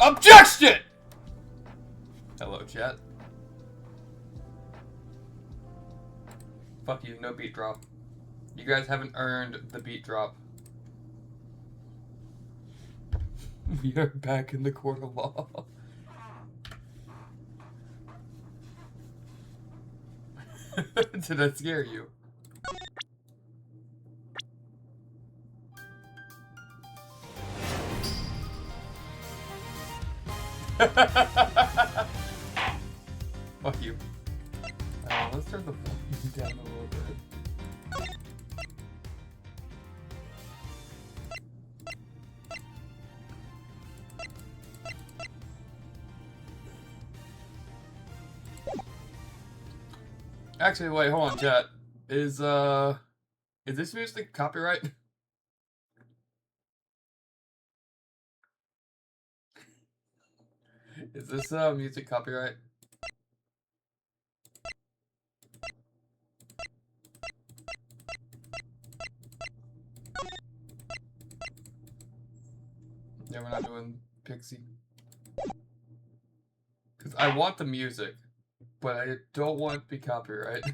Objection! Hello, chat. Fuck you, no beat drop. You guys haven't earned the beat drop. We are back in the court of law. Did that scare you? Fuck you. Let's turn the volume down a little bit. Actually, wait, hold on, chat. Is this music copyright? Is this music copyright? Yeah, we're not doing Pixie. Because I want the music, but I don't want it to be copyright.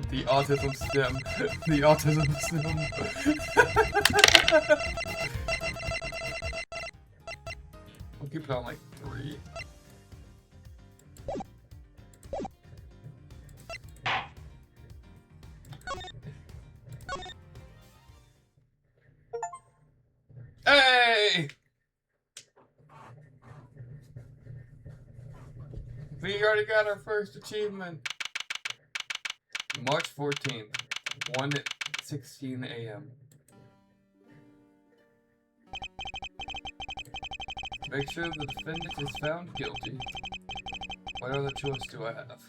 The autism stem. The autism stem. We'll keep it on like 3. Hey! We already got our first achievement. March 14th, 1:16 a.m. To make sure the defendant is found guilty, what other choice do I have?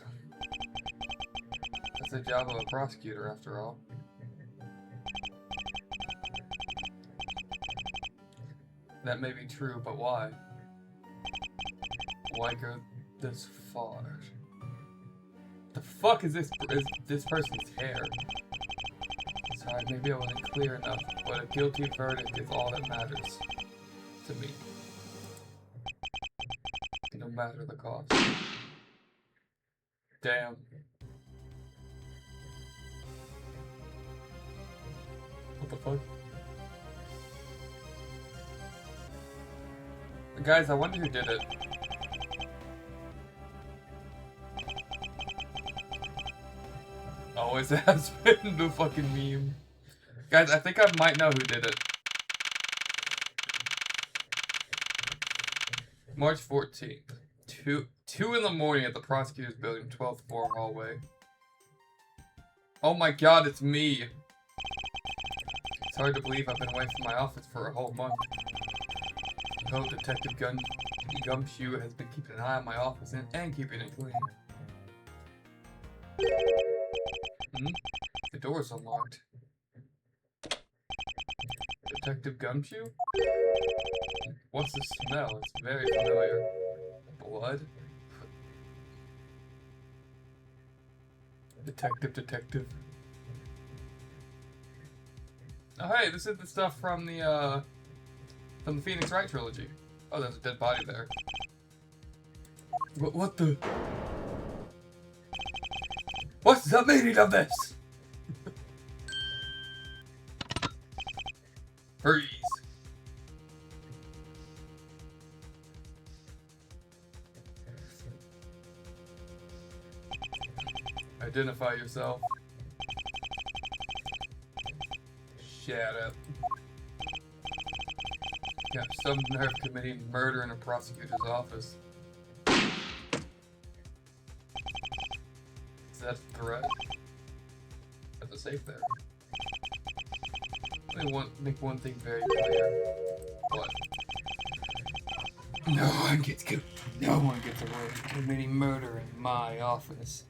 That's the job of a prosecutor, after all. That may be true, but why? Why go this far? The fuck is this person's hair? Sorry, maybe I wasn't clear enough, but a guilty verdict is all that matters to me. No matter the cost. Damn. What the fuck? Guys, I wonder who did it. Always has been the fucking meme. Guys, I think I might know who did it. March 14th. 2 in the morning at the prosecutor's building, 12th floor hallway. Oh my god, it's me. It's hard to believe I've been away from my office for a whole month. I hope Detective Gumshoe has been keeping an eye on my office and keeping it clean. The door's unlocked. Detective Gumshoe? What's the smell? It's very familiar. Blood? Detective. Oh hey, this is the stuff from the Phoenix Wright trilogy. Oh, there's a dead body there. What the? What's the meaning of this? Freeze. Identify yourself. Shut up. Got some nerve committing murder in a prosecutor's office. Is that a threat? That's a safe there. Let me make one thing very clear. What? No one gets away with committing murder in my office.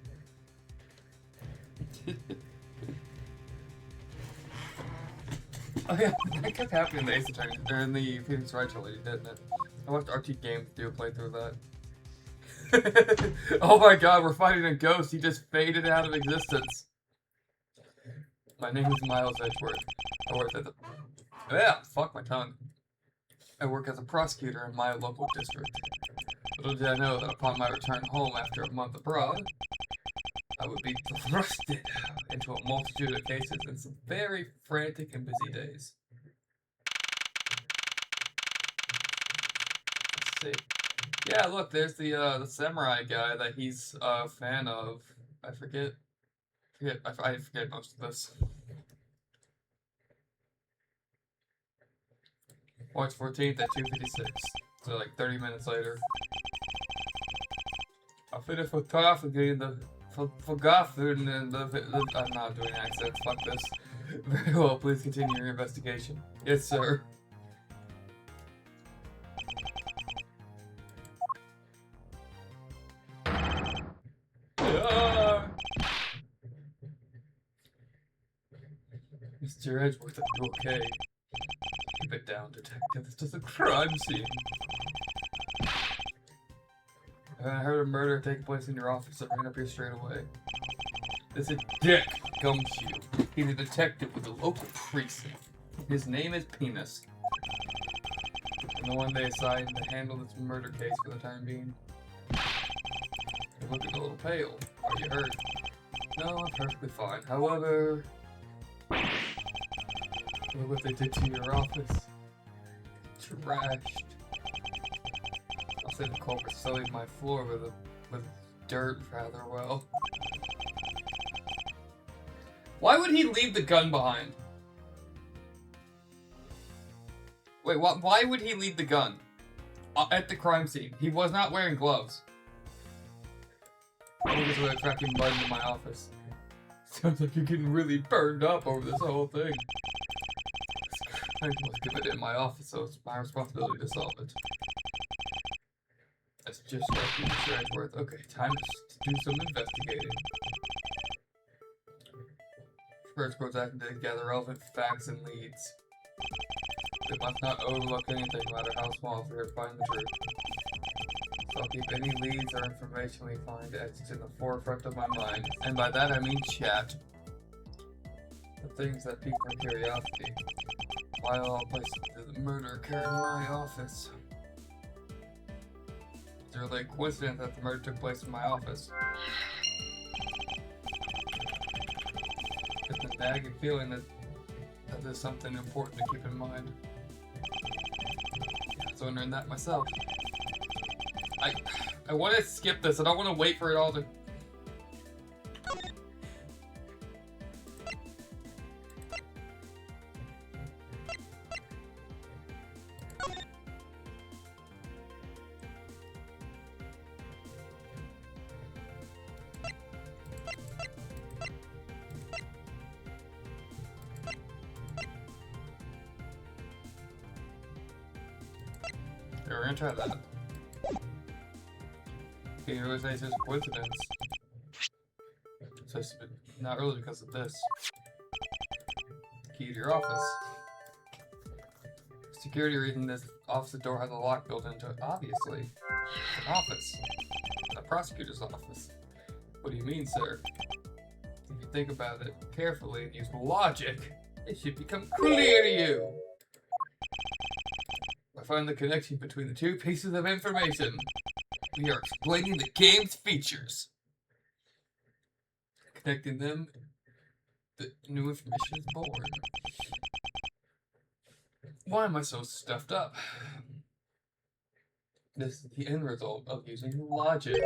Oh yeah, that kept happening in the Ace Attorney, or in the Phoenix Wright trilogy, didn't it? I watched RT Games do a playthrough of that. Oh my god, we're fighting a ghost. He just faded out of existence. My name is Miles Edgeworth. I work at the... Yeah, fuck my tongue. I work as a prosecutor in my local district. Little did I know that upon my return home after a month abroad, I would be thrusted into a multitude of cases in some very frantic and busy days. Let's see. Yeah, look, there's the samurai guy that he's a fan of. I forget most of this. March 14th at 2:56. So like 30 minutes later. I finished photography forgotten and I'm not doing accents, fuck this. Very well, please continue your investigation. Yes, sir. Mr. Edgeworth, are you okay? Keep it down, detective. It's just a crime scene. I heard a murder taking place in your office, so bring it up here straight away. This is Dick Gumshoe. He's a detective with the local precinct. His name is Penis. And the one they assigned to handle this murder case for the time being. You're looking a little pale. Are you hurt? No, I'm perfectly fine. However... look what they did to your office. Trashed. I'll say the culprit sullied my floor with dirt rather well. Why would he leave the gun behind? Wait, why would he leave the gun at the crime scene? He was not wearing gloves. I think it's really attracting mud into my office. Sounds like you're getting really burned up over this whole thing. I must give it in my office, so it's my responsibility to solve it. That's just like you, Mr. Edgeworth. Okay, time to do some investigating. First goes acting to gather relevant facts and leads. They must not overlook anything, no matter how small, if we're to find the truth. So I'll keep any leads or information we find etched in the forefront of my mind. And by that I mean chat. The things that pique my curiosity. Why all places did the murder occur in my office? It's really a coincidence that the murder took place in my office. It's a nagging feeling that there's something important to keep in mind. I was wondering that myself. I want to skip this. I don't want to wait for it all to... We're gonna try that. Okay, you always say it's just a coincidence. So it's not really because of this. Key to your office. For security reason, this office door has a lock built into it. Obviously. It's an office. A prosecutor's office. What do you mean, sir? If you think about it carefully and use logic, it should become clear to you. I find the connection between the two pieces of information. We are explaining the game's features. Connecting them, the new information is born. Why am I so stuffed up? This is the end result of using logic.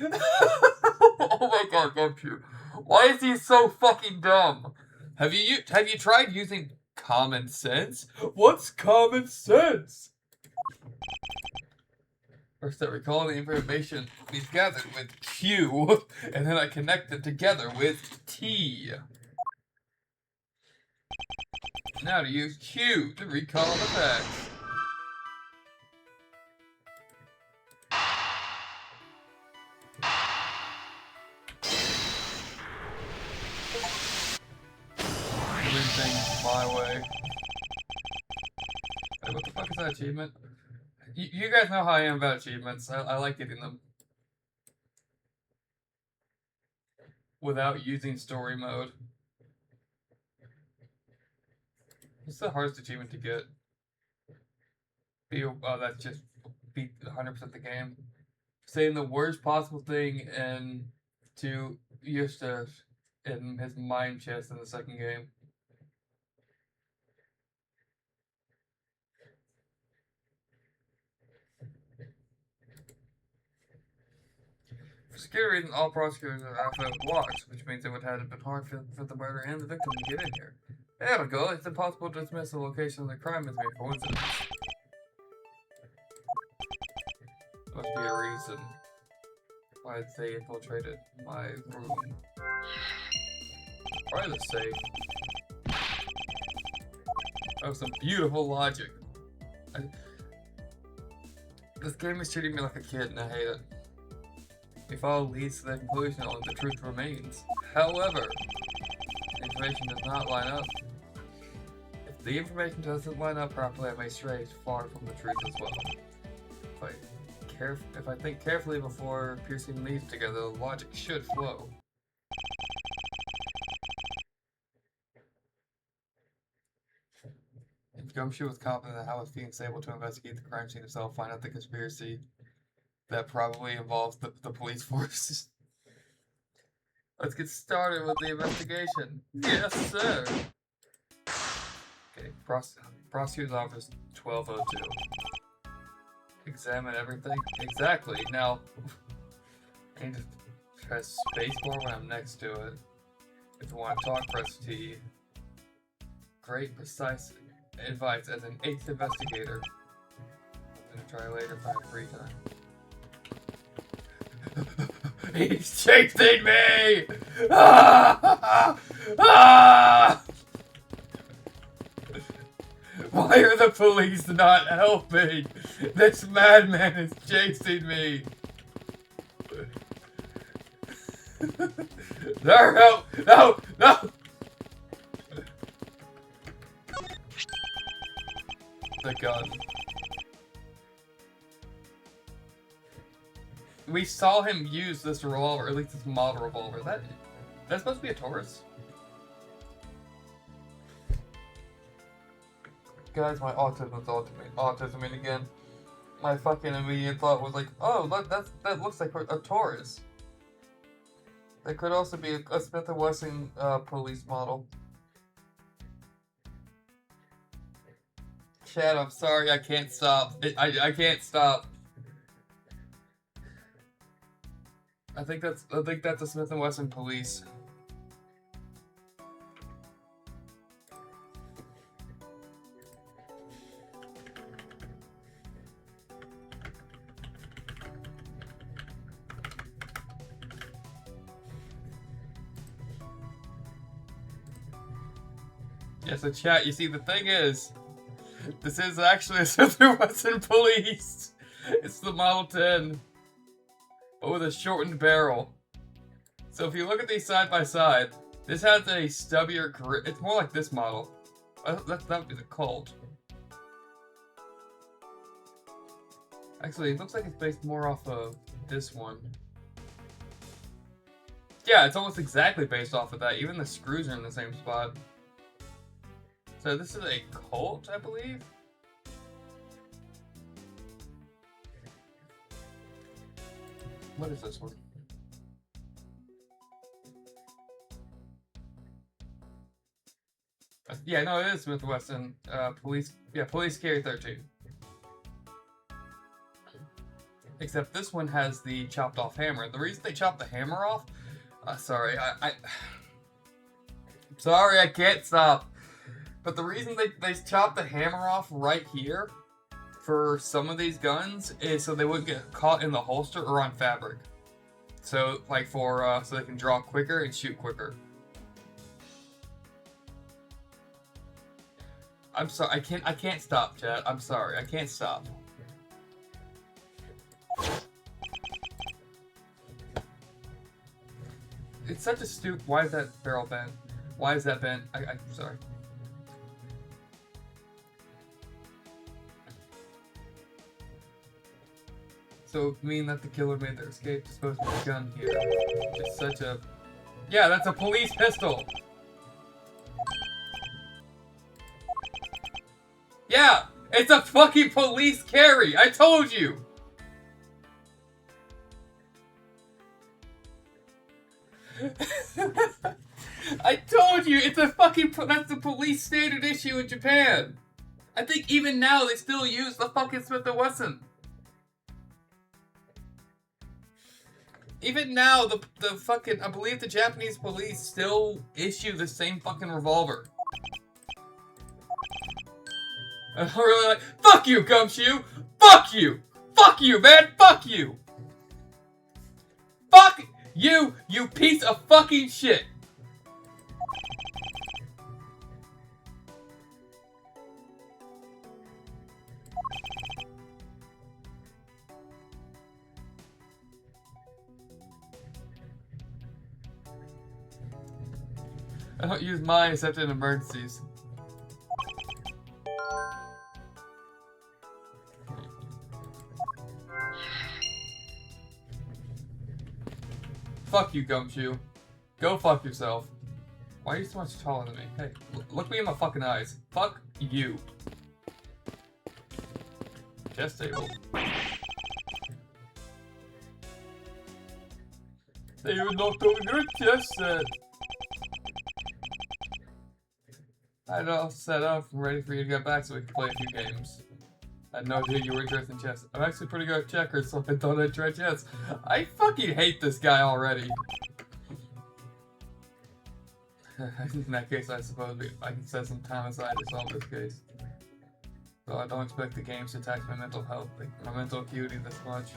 Oh my god, don't you? Why is he so fucking dumb? Have you tried using common sense? What's common sense? First, I recall the information we've gathered with Q, and then I connect it together with T. Now to use Q to recall the facts. that achievement? You guys know how I am about achievements. I like getting them. Without using story mode. What's the hardest achievement to get? That's just beat 100% the game. Saying the worst possible thing and to Eustace in his mind chest in the second game. For security reasons, all prosecutors are alphabet blocks, which means it would have been hard for the murderer and the victim to get in here. There we go. It's impossible to dismiss the location of the crime as mere coincidence. Must be a reason why they infiltrated my room. Probably the safe. That was some beautiful logic. This game is treating me like a kid and I hate it. If all leads to the conclusion, only the truth remains. However, the information does not line up. If the information doesn't line up properly, I may stray far from the truth as well. If I think carefully before piecing these together, the logic should flow. If Gumshoe was confident that how Phoenix able to investigate the crime scene itself, find out the conspiracy that probably involves the police force. Let's get started with the investigation. Yes, sir. Okay, prosecutor's office 1202. Examine everything. Exactly. Now, I need to press spacebar when I'm next to it. If you want to talk, press T. Great, precise advice as an 8th investigator. I'm gonna try later if I have free time. He's chasing me! Ah! Ah! Why are the police not helping? This madman is chasing me! No! No! No! The gun. We saw him use this revolver, or at least this model revolver. That's supposed to be a Taurus? Guys, my autism is autism again. My fucking immediate thought was like, oh, look, that looks like a Taurus. That could also be a Smith & Wesson police model. Chad, I'm sorry, I can't stop. I can't stop. I think that's a Smith & Wesson police. Yeah, so chat, you see, the thing is, this is actually a Smith & Wesson police. It's the Model 10. But with a shortened barrel. So if you look at these side by side, this has a stubbier grip. It's more like this model. That would be the Colt. Actually, it looks like it's based more off of this one. Yeah, it's almost exactly based off of that. Even the screws are in the same spot. So this is a Colt, I believe? What is this one? Yeah, no, it is Smith & Wesson. Police Carry 13. Except this one has the chopped off hammer. The reason they chopped the hammer off... sorry, sorry, I can't stop. But the reason they chopped the hammer off right here for some of these guns is so they wouldn't get caught in the holster or on fabric. So, like so they can draw quicker and shoot quicker. I'm sorry, I can't stop, chat. I'm sorry, I can't stop. It's such a stupid. Why is that barrel bent? Why is that bent? I'm sorry. So it would mean that the killer made their escape disposing of a gun here. Just such a... Yeah, that's a police pistol! Yeah! It's a fucking police carry! I told you! I told you! It's a fucking... That's the police standard issue in Japan! I think even now they still use the fucking Smith & Wesson. Even now, the fucking... I believe the Japanese police still issue the same fucking revolver. And I'm really like, fuck you, Gumshoe! Fuck you! Fuck you, man! Fuck you! Fuck you, you piece of fucking shit! I don't use mine except in emergencies. Fuck you, Gumshoe. Go fuck yourself. Why are you so much taller than me? Hey, look me in my fucking eyes. Fuck you. Chest table. They even knocked over your chest set. I had it all set up and ready for you to get back so we could play a few games. I had no idea you were interested in chess. I'm actually pretty good at checkers, so I thought I'd try chess. I fucking hate this guy already. In that case, I suppose I can set some time aside to solve this case. Though I don't expect the games to tax my mental health, like my mental acuity this much.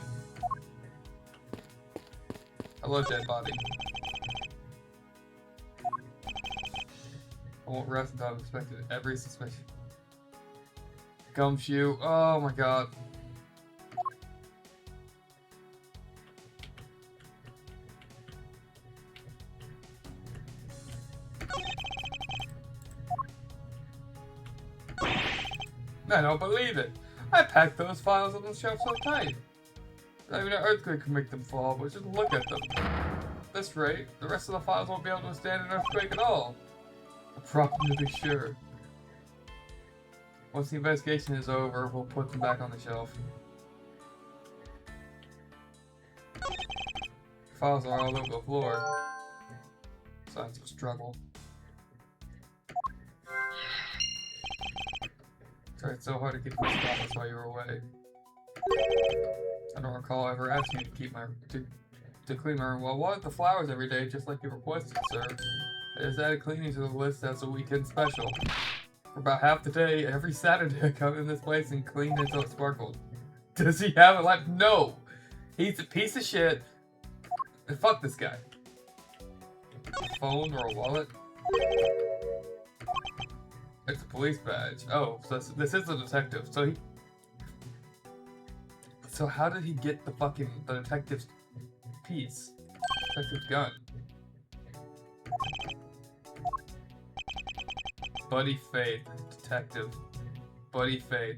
Hello, dead body. I won't rest until I've inspected every suspicion. Gumshoe, oh my god. I don't believe it. I packed those files on the shelf so tight. Not even an earthquake could make them fall, but just look at them. At this rate, the rest of the files won't be able to withstand an earthquake at all. A problem to be sure. Once the investigation is over, we'll put them back on the shelf. Files are all over the floor. Signs of struggle. Tried so hard to keep my spotless while you were away. I don't recall ever asking you to keep my to clean my room. Well, water the flowers every day, just like you requested, sir. I just added cleaning to the list as a weekend special. For about half the day, every Saturday, I come in this place and clean until it sparkled. Does he have a life? No! He's a piece of shit. And fuck this guy. A phone or a wallet? It's a police badge. Oh, so this is a detective. So how did he get the detective's piece? Detective's gun. Buddy Faith, detective. Buddy Faith.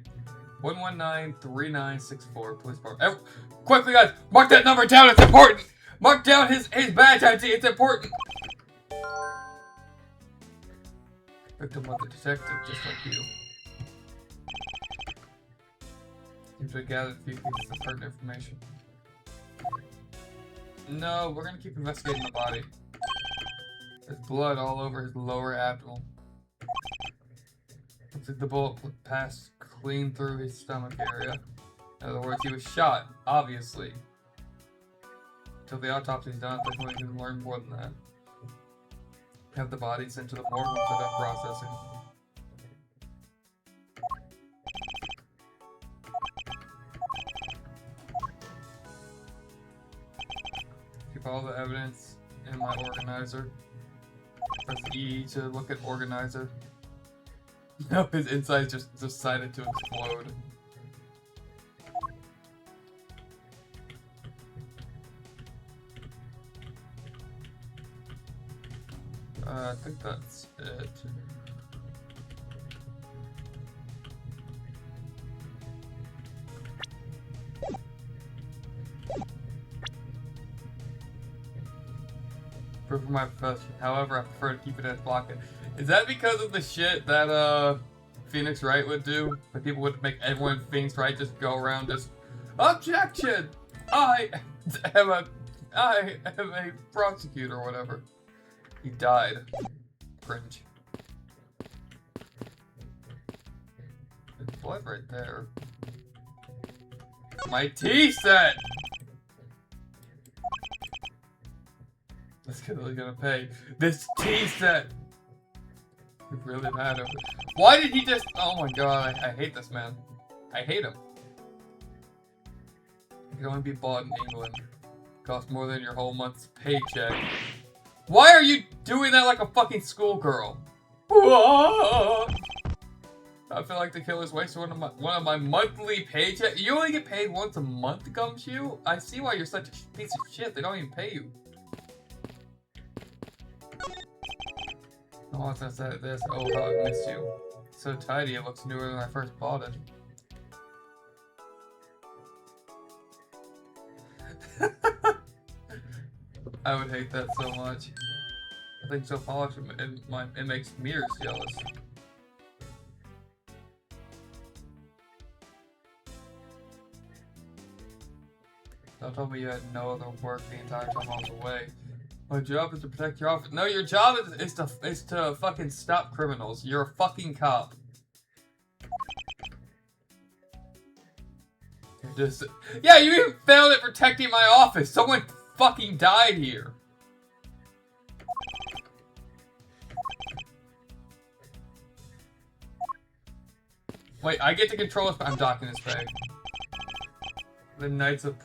119-3964, police department. Quickly, guys! Mark that number down, it's important! Mark down his badge ID, it's important! Victim was a detective, just like you. Seems to have gathered a few pieces of pertinent information. No, we're gonna keep investigating the body. There's blood all over his lower abdomen. Looks like the bullet passed clean through his stomach area. In other words, he was shot, obviously. Until the autopsy's done, definitely can learn more than that. Have the body sent to the morgue once they're done processing. Keep all the evidence in my organizer. Press E to look at organizer. No, his insides just decided to explode. I think that's it. for my profession. However, I prefer to keep it as blocking. Is that because of the shit that Phoenix Wright would do? Where people would make everyone in Phoenix Wright just go around just objection! I am a prosecutor or whatever. He died. Cringe. There's blood right there. My tea set! This kid is gonna pay. This tea set! He's really mad over it. Why did he just... Oh my god, I hate this man. I hate him. He can only be bought in England. Costs more than your whole month's paycheck. Why are you doing that like a fucking schoolgirl? I feel like the killer's wasted one of my monthly paychecks. You only get paid once a month, Gumshoe? I see why you're such a piece of shit. They don't even pay you. Oh, I said this. Oh, how I missed you. So tidy, it looks newer than I first bought it. I would hate that so much. I think so polished, it makes mirrors jealous. Don't tell me you had no other work the entire time I was away. My job is to protect your office. No, your job is to fucking stop criminals. You're a fucking cop. Yeah, you even failed at protecting my office. Someone fucking died here. Wait, I get to control this, but I'm docking his pay. The Knight of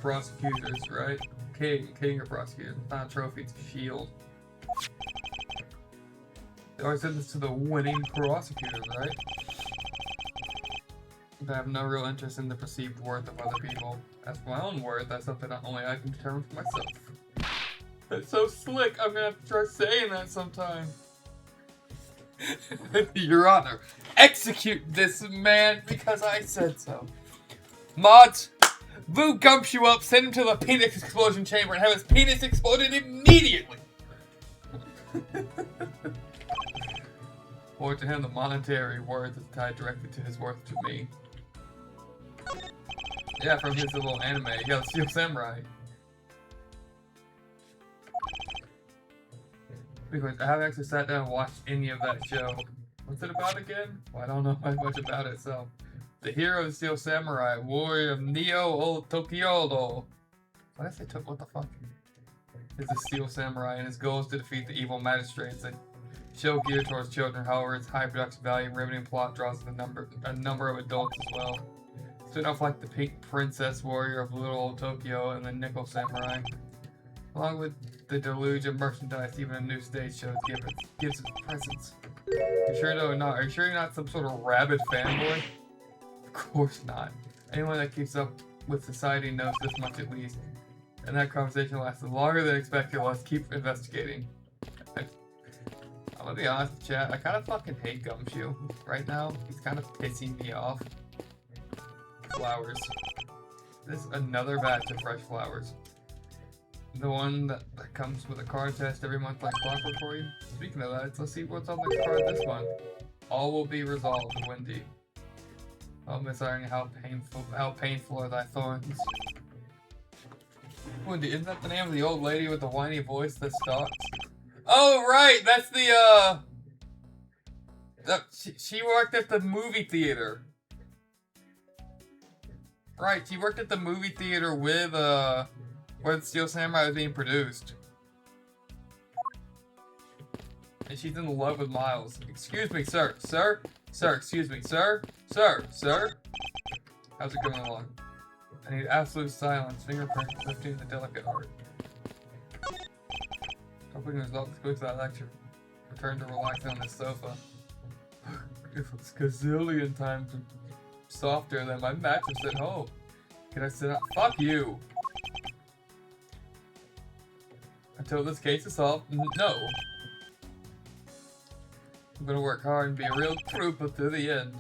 Prosecutors, right? King of Prosecutors. Not a trophy, it's a shield. They always send this to the winning prosecutors, right? I have no real interest in the perceived worth of other people. As for my own worth, that's something that only I can determine for myself. That's so slick, I'm gonna have to try saying that sometime. Your Honor, execute this man because I said so. Mods, Vu Gumshoe up, send him to the penis explosion chamber and have his penis exploded immediately! Or to him, the monetary worth is tied directly to his worth to me. Yeah, from his little anime, you got Steel Samurai. Because I haven't actually sat down and watched any of that show. What's it about again? Well, I don't know much about it, so. The hero of the Steel Samurai, warrior of Neo Tokyo. What did I say? What the fuck? Is a Steel Samurai, and his goal is to defeat the evil magistrates that show geared towards children. However, its high production value and riveting plot draws a number of adults as well. Spin off like the Pink Princess Warrior of Little Old Tokyo and the Nickel Samurai. Along with the deluge of merchandise, even a new stage show gives it presents. You sure though not? Are you sure you're not some sort of rabid fanboy? Of course not. Anyone that keeps up with society knows this much at least. And that conversation lasted longer than expected. Let's keep investigating. I'm gonna be honest, chat. I kind of fucking hate Gumshoe right now. He's kind of pissing me off. Flowers. This is another batch of fresh flowers. The one that comes with a card test every month like clockwork for you. Speaking of that, let's see what's on the card this month. All will be resolved, Wendy. Oh, Miss Irony, how painful are thy thorns. Wendy, isn't that the name of the old lady with the whiny voice that stalks? Oh, right, that's the, she worked at the movie theater. Right, she worked at the movie theater with, where the Steel Samurai was being produced. And she's in love with Miles. Excuse me, sir. Sir? Sir, excuse me. Sir? Sir? Sir? How's it going along? I need absolute silence. Fingerprint lifting the delicate art. Hoping the result is quick to that lecture. Return to relax on this sofa. If it's gazillion times softer than my mattress at home. Can I sit up? Fuck you! Until this case is solved, no. I'm gonna work hard and be a real trooper to the end.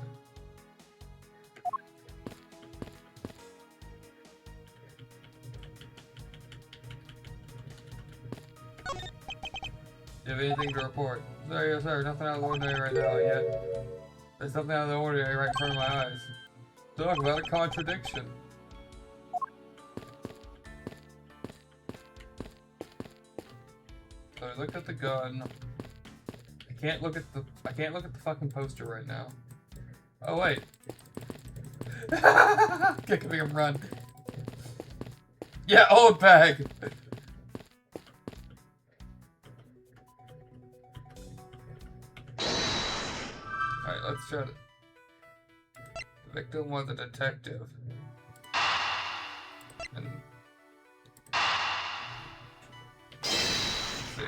Do you have anything to report? Sir, yes, sir. Nothing out of the ordinary right now, yet. There's something out of the ordinary right in front of my eyes. Talk about a contradiction. So I looked at the gun. I can't look at the fucking poster right now. Oh wait. Can't make him run. Yeah, old bag. Alright, let's try to... The victim was a detective. And... Let's see.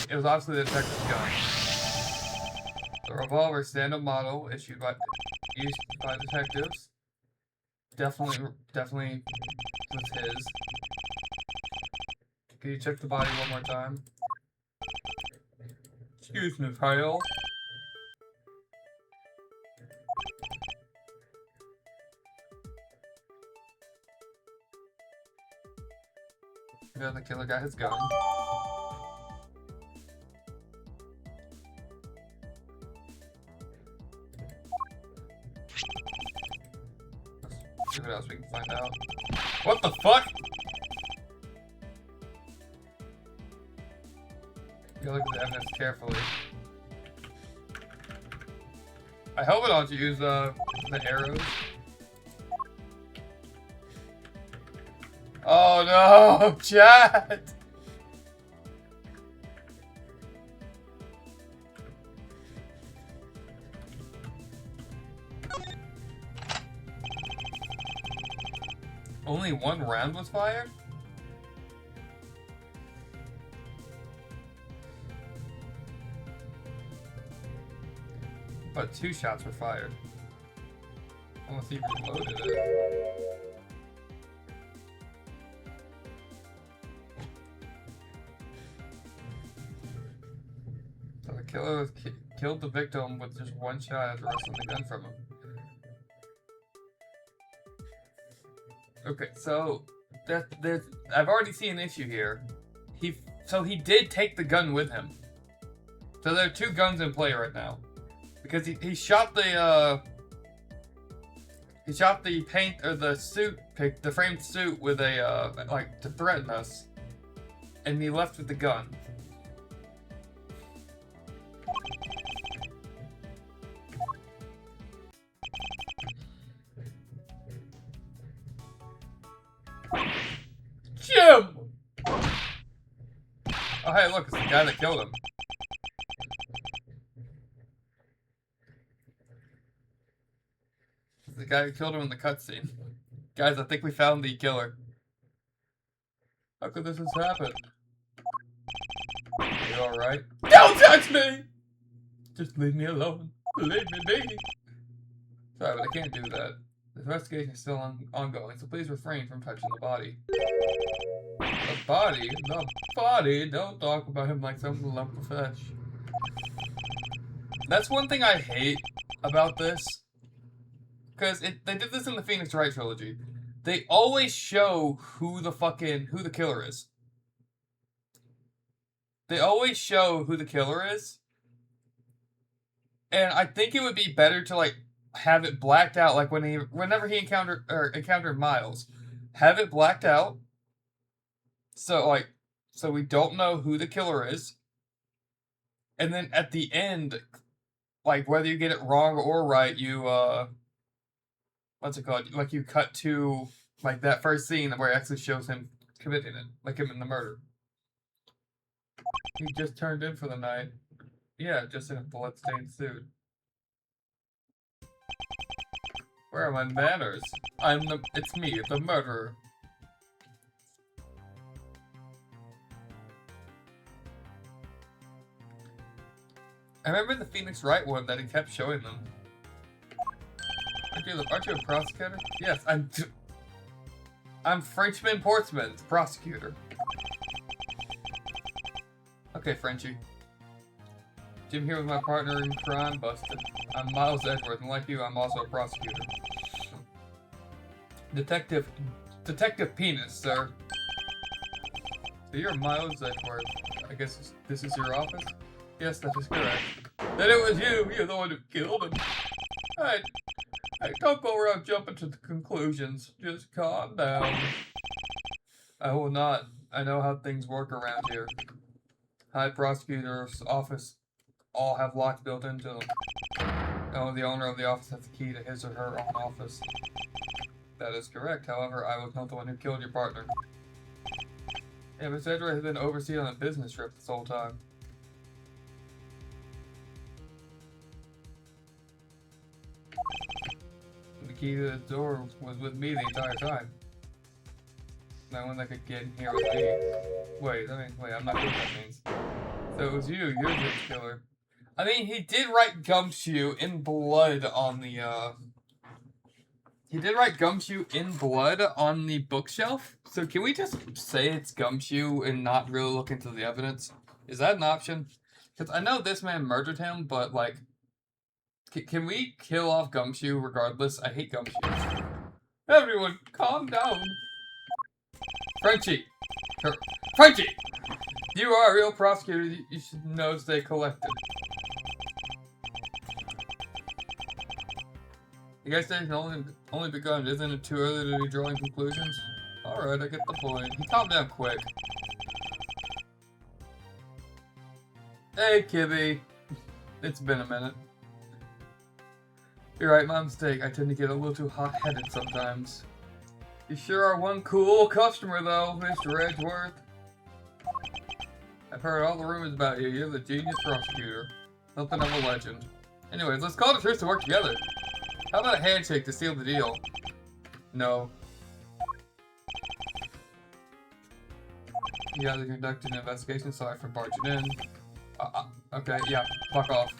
It was obviously the detective's gun. The revolver, standard model, used by detectives. Definitely was his. Can you check the body one more time? Excuse me, pal. Yeah, the killer got his gun. Let's see what else we can find out. What the fuck? You gotta look at the evidence carefully. I hope I don't use the arrows. Oh no, chat! Only one round was fired? But 2 shots were fired. Unless he reloaded it. So the killer killed the victim with just 1 shot after wresting the gun from him. Okay, so I've already seen an issue here. So he did take the gun with him. So there are 2 guns in play right now. Because he shot the paint or the suit, the framed suit with a like to threaten us, and he left with the gun. Jim! Oh hey, look, it's the guy that killed him. The guy who killed him in the cutscene. Guys, I think we found the killer. How could this have happened? Are you alright? Don't touch me! Just leave me alone. Leave me be. Sorry, but I can't do that. The investigation is still ongoing, so please refrain from touching the body. The body? The body? Don't talk about him like some lump of flesh. That's one thing I hate about this. Because they did this in the Phoenix Wright trilogy. They always show who the killer is. They always show who the killer is. And I think it would be better to like have it blacked out, like whenever he encountered Miles. Have it blacked out. So we don't know who the killer is. And then at the end, like whether you get it wrong or right, you what's it called? Like you cut to like that first scene where it actually shows him committing it, like him in the murder. He just turned in for the night. Yeah, just in a bloodstained suit. Where are my manners? It's me, the murderer. I remember the Phoenix Wright one that he kept showing them. Aren't you a prosecutor? Yes, I'm Frenchman Portsman, prosecutor. Okay, Frenchie. Jim here with my partner in crime, busted. I'm Miles Edgeworth, and like you, I'm also a prosecutor. Detective Penis, sir. So you're Miles Edgeworth. I guess this is your office? Yes, that is correct. Then it was you! You're the one who killed him. Hey, don't go around jumping to the conclusions. Just calm down. I will not. I know how things work around here. High Prosecutor's office all have locks built into them. Only the owner of the office has the key to his or her own office. That is correct. However, I was not the one who killed your partner. Yeah, Miss Edgeworth has been overseas on a business trip this whole time. The key to the door was with me the entire time. No one that could get in here with me. Wait, I'm not sure what that means. So it was you're the killer. I mean, he did write Gumshoe in blood on the, He did write Gumshoe in blood on the bookshelf. So can we just say it's Gumshoe and not really look into the evidence? Is that an option? Because I know this man murdered him, but, like, can we kill off Gumshoe regardless? I hate Gumshoe. Everyone, calm down. Frenchie! Frenchie! You are a real prosecutor. You should know to stay collected. You guys say it's only begun. Isn't it too early to be drawing conclusions? Alright, I get the point. He calmed down quick. Hey, Kibby. It's been a minute. You're right, my mistake. I tend to get a little too hot-headed sometimes. You sure are one cool customer, though, Mr. Edgeworth. I've heard all the rumors about you. You're the genius prosecutor. Something of a legend. Anyways, let's call it a truce to work together. How about a handshake to seal the deal? No. You guys are conducting an investigation. Sorry for barging in. Okay, yeah, fuck off.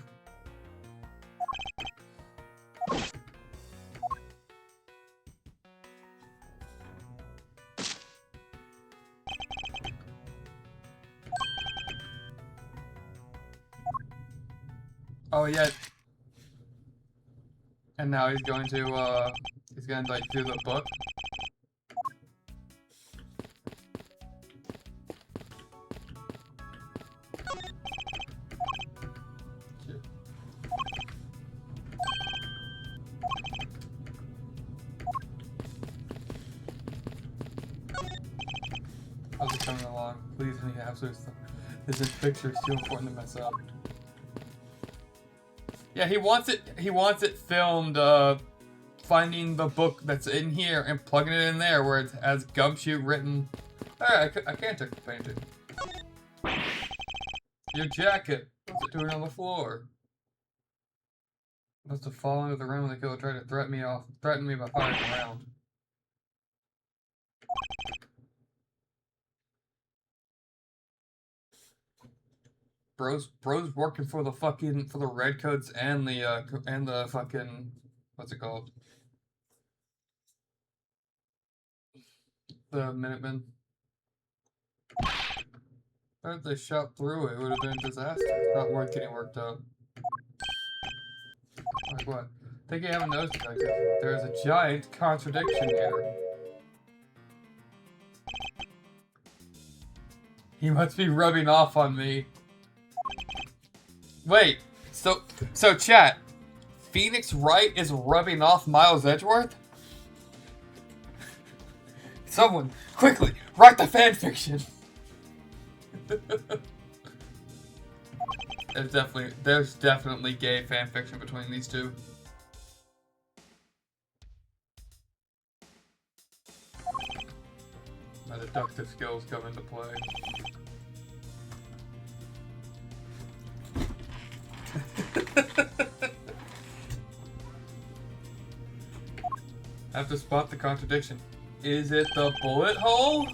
Oh yeah. And now he's going to like do the book. Shit. How's it coming along? Please, any absolute stuff. This picture is too important to mess up. Yeah, he wants it filmed, finding the book that's in here and plugging it in there where it has Gumshoe written. Alright, I can't take the painting. Your jacket. What's it doing on the floor? Must have fallen into the room when the killer tried to threaten me by firing a round. Bro's working for the redcoats and the fucking, what's it called? The Minutemen. If they shot through it, it would have been a disaster. It's not worth getting worked up. Like what? I think you haven't noticed, detective. There's a giant contradiction here. He must be rubbing off on me. Wait, so chat, Phoenix Wright is rubbing off Miles Edgeworth? Someone, quickly, write the fanfiction! There's definitely gay fanfiction between these two. My deductive skills come into play. I have to spot the contradiction. Is it the bullet hole?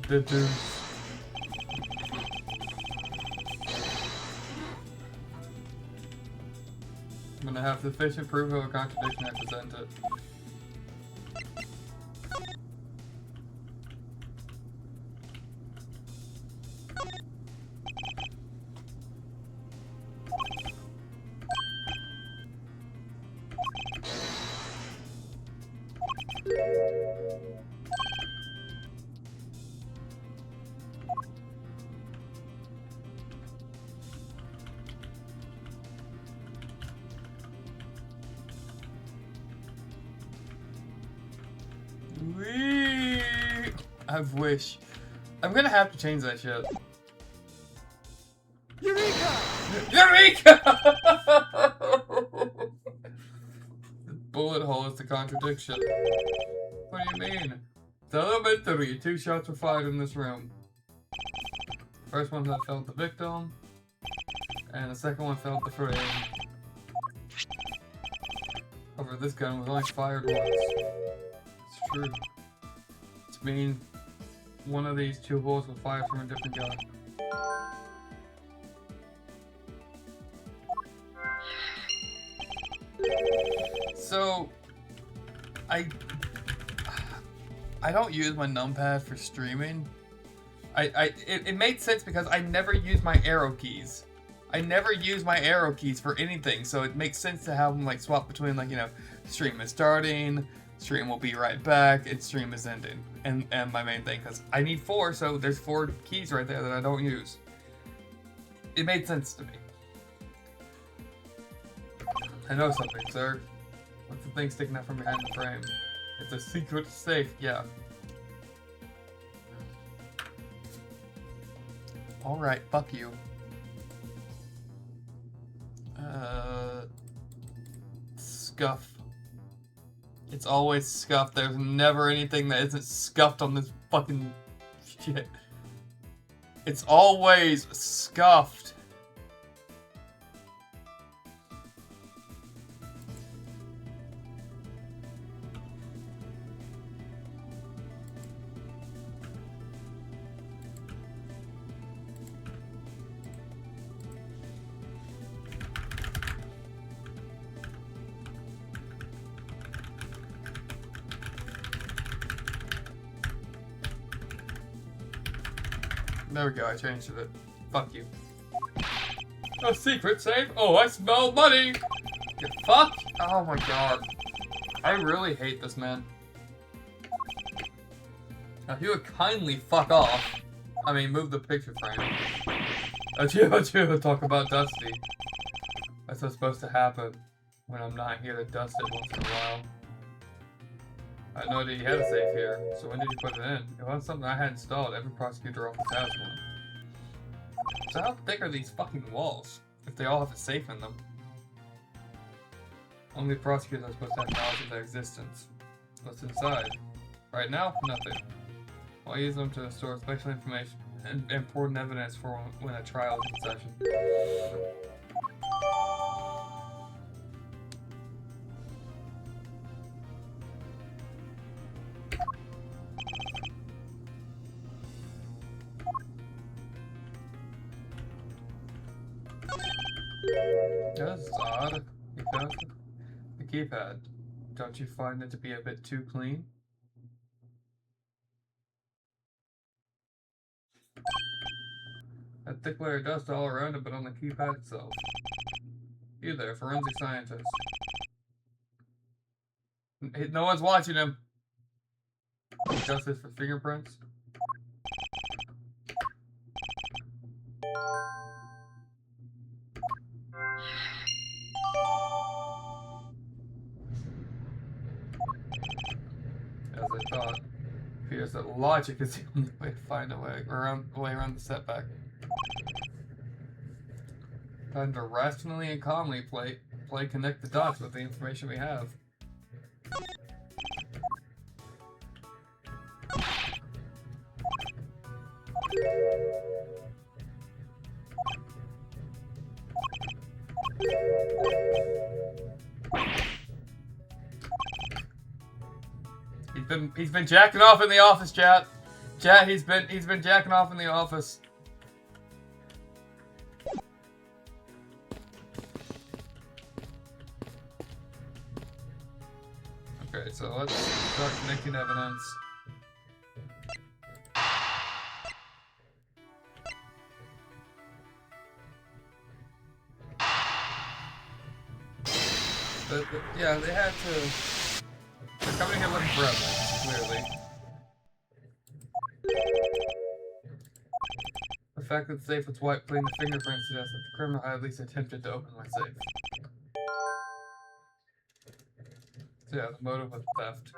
The dude. I'm gonna have sufficient proof of a contradiction I present it. I wish. I'm gonna have to change that shit. Eureka! Eureka! The bullet hole is the contradiction. What do you mean? It's elementary. 2 shots were fired in this room. First one that fell at the victim, and the second one fell at the frame. However, this gun was only fired once. It's true. It's mean one of these 2 holes was fired from a different gun. So, I don't use my numpad for streaming. It made sense because I never use my arrow keys. I never use my arrow keys for anything, so it makes sense to have them like swap between, like, you know, stream is starting, stream will be right back, and stream is ending. And my main thing, because I need 4, so there's 4 keys right there that I don't use. It made sense to me. I know something, sir. What's the thing sticking out from behind the frame? It's a secret safe, yeah. Alright, fuck you. Scuff. It's always scuffed. There's never anything that isn't scuffed on this fucking shit. It's always scuffed. There we go, I changed it. Fuck you. A secret safe? Oh, I smell money! You fuck! Oh my god. I really hate this man. Now, if you would kindly fuck off. I mean, move the picture frame. Achoo, talk about Dusty. That's what's supposed to happen when I'm not here to dust it once in a while. I know that you had a safe here, so when did you put it in? It wasn't something I had installed. Every prosecutor office has one. So how thick are these fucking walls, if they all have a safe in them? Only prosecutors are supposed to have knowledge of their existence. What's inside? Right now, nothing. I'll use them to store special information and important evidence for when a trial is in session. That's odd. Because the keypad. Don't you find it to be a bit too clean? A thick layer of dust all around it, but on the keypad itself. You there, forensic scientist. No one's watching him. Justice for fingerprints. As I thought, it appears that logic is the only way to find a way around the setback. Time to rationally and calmly play connect the dots with the information we have. He's been jacking off in the office, chat. Chat, he's been jacking off in the office. Okay, so let's start connecting evidence. Yeah, they had to. They're coming here looking for evidence, clearly. The fact that the safe was wiped clean, the fingerprints suggests that the criminal had at least attempted to open my safe. So yeah, the motive was theft.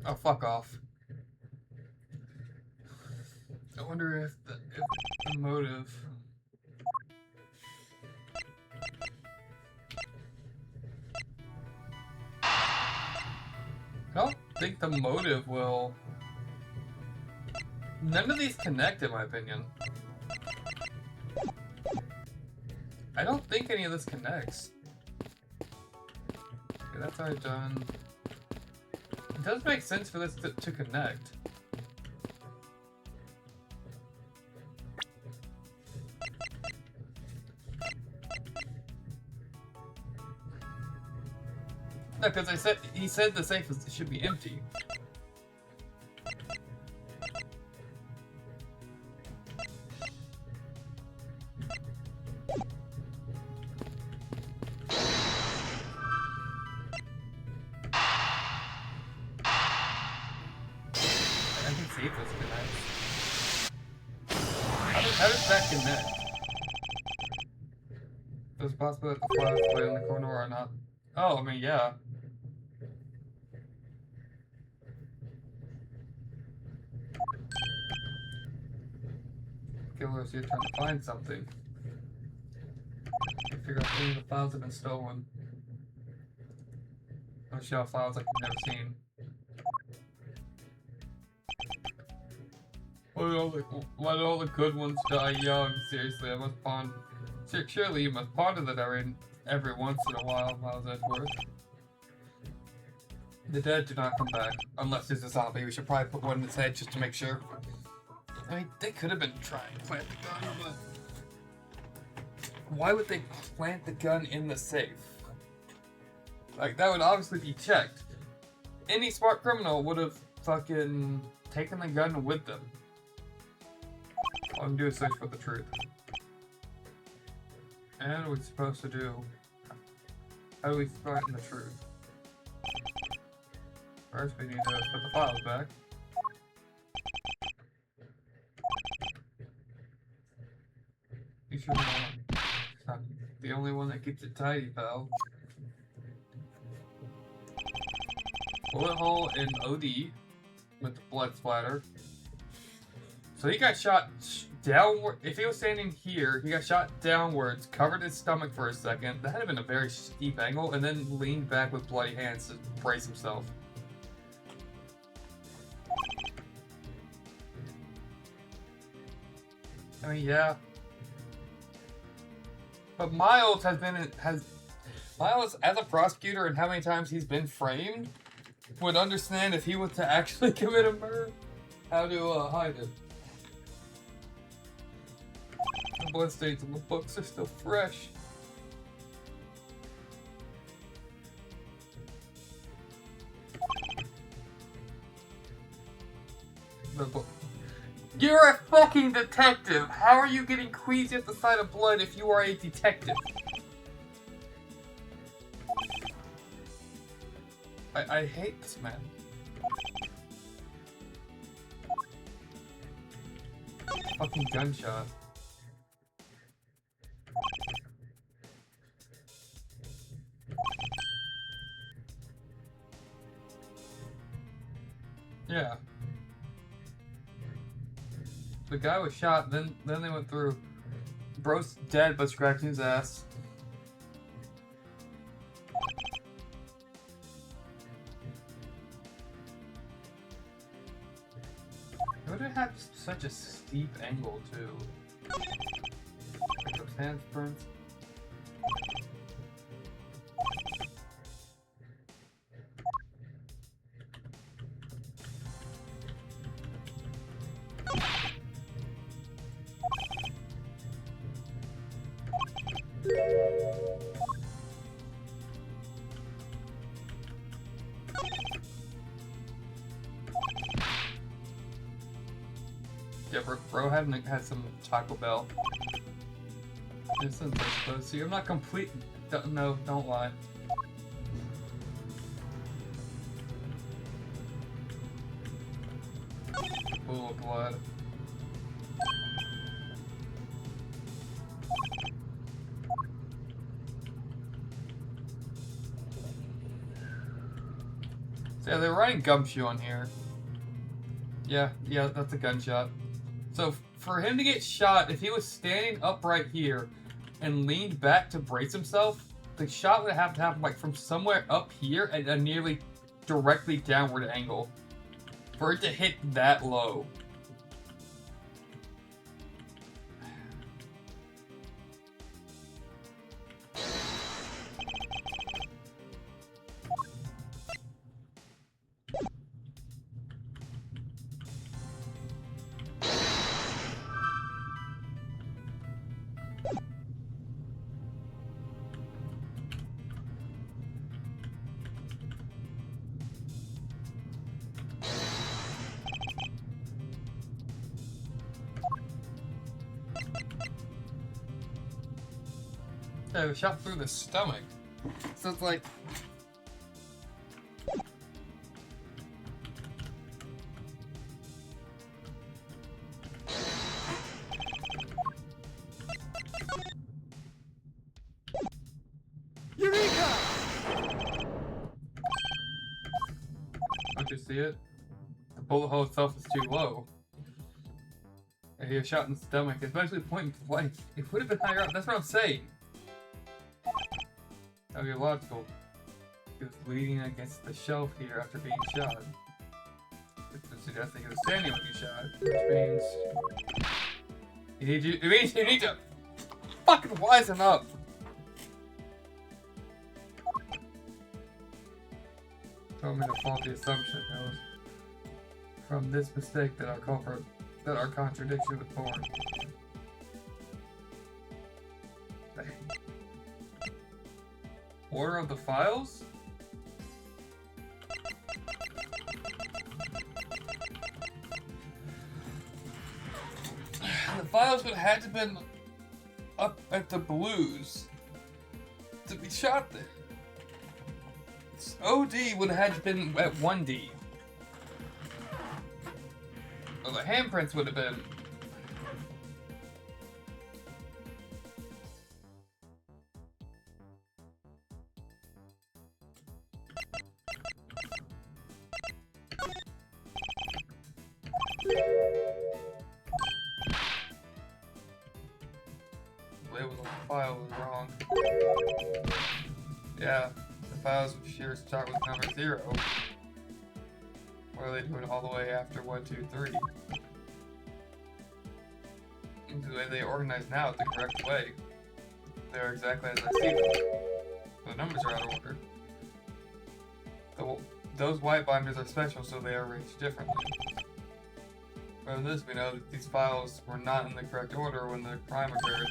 Oh, fuck off. I wonder if the motive... I don't think the motive will... None of these connect, in my opinion. I don't think any of this connects. Okay, that's already done. It does make sense for this to connect. No, because he said the safe should be empty. How does that connect? Is it possible that the flags play in the corner or not? Oh, I mean, yeah. Killers, you're trying to find something. You figure out if any of the files have been stolen. Or shelf files like you've never seen. Why do all the good ones die young? Seriously, I must ponder. Surely you must ponder that every once in a while, Miles Edgeworth. The dead do not come back. Unless there's a zombie. We should probably put one in his head just to make sure. I mean, they could have been trying to plant the gun, but... Why would they plant the gun in the safe? Like, that would obviously be checked. Any smart criminal would have fucking taken the gun with them. All I'm do is search for the truth. And what we're supposed to do? How do we find the truth? First, we need to put the files back. You sure not the only one that keeps it tidy, pal. Bullet hole in OD with the blood splatter. So he got shot downward. If he was standing here, he got shot downwards, covered his stomach for a second. That had been a very steep angle, and then leaned back with bloody hands to brace himself. I mean, yeah. But Miles Miles, as a prosecutor and how many times he's been framed, would understand if he was to actually commit a murder, how to hide it. The bloodstains on the books are still fresh. The book. You're a fucking detective! How are you getting queasy at the sight of blood if you are a detective? I hate this man. Fucking gunshot. Yeah. The guy was shot, then they went through. Bro's dead, but scratching his ass. Why would it have such a steep angle, too? Pick up handprints. Yeah, bro had some Taco Bell. Since I suppose. See, I'm not complete. No, don't lie. Pool of blood. See, Yeah, they're running gumshoe on here. Yeah, that's a gunshot. So for him to get shot, if he was standing upright here and leaned back to brace himself, the shot would have to happen like from somewhere up here at a nearly directly downward angle for it to hit that low. Yeah, it was shot through the stomach. So it's like... Eureka! Don't you see it? The bullet hole itself is too low. And he was shot in the stomach, especially point blank. It would have been higher up, that's what I'm saying. That would be logical. He was leaning against the shelf here after being shot. Which would suggest that he was standing when he shot, which means... it means you need to fucking wisen up! Don't make a faulty assumption. It was from this mistake that our contradiction was born. Order of the files? The files would have had to been up at the Blues to be shot there. OD would have had to been at 1D. Well, the handprints would have been... The label on the file was wrong. Yeah. The files of sheer start with number 0. Or they do it all the way after 1, 2, 3. The way they organize now is the correct way. They're exactly as I see them. The numbers are out of order. Those white binders are special, so they are arranged differently. From this, we know that these files were not in the correct order when the crime occurred.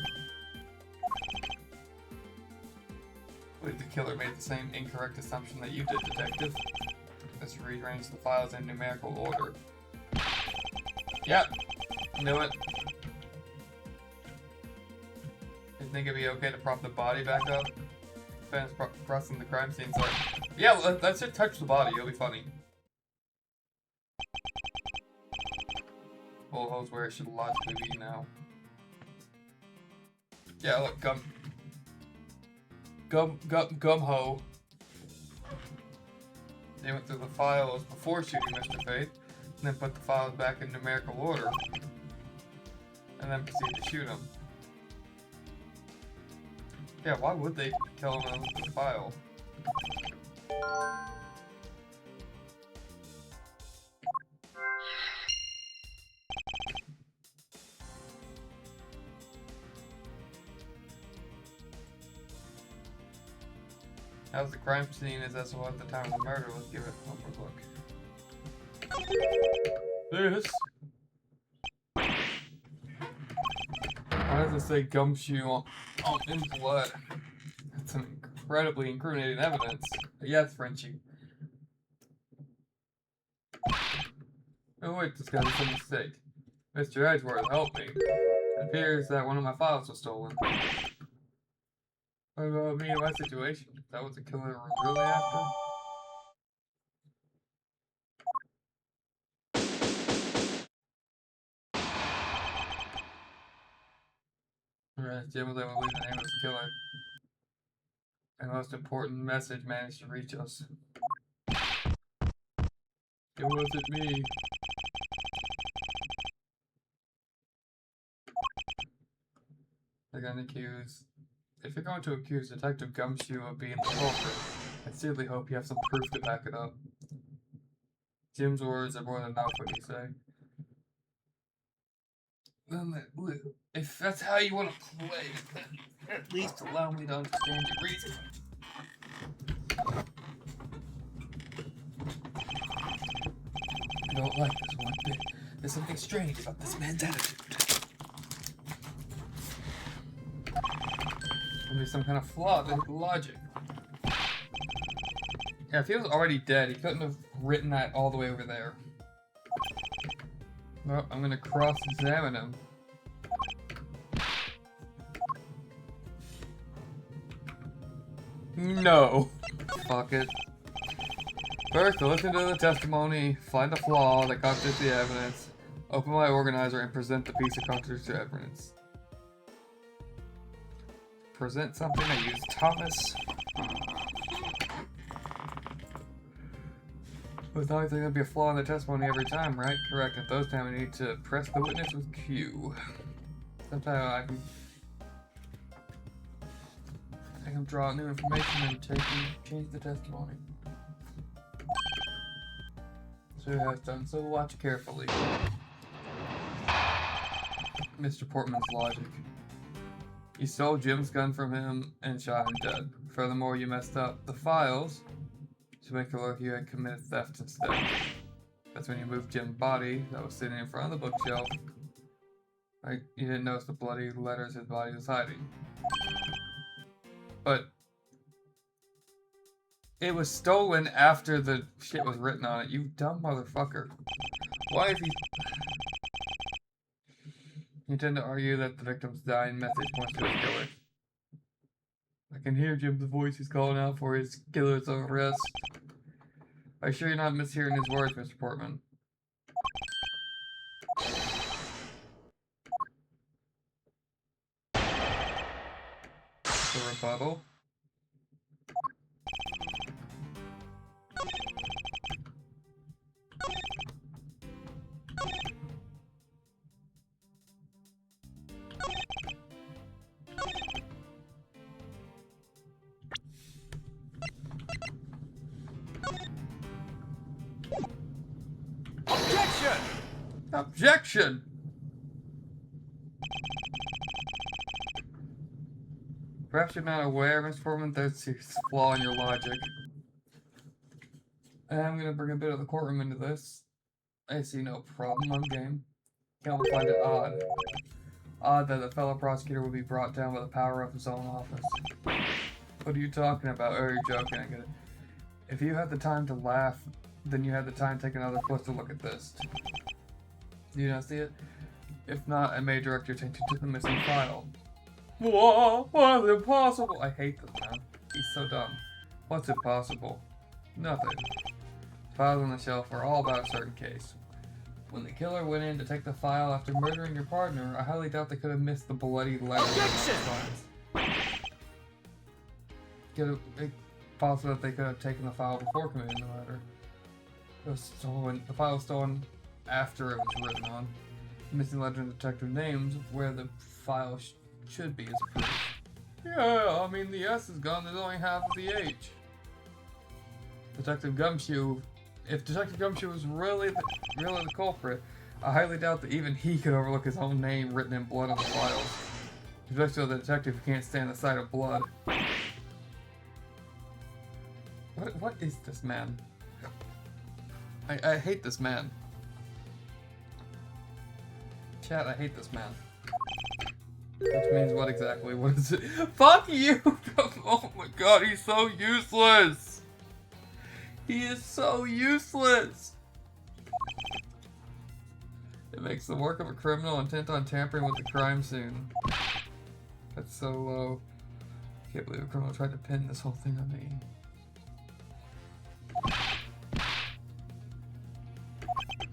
I believe the killer made the same incorrect assumption that you did, Detective. Let's rearrange the files in numerical order. Yep, knew it. You think it'd be okay to prop the body back up? Fans crossing the crime scene, so... Yeah, let's just touch the body, it'll be funny. Bullet hole's where it should logically be now. Yeah, look, Gumho. They went through the files before shooting Mr. Faith, and then put the files back in numerical order, and then proceeded to shoot him. Yeah, why would they kill him and look at the file? How's the crime scene as SO at the time of the murder? Let's give it one more look. This. Why does it say gumshoe in blood? That's an incredibly incriminating evidence. But yes, Frenchie. Oh wait, this guy's a mistake. Mr. Edgeworth, help me. It appears that one of my files was stolen. What about me and my situation? Is that what the killer was really after? Alright, Jim was able to leave the name of the killer. The most important message managed to reach us. It wasn't me. They're gonna accuse. If you're going to accuse Detective Gumshoe of being the culprit, I sincerely hope you have some proof to back it up. Jim's words are more than enough, what you say. Then, if that's how you want to play, then at least allow me to understand your reason. I don't like this one bit. There's something strange about this man's attitude. Maybe some kind of flaw in logic. Yeah, if he was already dead, he couldn't have written that all the way over there. Well, I'm gonna cross-examine him. No. Fuck it. First, I'll listen to the testimony, find the flaw that contradicts the evidence, open my organizer, and present the piece of contradictory evidence. Present something, I use Thomas. It's not like there's gonna be a flaw in the testimony every time, right? Correct. At those times, I need to press the witness with Q. Sometimes I can draw out new information and change the testimony. So it has done. So watch carefully. Mr. Portman's logic. You stole Jim's gun from him and shot him dead. Furthermore, you messed up the files to make it look like you had committed theft instead. That's when you moved Jim's body that was sitting in front of the bookshelf. Like, you didn't notice the bloody letters his body was hiding. But it was stolen after the shit was written on it, you dumb motherfucker. Why is he... You tend to argue that the victim's dying message points to his killer. I can hear Jim's voice. He's calling out for his killer's arrest. Are you sure you're not mishearing his words, Mr. Portman? The rebuttal. Objection! Perhaps you're not aware, Mr. Portman, there's a flaw in your logic. I'm gonna bring a bit of the courtroom into this. I see no problem, I'm game. Can't find it odd. Odd that the fellow prosecutor would be brought down by the power of his own office. What are you talking about? Oh, you're joking, I get it. If you had the time to laugh, then you had the time to take another closer look at this. Do you not see it? If not, I may direct your attention to the missing file. Whoa, what's impossible? I hate this man. He's so dumb. What's impossible? Nothing. Files on the shelf are all about a certain case. When the killer went in to take the file after murdering your partner, I highly doubt they could have missed the bloody letter. Objection! It's possible that they could have taken the file before committing the murder. It was stolen. The file was stolen after it was written on. Missing legend detective names where the file should be is proof. Yeah, I mean the S is gone, there's only half of the H. Detective Gumshoe, if Detective Gumshoe was really the culprit, I highly doubt that even he could overlook his own name written in blood on the files. Especially the detective who can't stand the sight of blood. What is this man? I hate this man. Chat, I hate this man. Which means what exactly? What is it? Fuck you! Oh my god, he's so useless! He is so useless! It makes the work of a criminal intent on tampering with the crime scene. That's so low. I can't believe a criminal tried to pin this whole thing on me.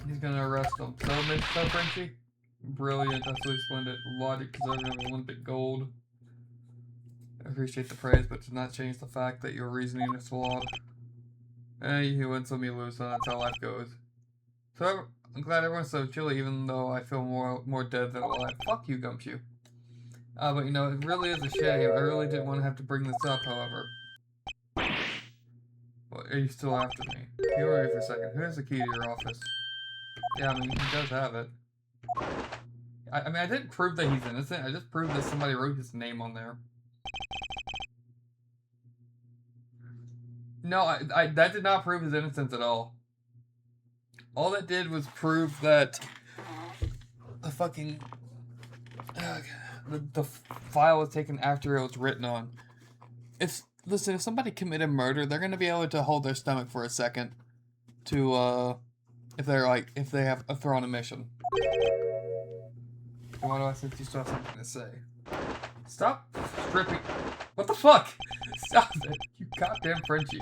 He's gonna arrest him. So Frenchie? Brilliant, absolutely splendid. Logic deserving of Olympic gold. I appreciate the praise, but does not change the fact that your reasoning is flawed. You win some, you lose some, that's how life goes. So I'm glad everyone's so chilly, even though I feel more dead than alive. Fuck you, Gumshoe. But you know, it really is a shame. I really didn't want to have to bring this up, however. Well, are you still after me? You were here for a second. Who has the key to your office? Yeah, I mean, he does have it. I mean, I didn't prove that he's innocent. I just proved that somebody wrote his name on there. No, that did not prove his innocence at all. All that did was prove that the fucking... the file was taken after it was written on. Listen, if somebody committed murder, they're gonna be able to hold their stomach for a second to, if they have a thrown a mission. And why do I think you still have something to say? Stop stripping. What the fuck? Stop it, you goddamn Frenchie.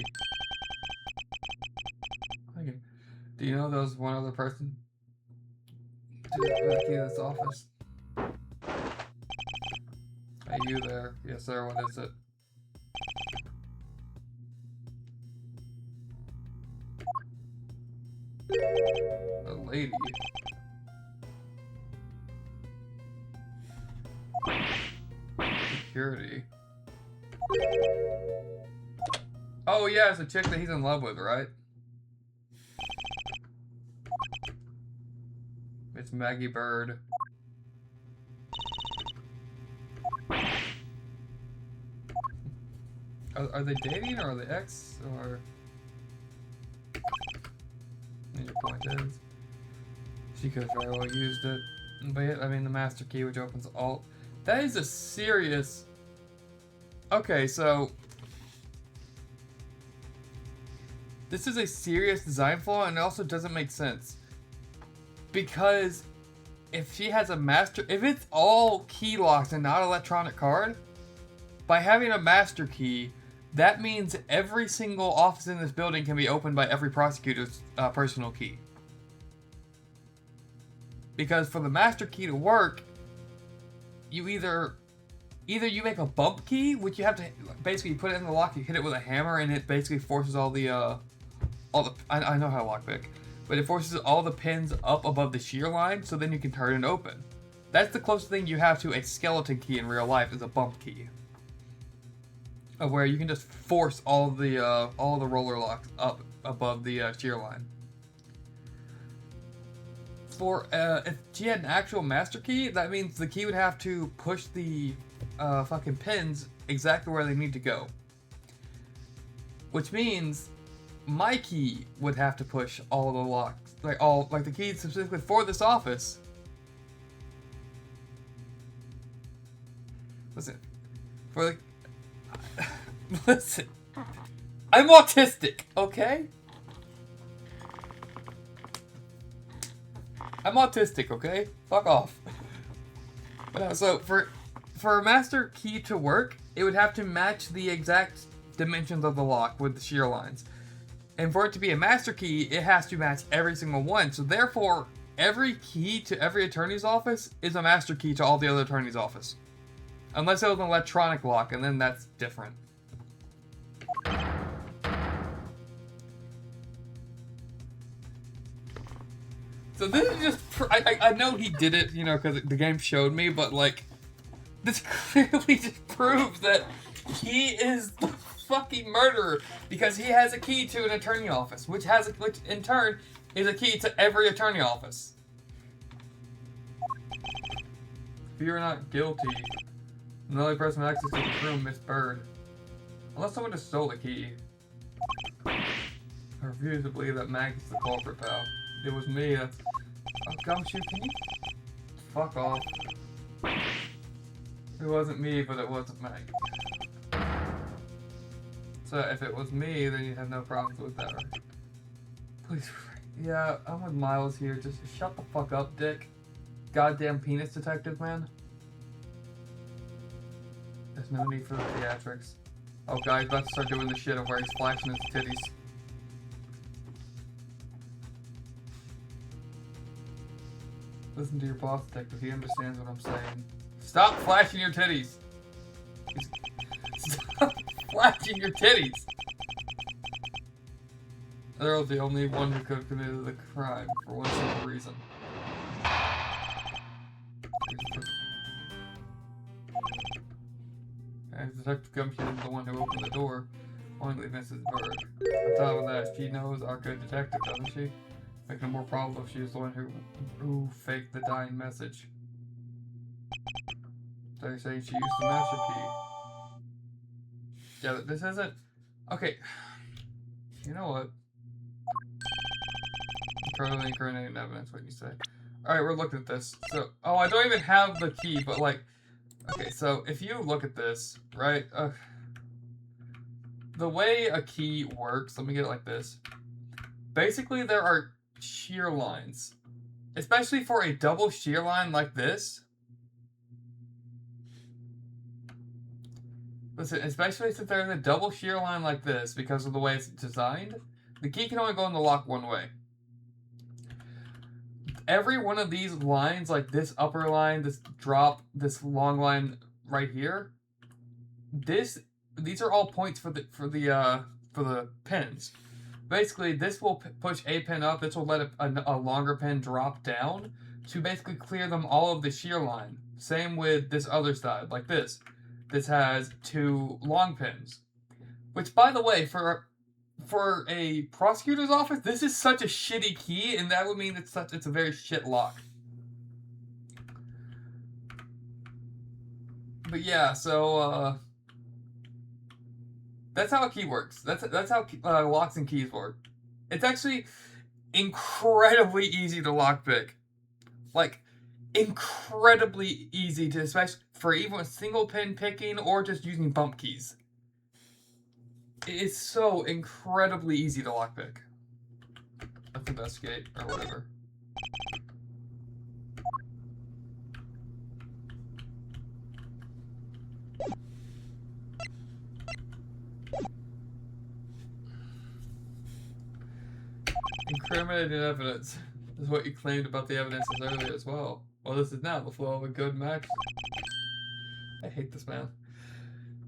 Okay. Do you know there was one other person to the key of this office? Hey, you there? Yes, sir. What is it? A lady. Security. Oh yeah, it's a chick that he's in love with, right? It's Maggie Bird. Are they dating, or are they ex, or... And your point is, she could have very well used it. But yeah, I mean, the master key, which opens all... That is a serious... Okay, so... This is a serious design flaw, and it also doesn't make sense. Because if she has a master... If it's all key locks and not electronic card, by having a master key, that means every single office in this building can be opened by every prosecutor's personal key. Because for the master key to work, you either you make a bump key, which you have to basically put it in the lock, you hit it with a hammer, and it basically forces all the I know how to lockpick, but it forces all the pins up above the shear line, so then you can turn it open. That's the closest thing you have to a skeleton key in real life, is a bump key, of where you can just force all the roller locks up above the shear line. For if she had an actual master key, that means the key would have to push the fucking pins exactly where they need to go. Which means my key would have to push all the locks, like the key specifically for this office. Listen, listen, I'm autistic, okay? I'm autistic, okay? Fuck off. So for a master key to work, it would have to match the exact dimensions of the lock with the shear lines. And for it to be a master key, it has to match every single one. So therefore, every key to every attorney's office is a master key to all the other attorney's office. Unless it was an electronic lock, and then that's different. So this is just... I know he did it, you know, because the game showed me, but, like... This clearly just proves that he is the fucking murderer, because he has a key to an attorney office, which in turn is a key to every attorney office. If you're not guilty, the only person with access to the room, Miss Bird. Unless someone just stole the key. I refuse to believe that Mag is the culprit, pal. It was me. That's... Oh, Gumshoe, can you... Fuck off. It wasn't me, but it wasn't Mag. So if it was me, then you'd have no problems with that, right? Please. Yeah, I'm with Miles here. Just shut the fuck up, Dick. Goddamn penis detective, man. There's no need for the theatrics. Oh, guys, about to start doing the shit of where he's flashing his titties. Listen to your boss, detective. He understands what I'm saying. Stop flashing your titties! Stop flashing your titties! They're the only one who could have committed the crime for one simple reason. And Detective Gumpy is the one who opened the door, only Mrs. Bird. On top of that, she knows our good detective, doesn't she? Making it more probable if she is the one who faked the dying message. They're saying she used the master key. Yeah, this isn't... Okay. You know what? Incredibly incriminating evidence, what you say. Alright, we're looking at this. So, oh, I don't even have the key, but like... Okay, so if you look at this, right? The way a key works, let me get it like this. Basically, there are shear lines. Especially for a double shear line like this. Listen, especially since there's a double shear line like this, because of the way it's designed, the key can only go in the lock one way. Every one of these lines, like this upper line, this drop, this long line right here, these are all points for the pins. Basically, this will push a pin up. This will let a longer pin drop down to basically clear them all of the shear line. Same with this other side, like this. This has 2 long pins. Which, by the way, for a prosecutor's office, this is such a shitty key, and that would mean it's a very shit lock. But yeah, so that's how a key works. That's how locks and keys work. It's actually incredibly easy to lockpick. Like, incredibly easy to, especially for even single pin picking or just using bump keys. It's so incredibly easy to lockpick. Let's investigate, or whatever. Incriminating evidence is what you claimed about the evidences earlier as well. Well, this is now the flow of a good match. I hate this man.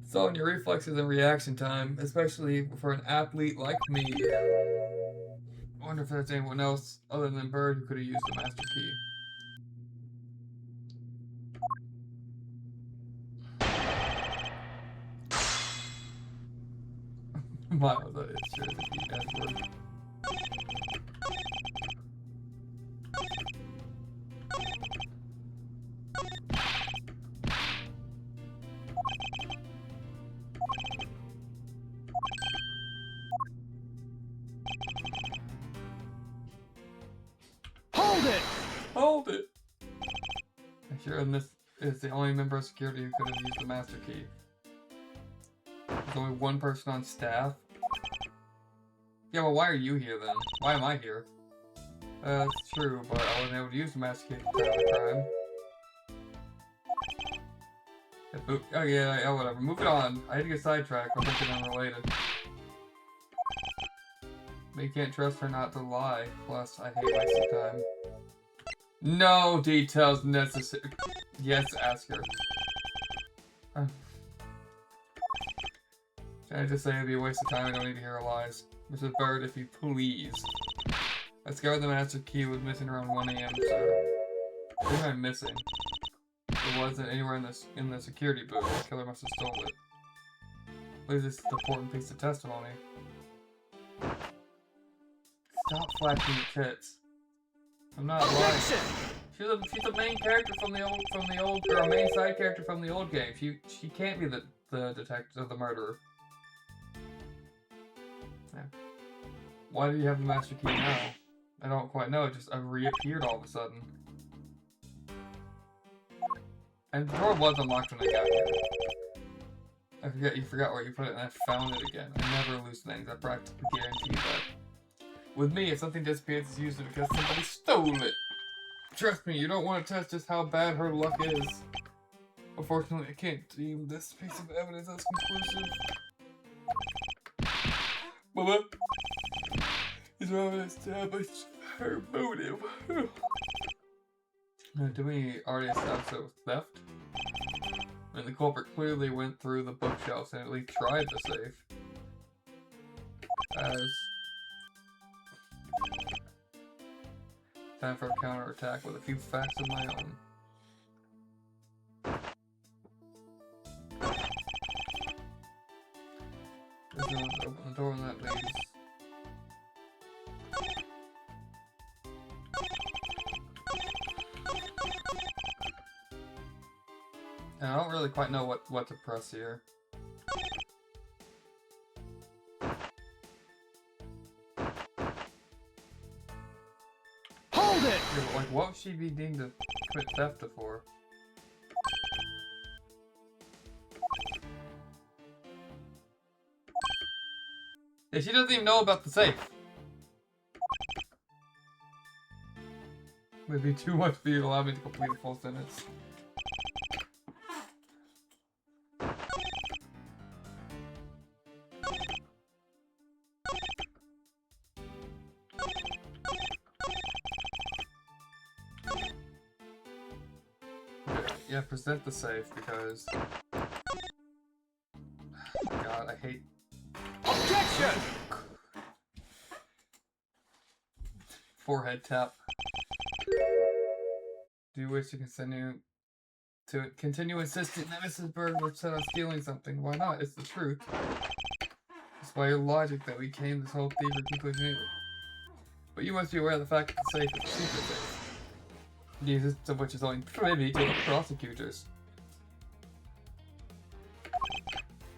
It's all in your reflexes and reaction time, especially for an athlete like me. I wonder if there's anyone else other than Bird who could have used the master key. Wow, that is sure the key Edgeworth. Hold it! I'm sure this is the only member of security who could have used the master key. There's only one person on staff. Yeah, well, why are you here then? Why am I here? That's true, but I wasn't able to use the master key to cover the crime. Oh yeah, whatever. Move it on. I had to get sidetracked. I'll think it's unrelated. But you can't trust her not to lie. Plus, I hate wasting time. No details necessary. Yes, ask her. Can I just say it'd be a waste of time? I don't need to hear her lies. Mrs. Bird, if you please. I discovered the master key was missing around 1 AM, sir. What am I missing? It wasn't anywhere in the security booth. The killer must have stolen it. I believe this is an important piece of testimony. Stop flashing your tits. I'm not lying. She's a main character from the old, or a main side character from the old game. She can't be the detective, the murderer. Yeah. Why do you have the master key now? I don't quite know. It just reappeared all of a sudden. And the door was unlocked when I got here. You forgot where you put it, and I found it again. I never lose things. I practically guarantee that. With me, if something disappears, it's usually because somebody stole it. Trust me, you don't want to test just how bad her luck is. Unfortunately, I can't deem this piece of evidence as conclusive. Mama, is there evidence to establish her motive? Do we already establish it was theft? I mean, the culprit clearly went through the bookshelves and at least tried the safe. As Time for a counterattack with a few facts of my own. There's no one to open the door when that leaves. And I don't really quite know what to press here. Hold it! Yeah, but like, what would she be deemed to commit theft for? Yeah, she doesn't even know about the safe. Would be too much for you to allow me to complete a full sentence. Yeah, present the safe because... God, I hate... Objection! Forehead tap. Do you wish to continue insisting that Mrs. Bird was set on stealing something? Why not? It's the truth. It's by your logic that we came this whole thievery conclusion. But you must be aware of the fact that the safe is a secret safe. The existence of which is only privy to the prosecutors. I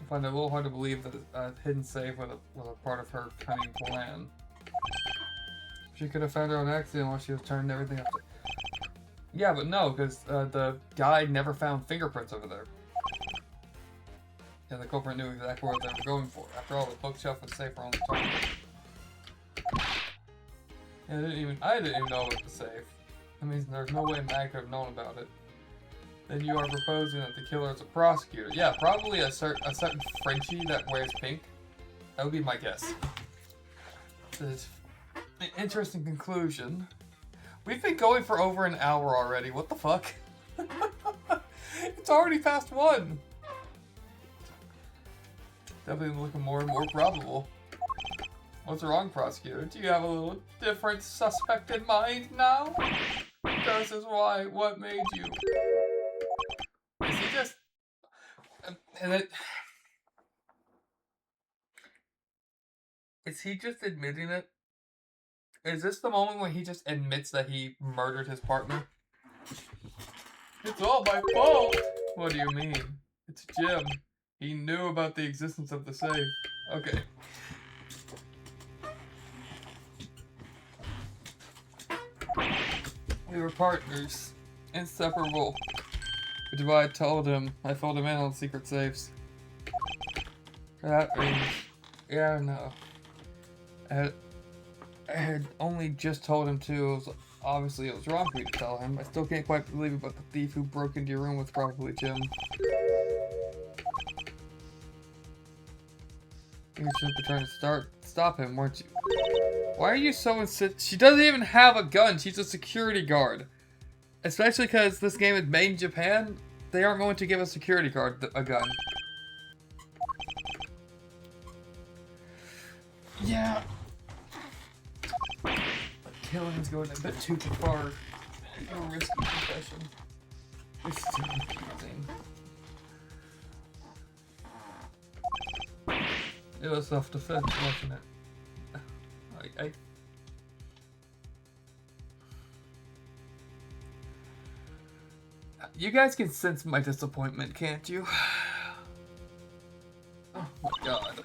find it a little hard to believe that a hidden safe was a part of her cunning plan. She could have found her on accident while she was turning everything up to... Yeah, but no, because the guide never found fingerprints over there. Yeah, the culprit knew exactly what they were going for. After all, the bookshelf and safe were on the top. And I didn't even know about the safe. That means there's no way Mag could have known about it. Then you are proposing that the killer is a prosecutor. Yeah, probably a certain Frenchie that wears pink. That would be my guess. This is an interesting conclusion. We've been going for over an hour already. What the fuck? It's already past 1. Definitely looking more and more probable. What's wrong, prosecutor? Do you have a little different suspect in mind now? This is why. What made you? Is he just... And it... Is he just admitting it? Is this the moment when he just admits that he murdered his partner? It's all my fault! What do you mean? It's Jim. He knew about the existence of the safe. Okay. We were partners. Inseparable. Which is why I told him. I filled him in on secret safes. That means... Yeah, no. I had only just told him to. Obviously, it was wrong for me to tell him. I still can't quite believe about the thief who broke into your room was probably Jim. You were simply trying to stop him, weren't you? Why are you so insistent? She doesn't even have a gun. She's a security guard. Especially because this game is made in Japan. They aren't going to give a security guard a gun. Yeah. Killing's going a bit too far. A risky profession. It's too confusing. It was self-defense, wasn't it? You guys can sense my disappointment, can't you? Oh my god.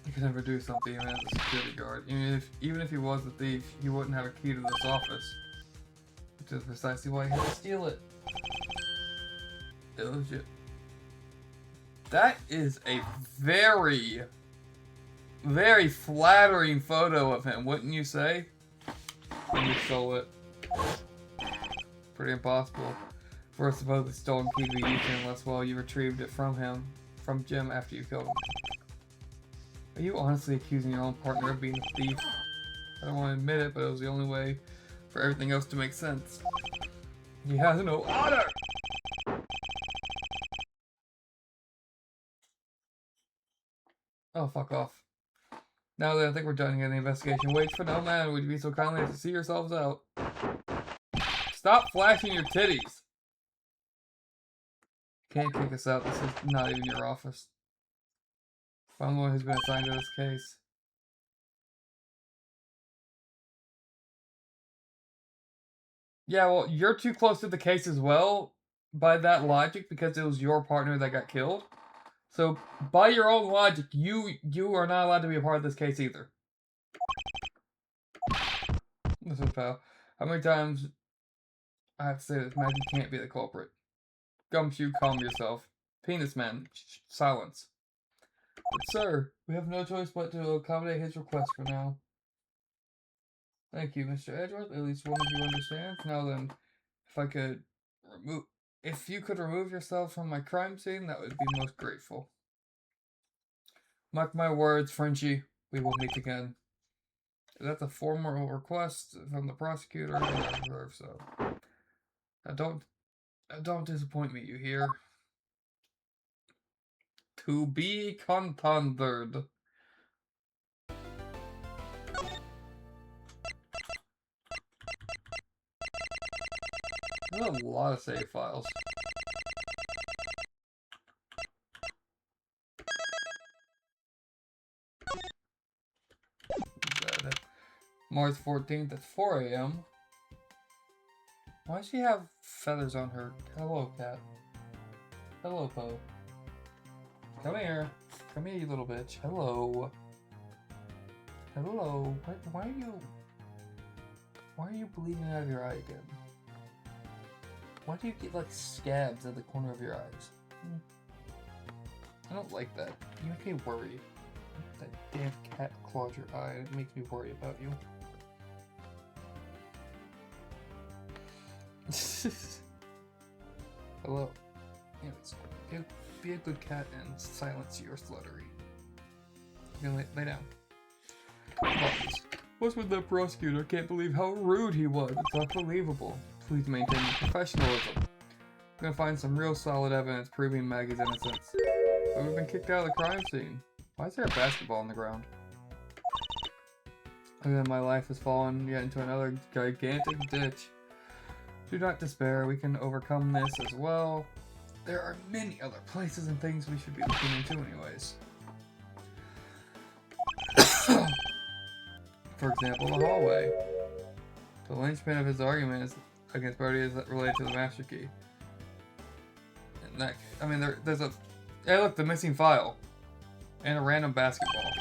I could never do something even as a security guard. Even if he was a thief, he wouldn't have a key to this office. Which is precisely why he had to steal it. Illegit. That is a very, very flattering photo of him, wouldn't you say? And you stole it. Pretty impossible for a supposedly stolen key to be used unless, well, you retrieved it from Jim after you killed him. Are you honestly accusing your own partner of being a thief? I don't want to admit it, but it was the only way for everything else to make sense. He has no honor! Oh, fuck off. Now that I think we're done getting the investigation, wait for no man. Would you be so kindly as to see yourselves out? Stop flashing your titties! Can't kick us out. This is not even your office. I'm the one who's been assigned to this case. Yeah, well, you're too close to the case as well, by that logic, because it was your partner that got killed. So, by your own logic, you are not allowed to be a part of this case either. Listen, pal. How many times I have to say this? Maggie can't be the culprit. Gumshoe, calm yourself. Penis man, silence. But sir, we have no choice but to accommodate his request for now. Thank you, Mr. Edgeworth. At least one of you understands. Now then, if you could remove yourself from my crime scene, that would be most grateful. Mark my words, Frenchie. We will meet again. That's a formal request from the prosecutor, and I deserve so. Don't disappoint me, you hear? To be continued. There's a lot of save files. March 14th at 4 a.m. Why does she have feathers on her? Hello, cat. Hello, Poe. Come here. Come here, you little bitch. Hello. Hello. Why are you bleeding out of your eye again? Why do you get like scabs at the corner of your eyes? I don't like that. You make me worried. That damn cat clawed your eye. It makes me worry about you. Hello. Anyways, be a good cat and silence your sluttery. You can lay down. What's with that prosecutor? I can't believe how rude he was. It's unbelievable. Please maintain professionalism. I'm gonna find some real solid evidence proving Maggie's innocence. But we've been kicked out of the crime scene. Why is there a basketball on the ground? And then my life has fallen yet into another gigantic ditch. Do not despair, we can overcome this as well. There are many other places and things we should be looking into anyways. For example, the hallway. The linchpin of his argument against Brody is related to the master key. And that, I mean, there's a... Hey look, the missing file. And a random basketball.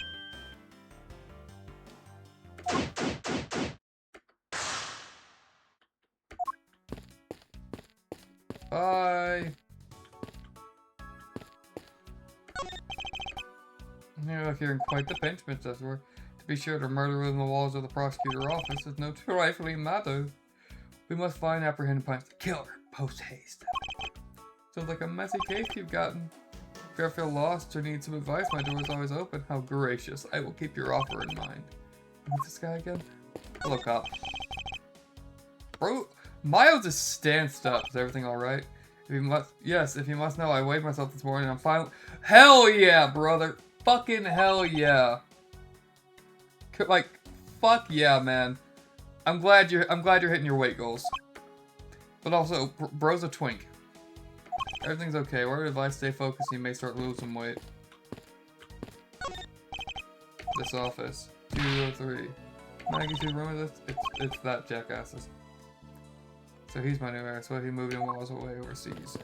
Bye! You look, you're in quite the pinch, Miss Edgeworth. To be sure, the murder within the walls of the prosecutor's office is no trifling matter. We must find and apprehend and punish the killer, post-haste. Sounds like a messy case you've gotten. If you ever feel lost or need some advice, my door is always open. How gracious. I will keep your offer in mind. Who's this guy again? Hello, cop. Bro, Miles just stanced up. Is everything alright? Yes, if you must know, I weighed myself this morning. I'm finally... Hell yeah, brother. Fucking hell yeah. Like, fuck yeah, man. I'm glad you're hitting your weight goals. But also, bro's a twink. Everything's okay. Word of advice, stay focused. You may start losing weight. This office. 203. Maggie's who room is this? It's that jackass's. So he's my new heir. So he moved in while I was away overseas.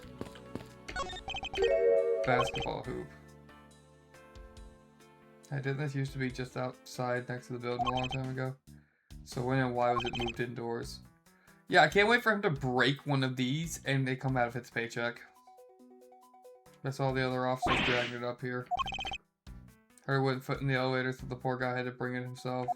Basketball hoop. Hey, didn't this used to be just outside next to the building a long time ago? So when and why was it moved indoors? Yeah, I can't wait for him to break one of these and they come out of his paycheck. That's all the other officers dragging it up here. Hurry wouldn't foot in the elevator, so the poor guy had to bring it himself.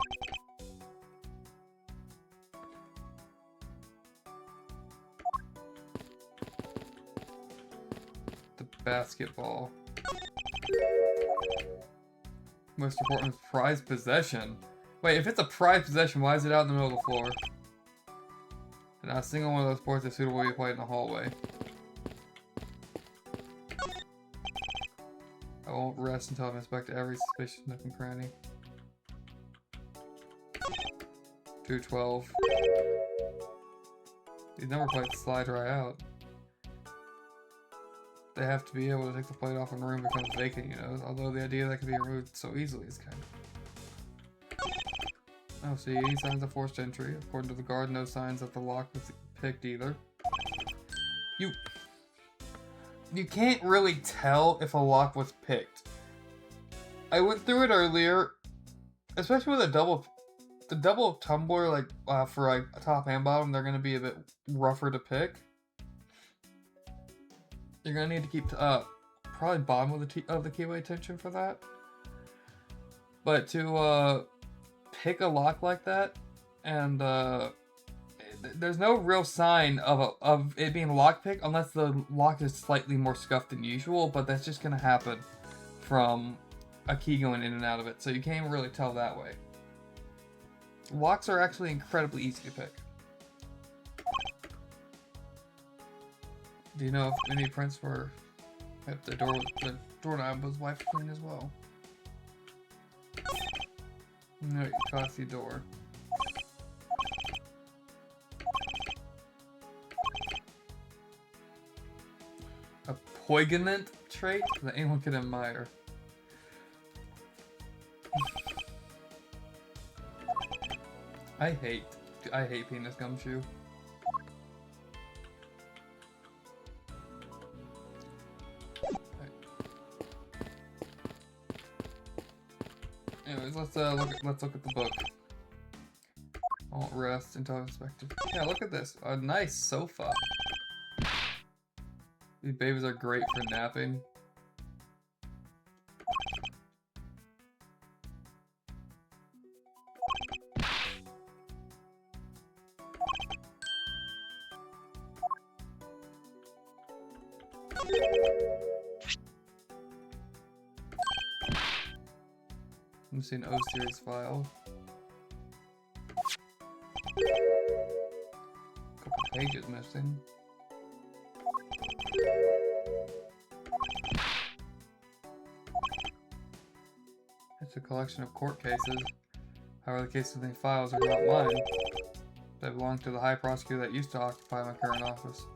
The basketball. Most important is prized possession. Wait, if it's a prized possession, why is it out in the middle of the floor? And not a single one of those sports is suitable to be played in the hallway. I won't rest until I've inspected every suspicious nook and cranny. 212. These never plates slide right out. They have to be able to take the plate off when the room becomes vacant, you know, although the idea that can be removed so easily is kind of... Oh, see, any signs of forced entry. According to the guard, no signs that the lock was picked either. You can't really tell if a lock was picked. I went through it earlier, especially with the double tumbler, like, for like a top and bottom, they're gonna be a bit rougher to pick. You're gonna need to keep probably bottom of the keyway tension for that. But to pick a lock like that, and there's no real sign of it being a lock pick unless the lock is slightly more scuffed than usual. But that's just gonna happen from a key going in and out of it, so you can't really tell that way. Locks are actually incredibly easy to pick. Do you know if any prints were if the doorknob was wiped clean as well? No, classy door. A poignant trait that anyone could admire. I hate penis gumshoe. Anyways, let's look at the book. I won't rest until I've inspected. Yeah, look at this. A nice sofa. These babies are great for napping. I'm seeing O series file. Couple pages missing. It's a collection of court cases. However, the cases in the files are not mine. They belong to the high prosecutor that used to occupy my current office.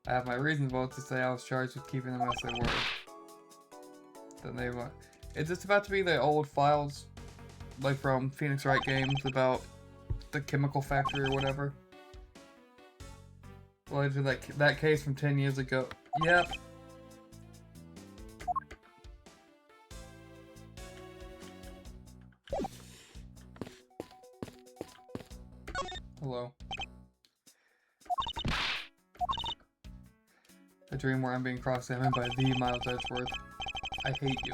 I have my reasons both to say I was charged with keeping them as they were. Then they were. Is this about to be the old files, like from Phoenix Wright games, about the chemical factory or whatever? Related to that case from 10 years ago. Yep. Hello. A dream where I'm being cross-examined by the Miles Edgeworth. I hate you.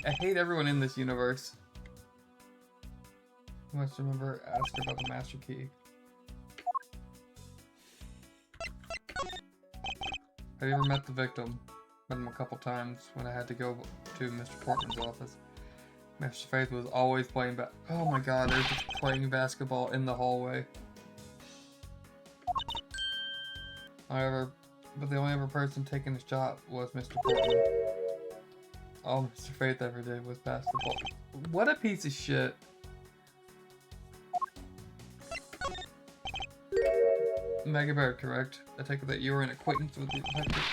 I hate everyone in this universe. You must remember, ask about the master key. Have you ever met the victim? Met him a couple times when I had to go to Mr. Portman's office. Mr. Faith was always playing oh my god, they're just playing basketball in the hallway. However, but the only other person taking his shot was Mr. Portman. All Mr. Faith ever did was pass the ball. What a piece of shit. Mega Bear, correct? I take it that you were an acquaintance with the detective.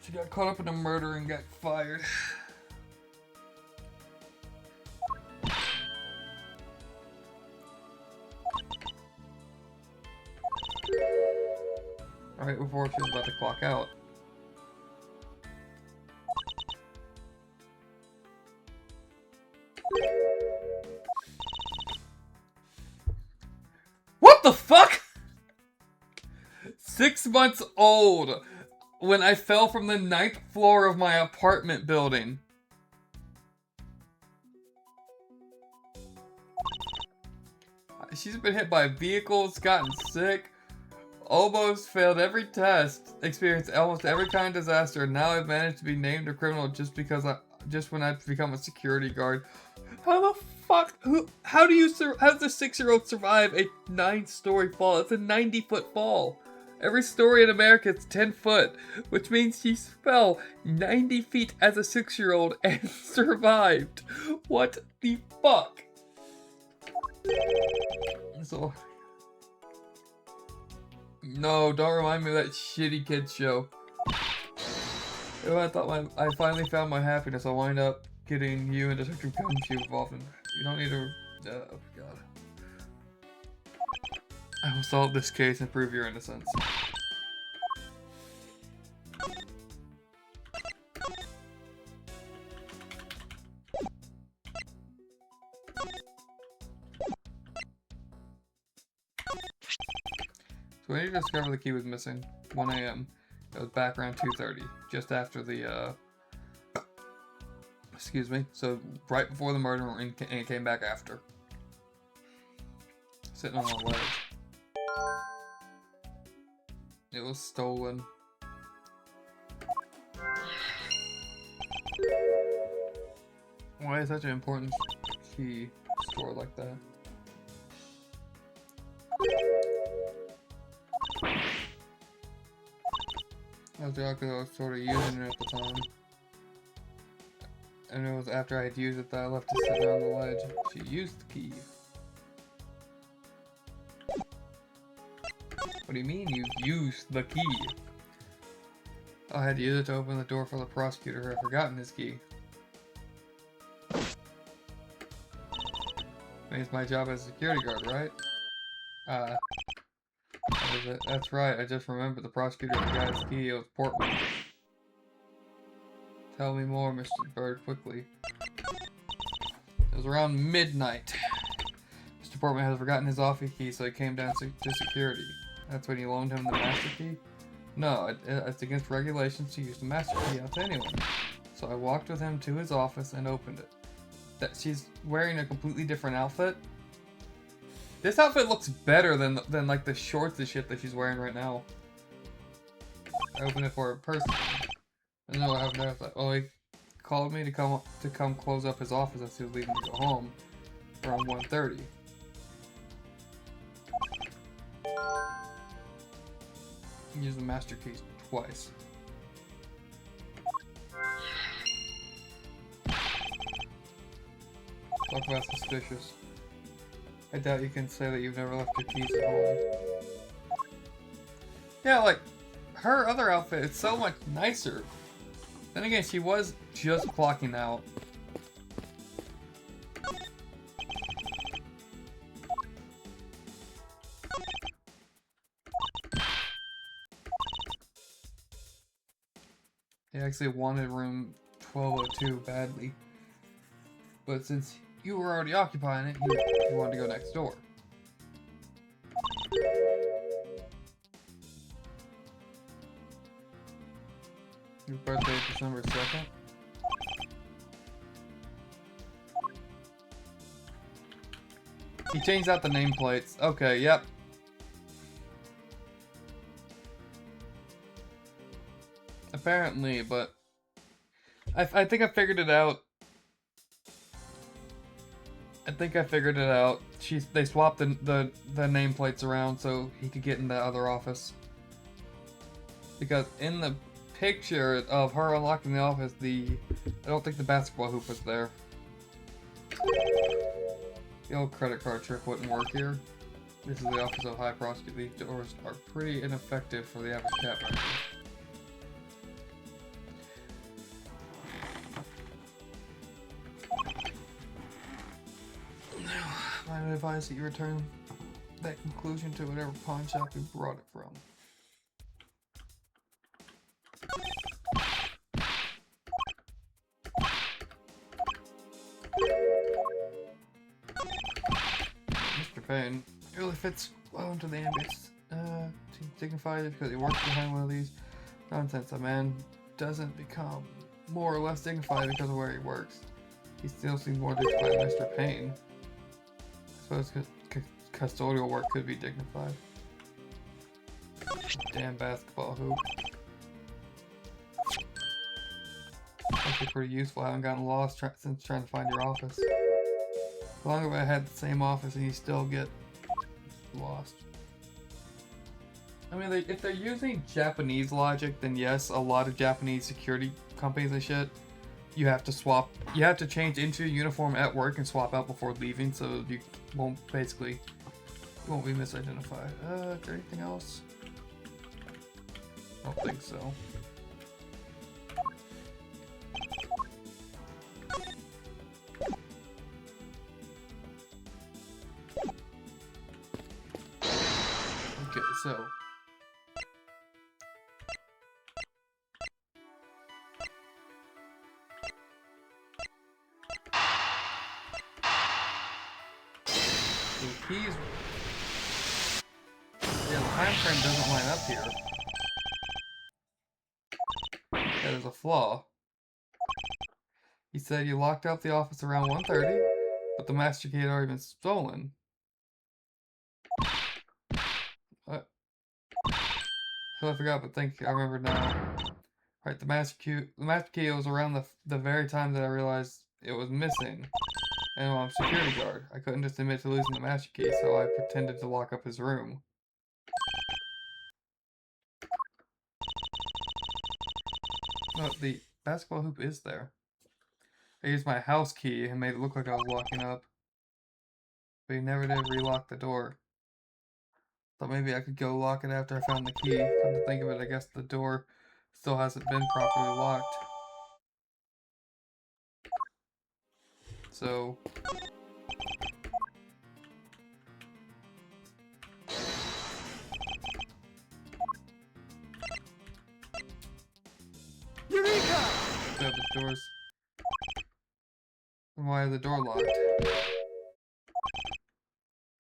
She got caught up in a murder and got fired. Alright, before she was about to clock out. What the fuck? 6 months old when I fell from the 9th floor of my apartment building. She's been hit by vehicles, gotten sick, almost failed every test, experienced almost every kind of disaster, and now I've managed to be named a criminal just when I've become a security guard. How the fuck? How does the 6-year-old survive a 9-story fall? It's a 90-foot fall. Every story in America is 10 foot, which means she fell 90 feet as a 6-year-old and survived. What the fuck? So, no, don't remind me of that shitty kids show. If I thought I finally found my happiness, I'll wind up getting you and Detective Gumshoe involved in. You don't need to. Oh god. I will solve this case and prove your innocence. So when you discovered the key was missing, 1 a.m. It was back around 2:30, just after the, excuse me, so right before the murder, and it came back after. Sitting on a ledge. It was stolen. Why is such an important key stored like that? I was sort of using it at the time. And it was after I had used it that I left it sit down the ledge. She used the key. What do you mean you used the key? I had to use it to open the door for the prosecutor who had forgotten his key. It's my job as a security guard, right? That's right, I just remembered the prosecutor forgot his key. It was Portman. Tell me more, Mr. Bird, quickly. It was around midnight. Mr. Portman has forgotten his office key, so he came down to security. That's when he loaned him the master key? No, it's against regulations to use the master key out to anyone. So I walked with him to his office and opened it. She's wearing a completely different outfit. This outfit looks better than like the shorts and shit that she's wearing right now. I opened it for her personally. I don't know what happened after that. Oh, he called me to come close up his office as he was leaving to go home around 1:30. Use the master key twice. Talk about suspicious. I doubt you can say that you've never left your keys at home. Yeah, like, her other outfit is so much nicer. Then again, she was just clocking out. He actually wanted room 1202 badly. But since you were already occupying it, he wanted to go next door. Your birthday is December 2nd? He changed out the nameplates. Okay, yep. Apparently, but I think I figured it out. They swapped the nameplates around so he could get in the other office. Because in the picture of her unlocking the office, I don't think the basketball hoop was there. The old credit card trick wouldn't work here. This is the office of high prosecutor. These doors are pretty ineffective for the average cat member. I would advise that you return that conclusion to whatever pawn shop you brought it from. Mr. Payne, it really fits well into the ambience. Dignified because he works behind one of these. Nonsense, a man doesn't become more or less dignified because of where he works. He still seems more dignified than Mr. Payne. I suppose custodial work could be dignified. Damn basketball hoop. Actually pretty useful. I haven't gotten lost since trying to find your office. As long as I had the same office and you still get lost. I mean, if they're using Japanese logic, then yes, a lot of Japanese security companies and shit you have to swap. You have to change into your uniform at work and swap out before leaving, so you won't basically you won't be misidentified. Is there anything else? I don't think so. Okay, so. The keys. Yeah, the time frame doesn't line up here. Yeah, there's a flaw. He said you locked out the office around 1:30, but the master key had already been stolen. So I forgot, but I remember now. Right, the master key was around the very time that I realized it was missing. And I'm a security guard. I couldn't just admit to losing the master key, so I pretended to lock up his room. Oh, the basketball hoop is there. I used my house key and made it look like I was locking up. But he never did relock the door. Thought maybe I could go lock it after I found the key. Come to think of it, I guess the door still hasn't been properly locked. So... Eureka! So the doors... Why is the door locked?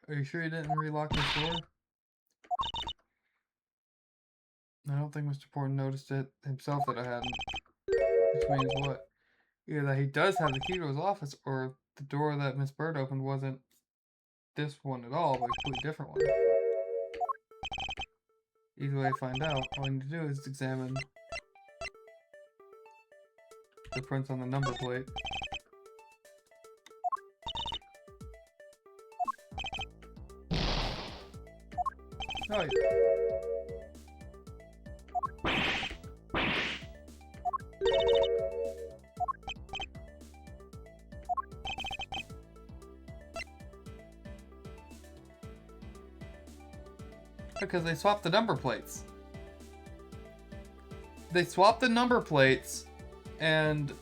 Are you sure you didn't relock this door? I don't think Mr. Porter noticed it himself that I hadn't. Which means what? Either that he does have the key to his office, or the door that Miss Bird opened wasn't this one at all, but a completely different one. Easy way to find out. All I need to do is examine the prints on the number plate. Oh, yeah. Because they swapped the number plates. They swapped the number plates and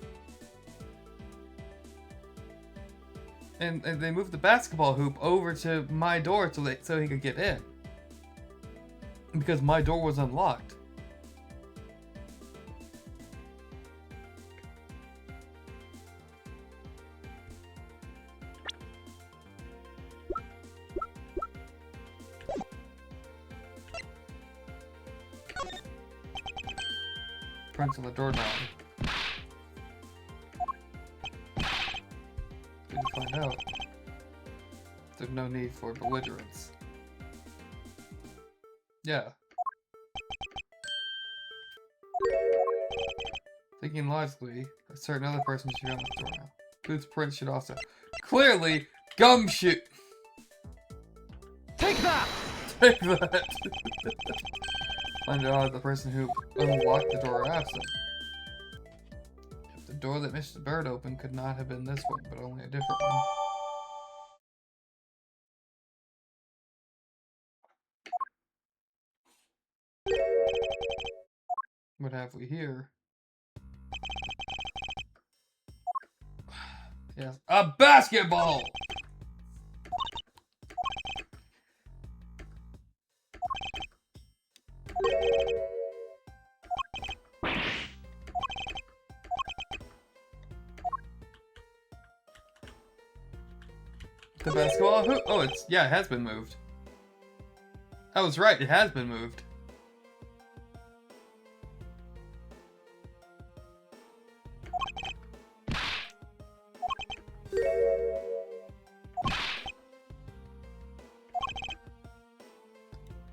they moved the basketball hoop over to my door so he could get in. Because my door was unlocked. Prints on the doorknob. Didn't find out. There's no need for belligerence. Yeah. Thinking logically, a certain other person should be on the door now. Whose print should also... Clearly, Gumshoe! Take that! Take that! Find it odd the person who unlocked the door are absent. If the door that Mr. Bird opened could not have been this one, but only a different one. What have we here? Yes, a basketball! The basketball hoop? Oh, it has been moved. I was right, it has been moved.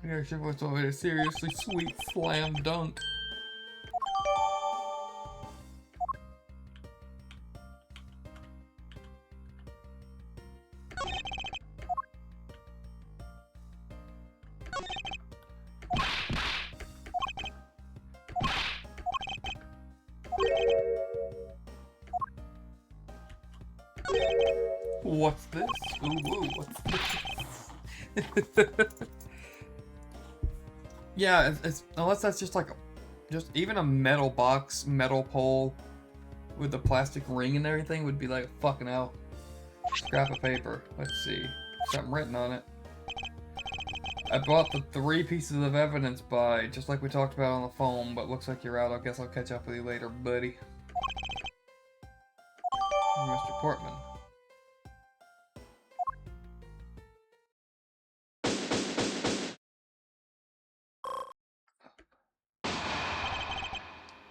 Yeah, she was a seriously sweet slam dunk. What's this? Ooh, what's this? Yeah, it's unless that's just like just even a metal box, metal pole with the plastic ring and everything would be like fucking hell. Scrap of paper. Let's see. Something written on it. I bought the 3 pieces of evidence by, just like we talked about on the phone, but looks like you're out. I guess I'll catch up with you later, buddy. Mr. Portman.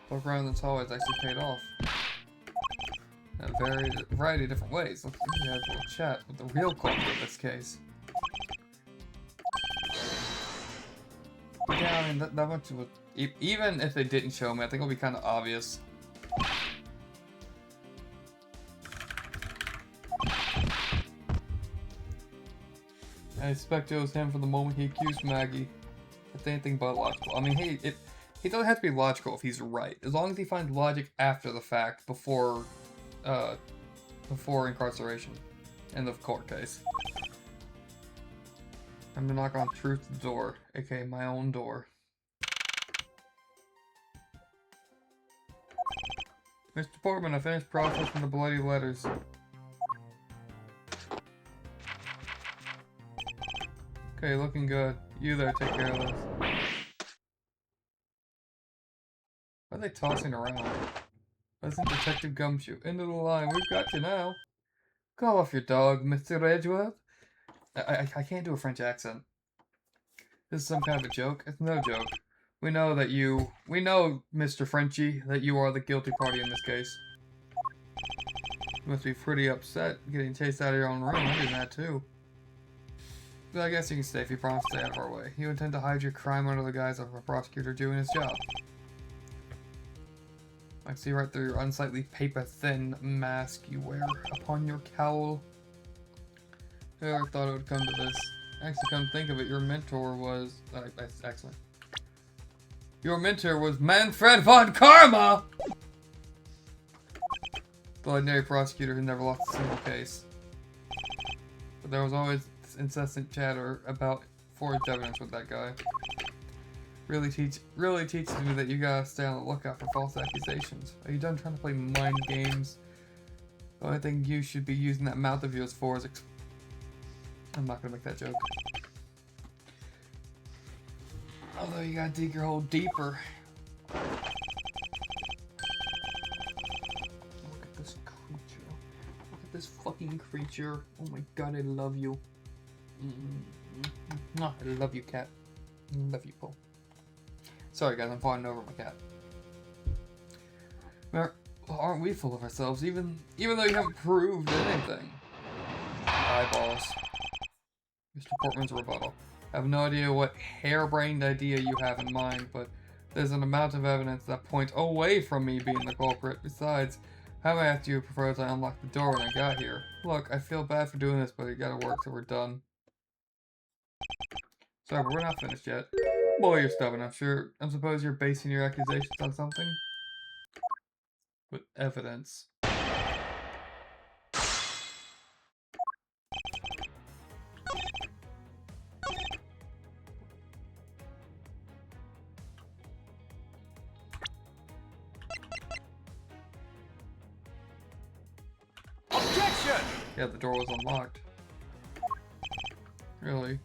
Look around this hallway, it's actually paid off. In a variety of different ways. Let's have a little chat with the real culprit in this case. Yeah, I mean, that much would... Even if they didn't show me, I think it'll be kind of obvious. I suspect it was him from the moment he accused Maggie. It's anything but logical. I mean, hey, he doesn't have to be logical if he's right. As long as he finds logic after the fact, before incarceration. End of court case. I'm gonna knock on Truth's door, aka my own door. Mr. Portman, I finished processing the bloody letters. Okay, looking good. You there, take care of this. What are they tossing around? Listen, Detective Gumshoe. Into the line, we've got you now. Call off your dog, Mr. Edgeworth. I can't do a French accent. This is some kind of a joke. It's no joke. We know, Mr. Frenchie, that you are the guilty party in this case. You must be pretty upset getting chased out of your own room. I did that too. But I guess you can stay if you promise to stay out of our way. You intend to hide your crime under the guise of a prosecutor doing his job. I can see right through your unsightly paper-thin mask you wear upon your cowl. Whoever thought it would come to this? Actually, come to think of it, your mentor was... that's excellent. Your mentor was Manfred von Karma! The ordinary prosecutor who never lost a single case. But there was always this incessant chatter about forged evidence with that guy. Really teaches me that you gotta stay on the lookout for false accusations. Are you done trying to play mind games? The only thing you should be using that mouth of yours for is I'm not gonna make that joke. Although you gotta dig your hole deeper. Look at this creature. Look at this fucking creature. Oh my god, I love you. I love you, cat. I love you, Paul. Sorry guys, I'm fawning over my cat. Well, aren't we full of ourselves, even though you haven't proved anything? Eyeballs. Mr. Portman's rebuttal. I have no idea what harebrained idea you have in mind, but there's an amount of evidence that points away from me being the culprit. Besides, how I asked you propose I unlocked the door when I got here. Look, I feel bad for doing this, but it gotta work, so we're done. Sorry, but we're not finished yet. Boy, you're stubborn. I suppose you're basing your accusations on something? With evidence. Objection! Yeah, the door was unlocked. Really?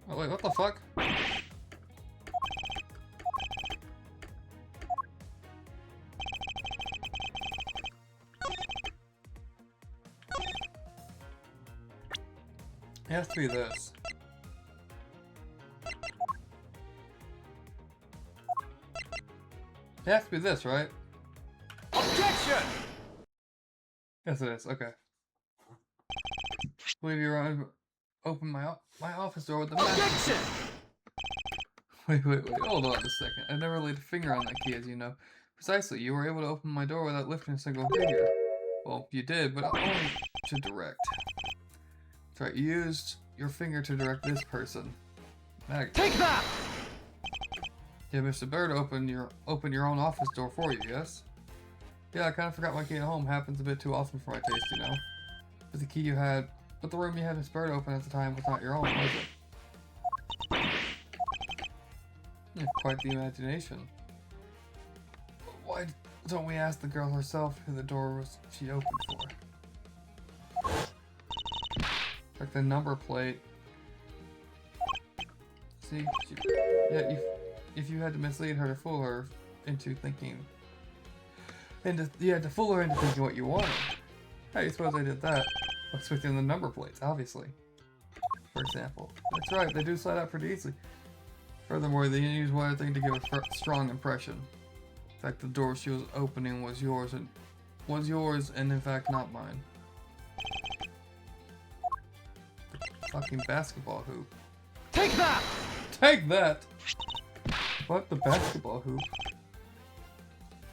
Oh wait, what the fuck? It has to be this. It has to be this, right? Objection! Yes, it is. Okay. Believe you're on. Open my office door with the Objection! Wait, hold on a second. I never laid a finger on that key, as you know. Precisely, you were able to open my door without lifting a single finger. Well, you did, but only to direct. That's right, you used your finger to direct this person. Take that! Yeah, Mr. Bird opened your own office door for you, yes? Yeah, I kind of forgot my key at home. Happens a bit too often for my taste, you know. But the key you had, but the room you had Miss Bird open at the time was not your own, was it? You have quite the imagination. Why don't we ask the girl herself who the door was she opened for? Check the number plate. See, yeah, if you had to mislead her to fool her into thinking, you had to fool her into thinking what you wanted. How do you suppose I did that? By switching the number plates, obviously. For example. That's right, they do slide out pretty easily. Furthermore, they didn't use one thing to give a strong impression. In fact, the door she was opening was yours, and in fact not mine. The fucking basketball hoop. Take that! Take that! What? The basketball hoop?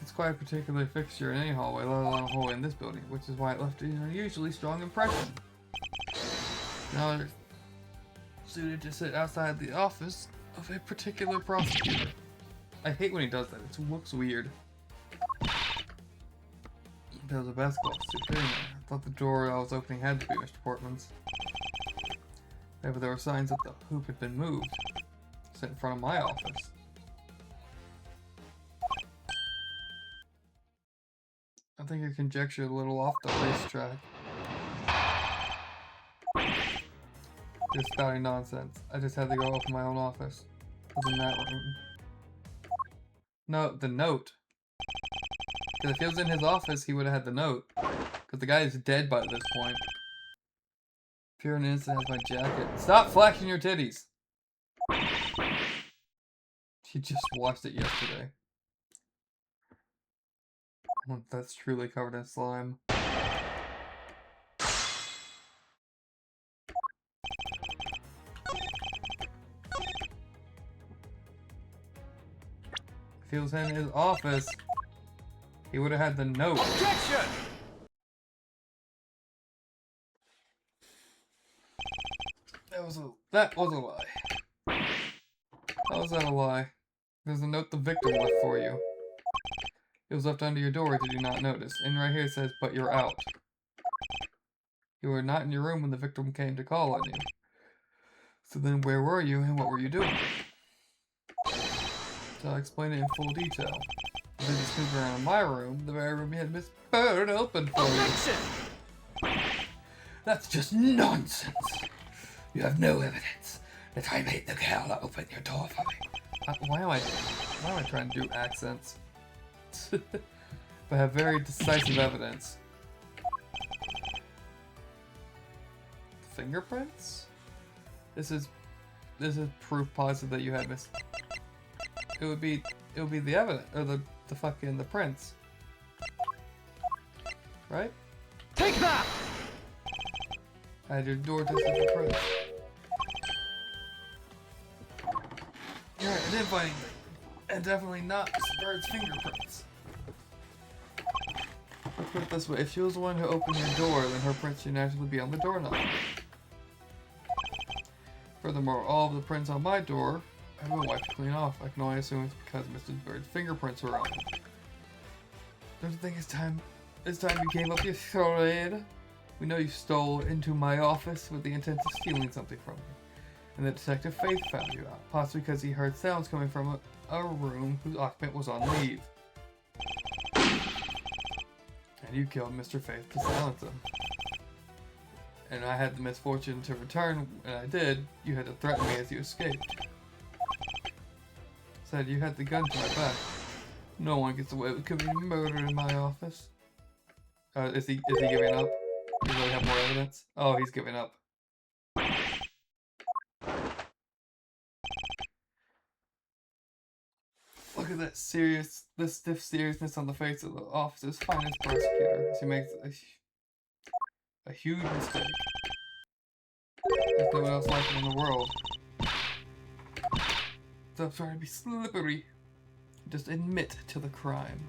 It's quite a particular fixture in any hallway, let alone a hallway in this building, which is why it left an unusually strong impression. Now they're suited to sit outside the office of a particular prosecutor. I hate when he does that, it looks weird. There was a basketball suit in there. I thought the door I was opening had to be Mr. Portman's. Yeah, but there were signs that the hoop had been moved. Set in front of my office. I think your conjecture a little off the racetrack. You're spouting nonsense. I just had to go open my own office. It was in that room. No, the note. Because if he was in his office, he would have had the note. Because the guy is dead by this point. Pure and innocent has my jacket. Stop flashing your titties! She just washed it yesterday. Oh, that's truly covered in slime. If he was in his office, he would have had the note. Objection! That was a lie. How was that a lie? There's a note the victim left for you. It was left under your door, did you not notice? And right here it says, but you're out. You were not in your room when the victim came to call on you. So then where were you and what were you doing? So I'll explain it in full detail. You didn't snoop around in my room, the very room you had Miss Bird open for you. That's just nonsense. You have no evidence that I made the girl open your door for me. Why am I trying to do accents? But I have very decisive evidence. Fingerprints? This is proof positive that you had Miss. It would be the evidence or the prints. Right? Take that! I had your door tested for prints. You're right, I didn't find anything. And definitely not Miss Bird's fingerprints. Let's put it this way, if she was the one who opened your door, then her prints should naturally be on the doorknob. Furthermore, all of the prints on my door have been wiped clean off. I can only assume it's because Mrs. Bird's fingerprints were on it. Don't you think it's time you gave up your charade? We know you stole into my office with the intent of stealing something from me. And that Detective Faith found you out, possibly because he heard sounds coming from a room whose occupant was on leave. And you killed Mr. Faith to silence him. And I had the misfortune to return, and I did. You had to threaten me as you escaped. Said you had the gun to my back. No one gets away with committing murder in my office. Is he giving up? Does he really have more evidence? Oh, he's giving up. Look at that stiff seriousness on the face of the officer's finest prosecutor as he makes a huge mistake. There's no one else like him in the world. Stop trying to be slippery. Just admit to the crime.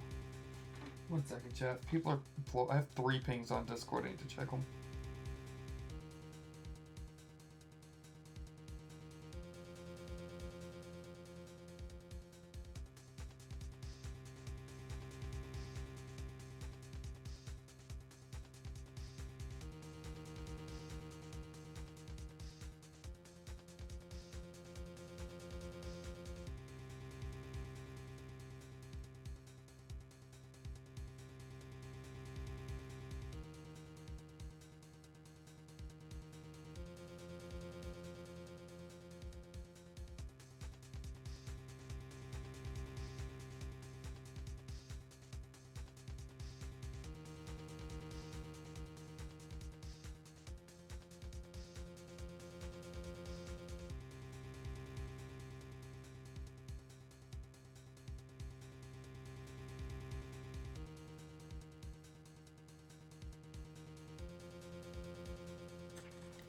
1 second, chat. People are. I have 3 pings on Discord. I need to check them.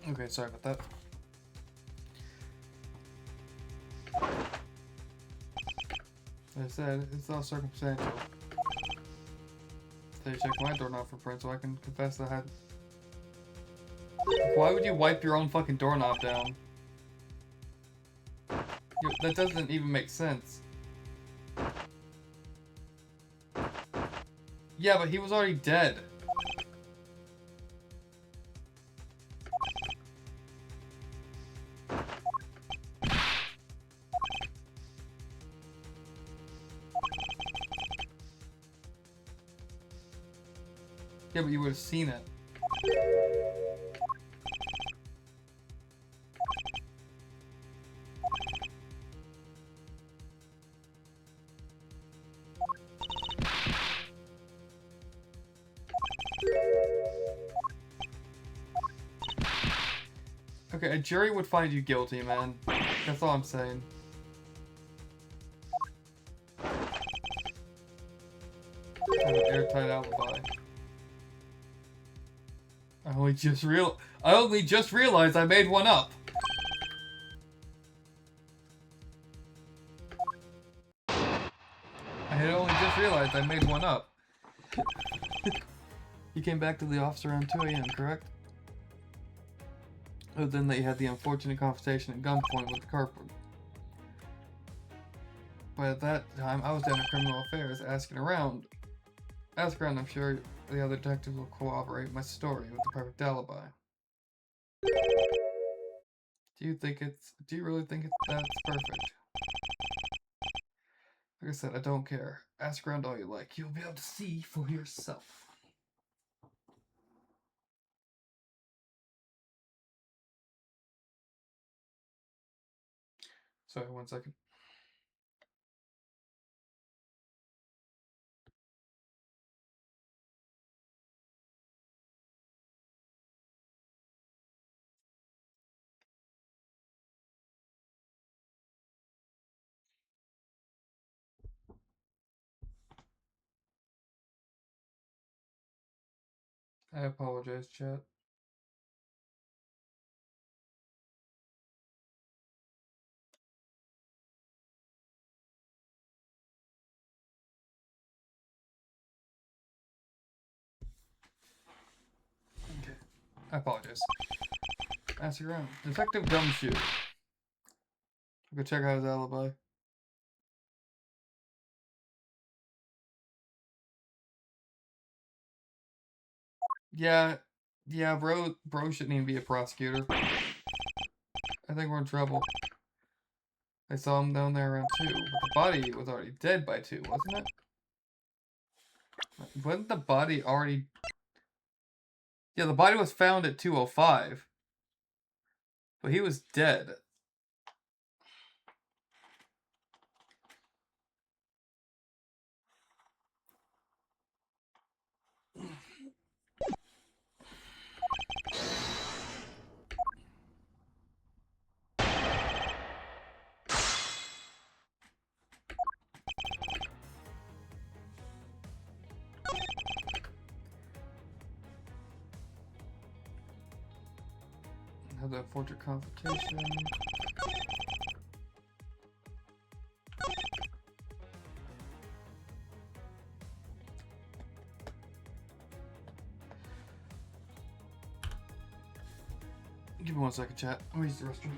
Okay, sorry about that. Like I said, it's all circumstantial. So you check my doorknob for prints so I can confess that I had... Why would you wipe your own fucking doorknob down? That doesn't even make sense. Yeah, but he was already dead. Yeah, but you would have seen it. Okay, a jury would find you guilty, man. That's all I'm saying. I have an airtight alibi. I only just realized I made one up. I had only just realized I made one up. You came back to the office around 2 a.m., correct? Oh, then that you had the unfortunate confrontation at gunpoint with the corporal. But at that time, I was down in criminal affairs asking around. I'm sure the other detectives will corroborate my story with the perfect alibi. Do you really think that's perfect? Like I said, I don't care. Ask around all you like. You'll be able to see for yourself. Sorry, 1 second. I apologize, chat. Okay. I apologize. Ask around. Detective Gumshoe. Go check out his alibi. Yeah, bro shouldn't even be a prosecutor. I think we're in trouble. I saw him down there around 2, but the body was already dead by 2, wasn't it? Wasn't the body already... Yeah, the body was found at 2:05. But he was dead. Have that forger confrontation. Give me 1 second, chat. Let me use the restroom.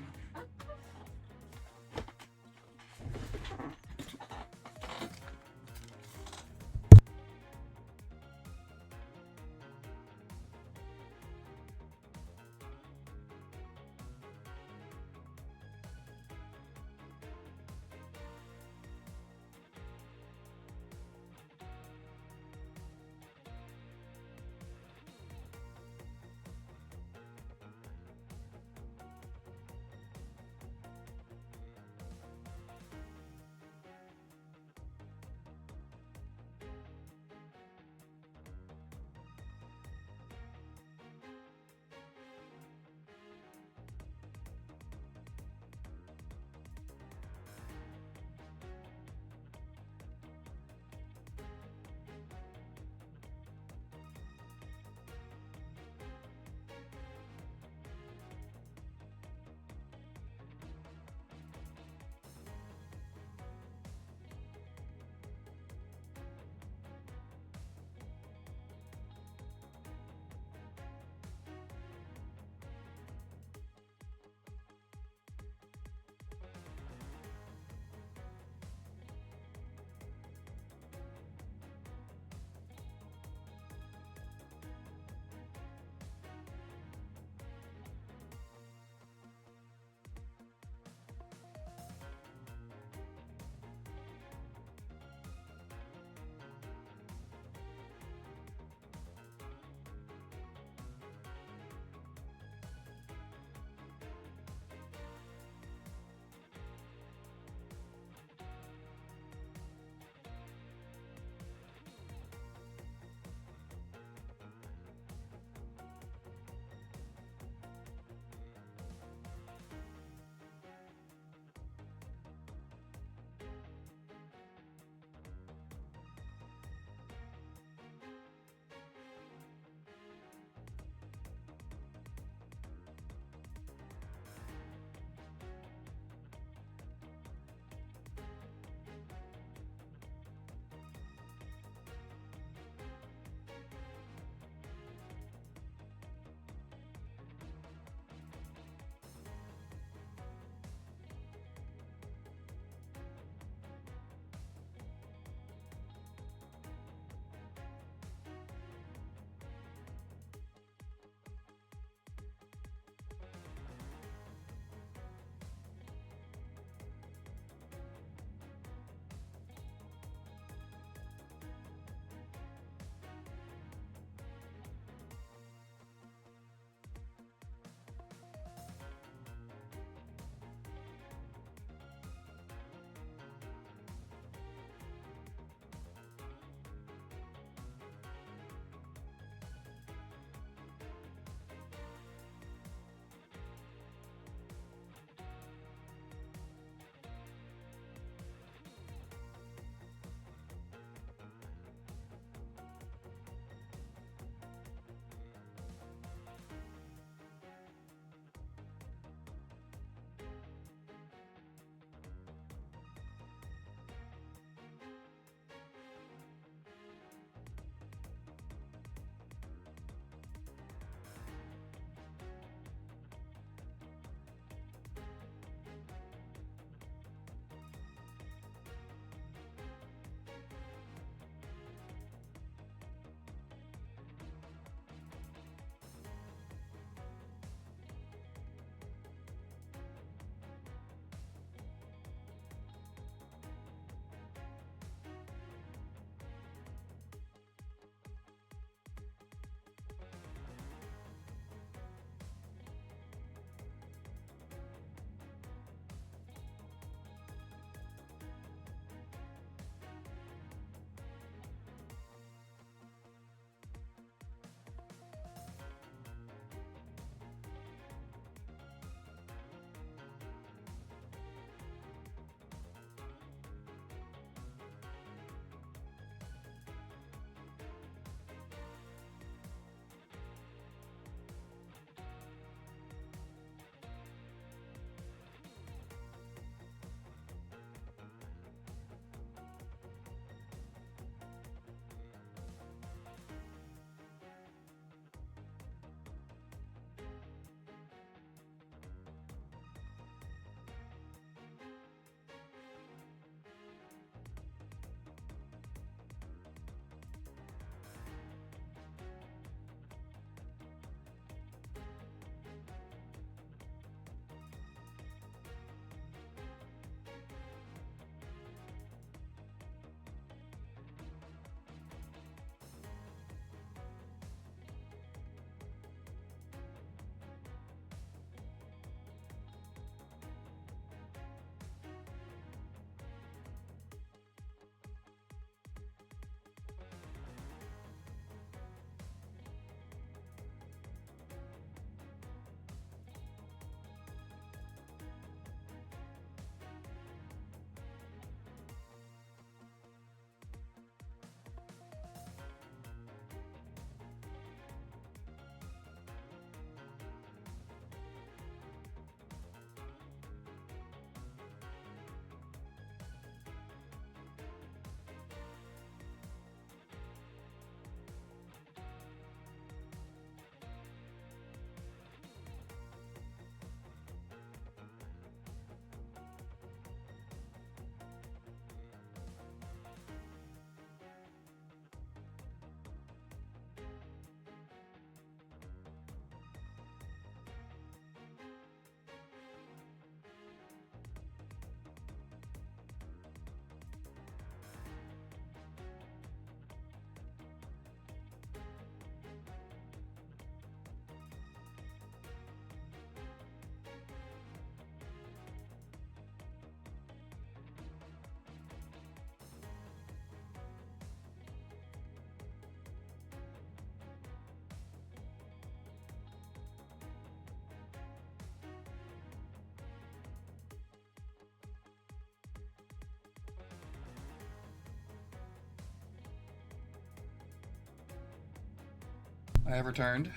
I have returned.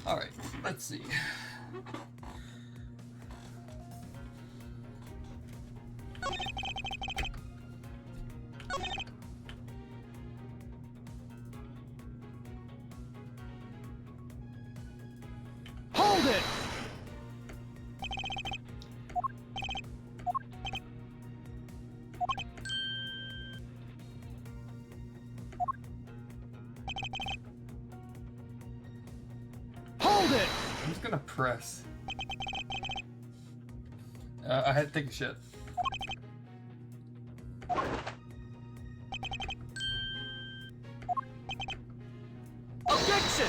Alright, let's see. Hold it! Hold it! I'm just gonna press. I had to take a shit. Objection!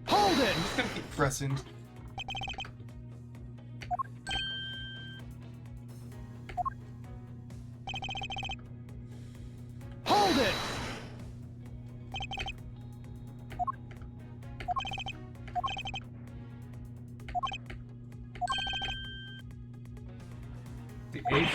Hold it! I'm just gonna keep pressing. Hold it! The 8th.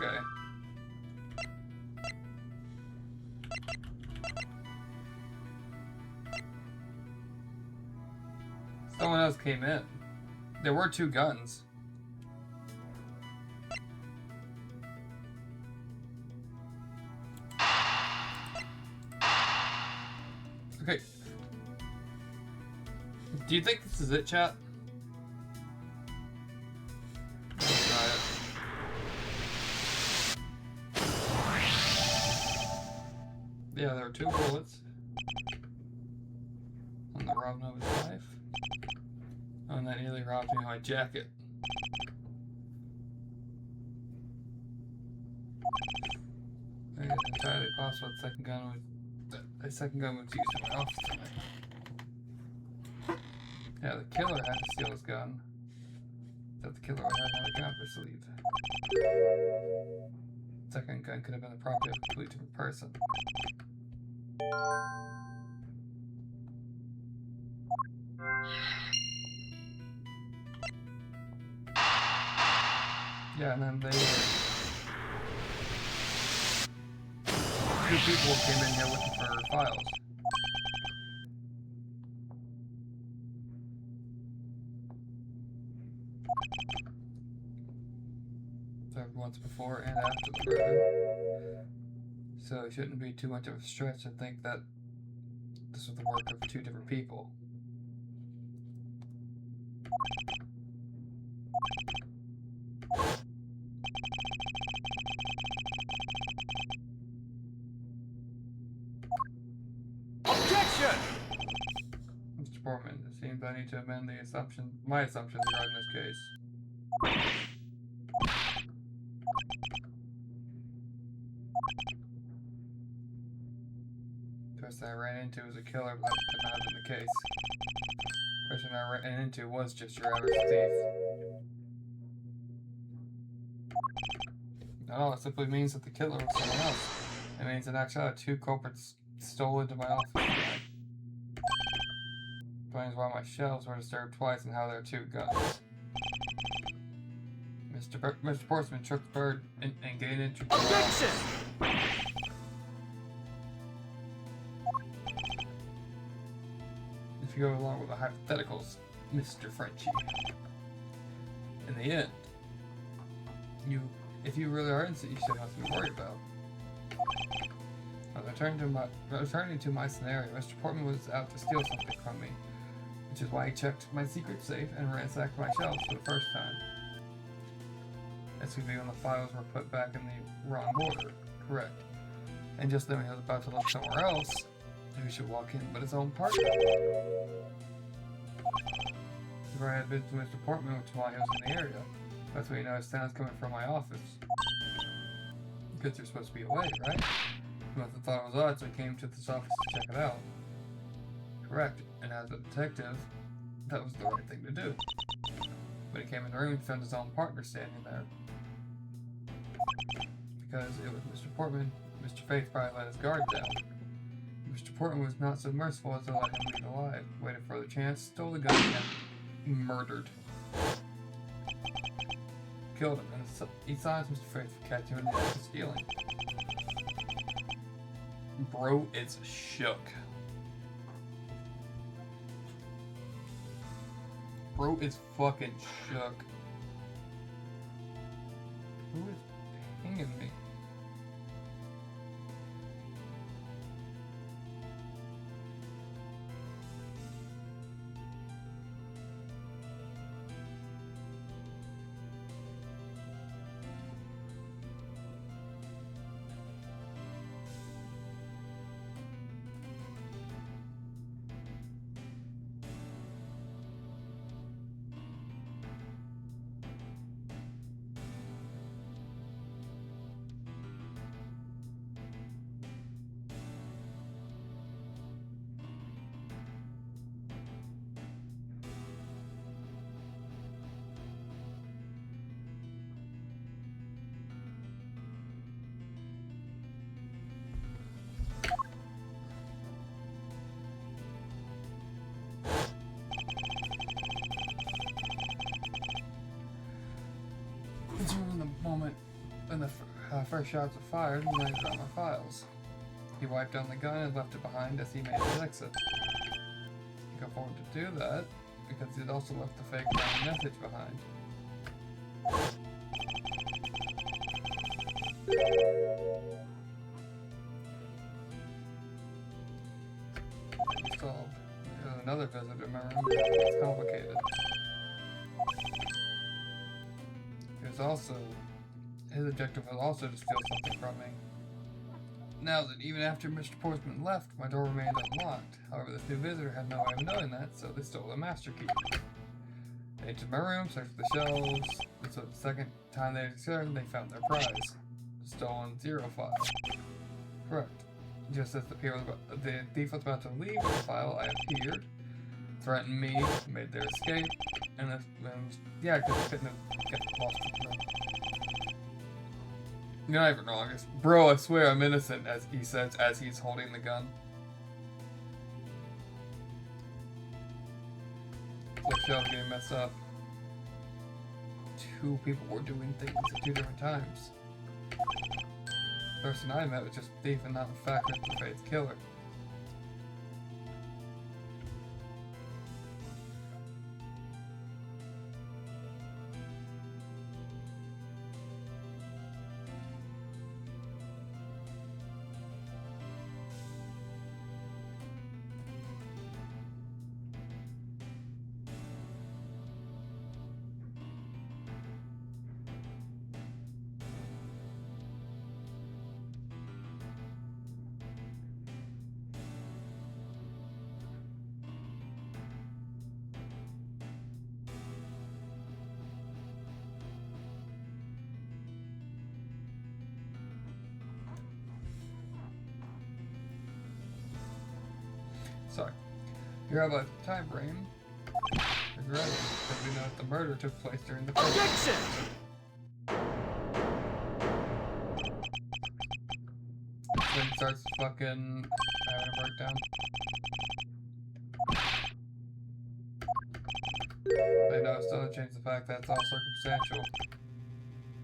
Okay. Someone else came in. There were 2 guns. Okay. Do you think this is it, chat? Let's try it. Yeah, there were 2 bullets. On the robbing of his life. Oh, and that nearly robbed me of my jacket. I think it's entirely possible that a second gun was used in my office tonight. Yeah, the killer had to steal his gun. That the killer would have another gun up his sleeve. The second gun could have been the property of a completely different person. Yeah, and then they 2 people came in here looking for files. So once before and after the murder. So it shouldn't be too much of a stretch to think that this was the work of 2 different people. Objection! Mr. Portman, it seems I need to amend my assumptions regarding this case. The person I ran into was a killer, but that could not have been the case. The person I ran into was just your average thief. No, it simply means that the killer was someone else. It means in actuality 2 culprits stole into my office tonight. Explains why my shelves were disturbed twice and how there are 2 guns. Mr. Portsman took the bird and gained entry. Objection! If you go along with the hypotheticals, Mr. Frenchie. In the end, if you really are innocent, you should have nothing to worry about. Returning to my scenario, Mr. Portman was out to steal something from me, which is why he checked my secret safe and ransacked my shelves for the first time. This would be when the files were put back in the wrong order. Correct. And just then he was about to look somewhere else, who should walk in but his own partner. Before I had visited Mr. Portman, which is why he was in the area. That's when you noticed sounds coming from my office. Because you're supposed to be away, right? You must have thought it was odd, so I came to this office to check it out. Correct. And as a detective, that was the right thing to do. When he came in the room, he found his own partner standing there. Because it was Mr. Portman, Mr. Faith probably let his guard down. Mr. Portman was not so merciful as to let him leave alive. Waited for the chance, stole the gun, and murdered. Killed him, and he silenced Mr. Faith for catching him in the act of stealing. Bro is shook. Bro is fucking shook. Who is pinging me? In the moment when the first shots were fired, he landed on my files. He wiped down the gun and left it behind as he made his exit. He could afford to do that because he'd also left the fake message behind. Solved. There's another visitor in my room. It's complicated. His objective was also to steal something from me. Now that even after Mr. Portman left, my door remained unlocked. However, this new visitor had no way of knowing that, so they stole the master key. They entered my room, searched the shelves, and so the second time they returned, they found their prize. The stolen 0 file. Correct. Just as the thief was about to leave the file, I appeared, threatened me, made their escape, and yeah, because they couldn't have get lost. You're not even wrong. Bro, I swear I'm innocent, as he says as he's holding the gun. The show's getting messed up. 2 people were doing things at 2 different times. The person I met was just a thief and not in fact Mr. Faith's killer. Sorry. You have a time frame. Regretted, because we know that the murder took place during the Objection! Then he starts fucking having a breakdown. They know it's doesn't change the fact that it's all circumstantial.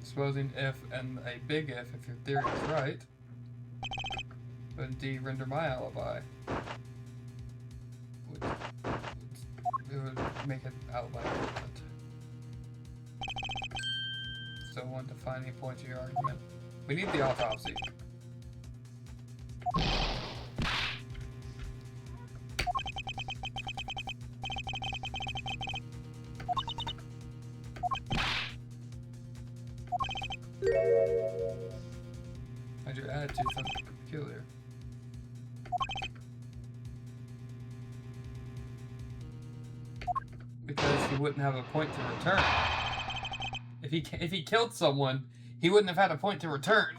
Supposing if, and a big if your theory is right, would indeed render my alibi. It would make it alibi relevant. So want to find any point to your argument. We need the autopsy. attitude something peculiar. Because he wouldn't have a point to return. If he killed someone, he wouldn't have had a point to return.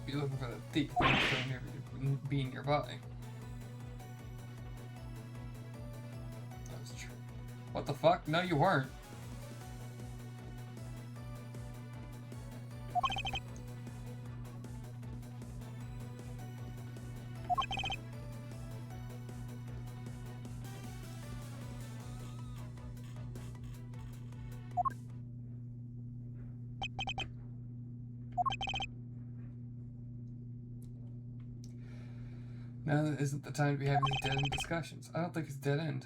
Be looking for the thief being nearby. That was true. What the fuck? No, you weren't. Now isn't the time to be having these dead-end discussions. I don't think it's dead end.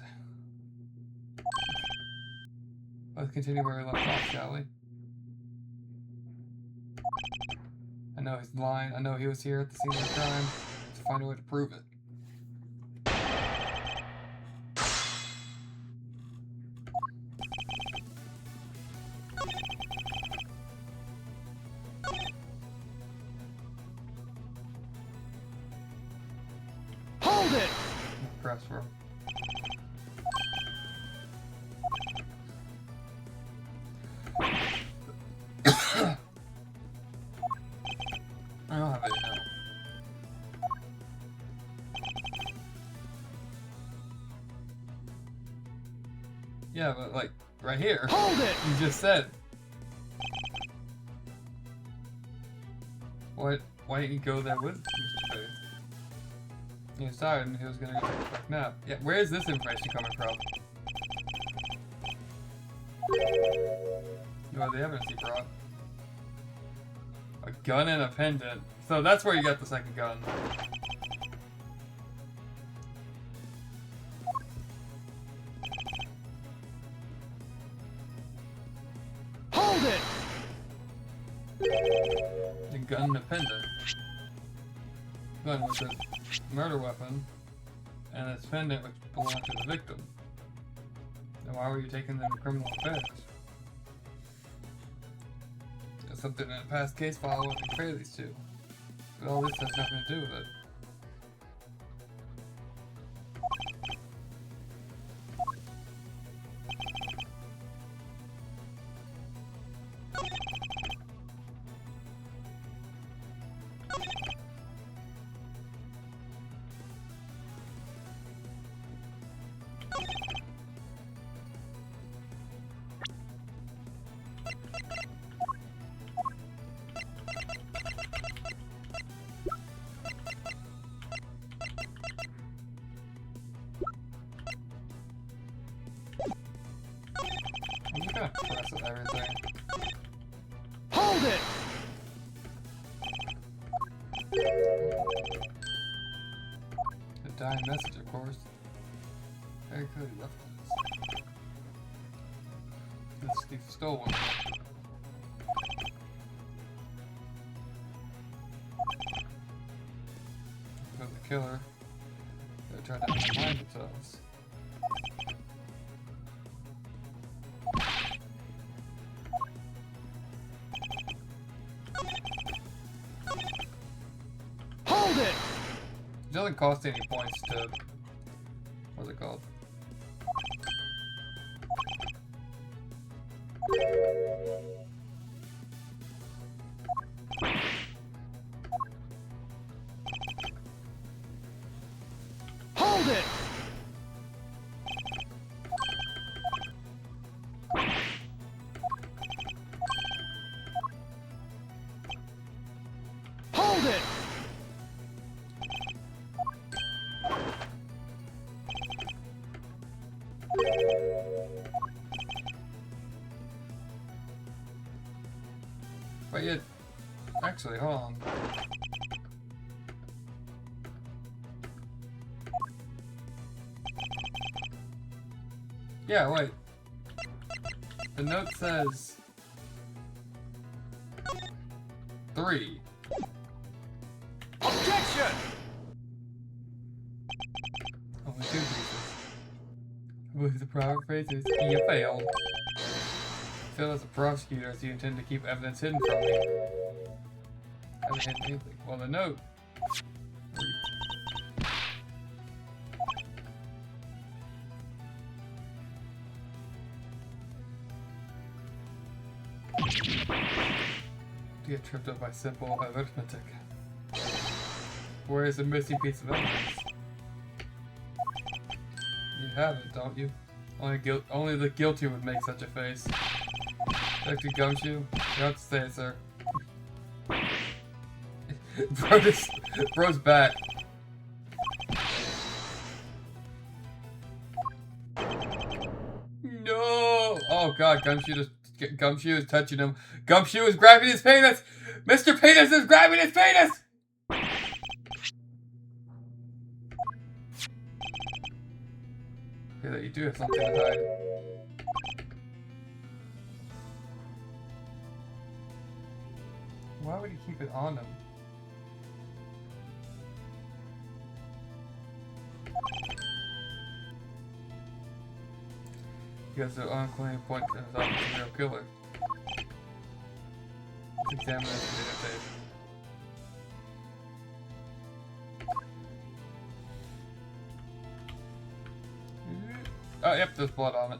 Let's continue where we left off, shall we? I know he's lying. I know he was here at the scene of the crime. Let's find a way to prove it. Hold it! Press for him. I don't have any now. Yeah, but like right here. Hold it! You just said. Why didn't you go there with Mr. Faith? He was tired and he was gonna go take a quick nap. Yeah, where is this information coming from? No, the evidence he brought. A gun and a pendant. So that's where you got the second gun. Hold it! The gun and a pendant. Gun with a murder weapon, and its pendant which belonged to the victim. Then why were you taking them to criminal affairs? There's something in a past case file I want to compare these two. But all this has nothing to do with it. I'm just gonna press at everything. Hold it! The dying message, of course. Very clearly left this. This thief stole one. But the killer, they tried to hide themselves. Hold it! It doesn't cost any points to... What's it called? Hold it! Hold it! But yet... Actually, hold on. Yeah, wait. The note says 3. Objection! Only 2 pieces. I believe the proper phrase is, you failed. Failed as a prosecutor as you intend to keep evidence hidden from me. Haven't hidden anything. Well, the note. To get tripped up by simple arithmetic. Where is the missing piece of evidence? You have it, don't you? Only the guilty would make such a face. Detective Gumshoe, you have to say it, sir. Bro's back. No! Oh god, Gumshoe is touching him. Gumshoe is grabbing his penis! Mr. Penis is grabbing his penis! Okay, that you do have something to hide. Why would he keep it on him? He has an unclaimed point to his office of real killer. Let's examine this videotape. Oh, yep, there's blood on it.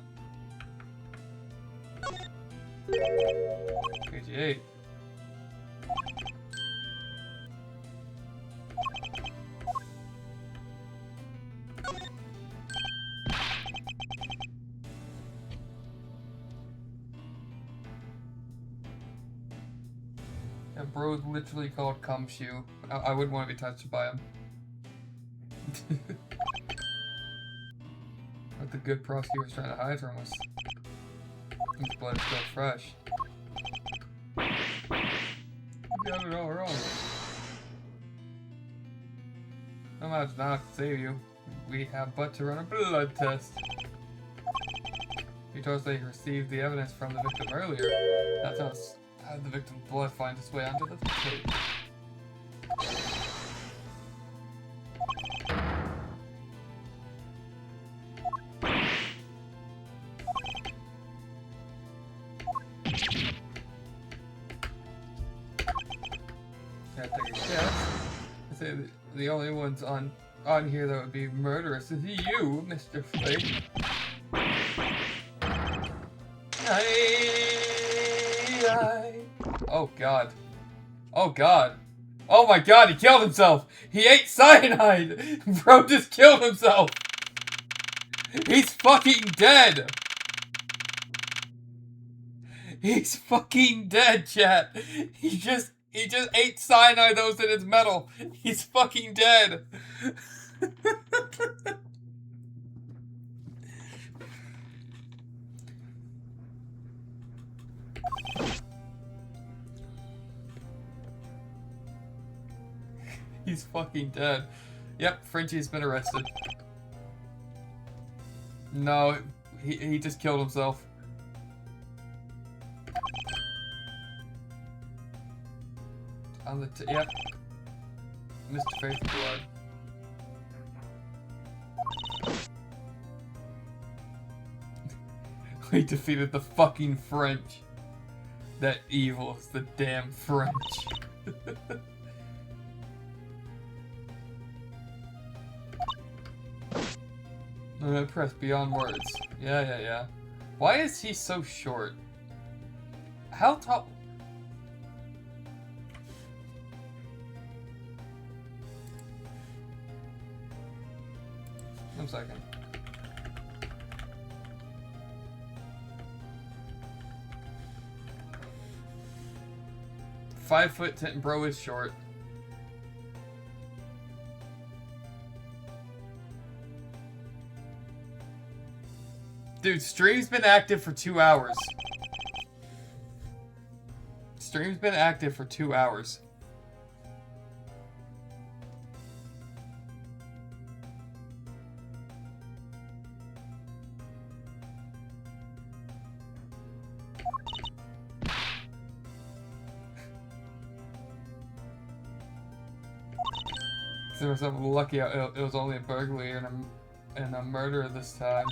Page 8. That bro's literally called Gumshoe. I wouldn't want to be touched by him. What the good prosecutor was trying to hide from us. His blood is still fresh. You got it all wrong. No matter not to save you. We have but to run a blood test. You told us that you received the evidence from the victim earlier. That's us. How did the victim's blood find its way onto the tape? Can't take a guess. I say the only ones on here that would be murderous is you, Mr. Flake. Oh god. Oh god. Oh my god, he killed himself! He ate cyanide! Bro just killed himself! He's fucking dead! He's fucking dead, chat! He just ate cyanide that was in his metal! He's fucking dead! He's fucking dead. Yep, Frenchie's been arrested. No, he just killed himself. On the yep. Mr. Faith Blood. We defeated the fucking French. That evil is the damn French. I'm gonna press beyond words. Yeah. Why is he so short? How tall? 1 second. .5'10", bro is short. Dude, stream's been active for 2 hours. Stream's been active for 2 hours. Consider myself lucky it was only a burglary and a murder this time.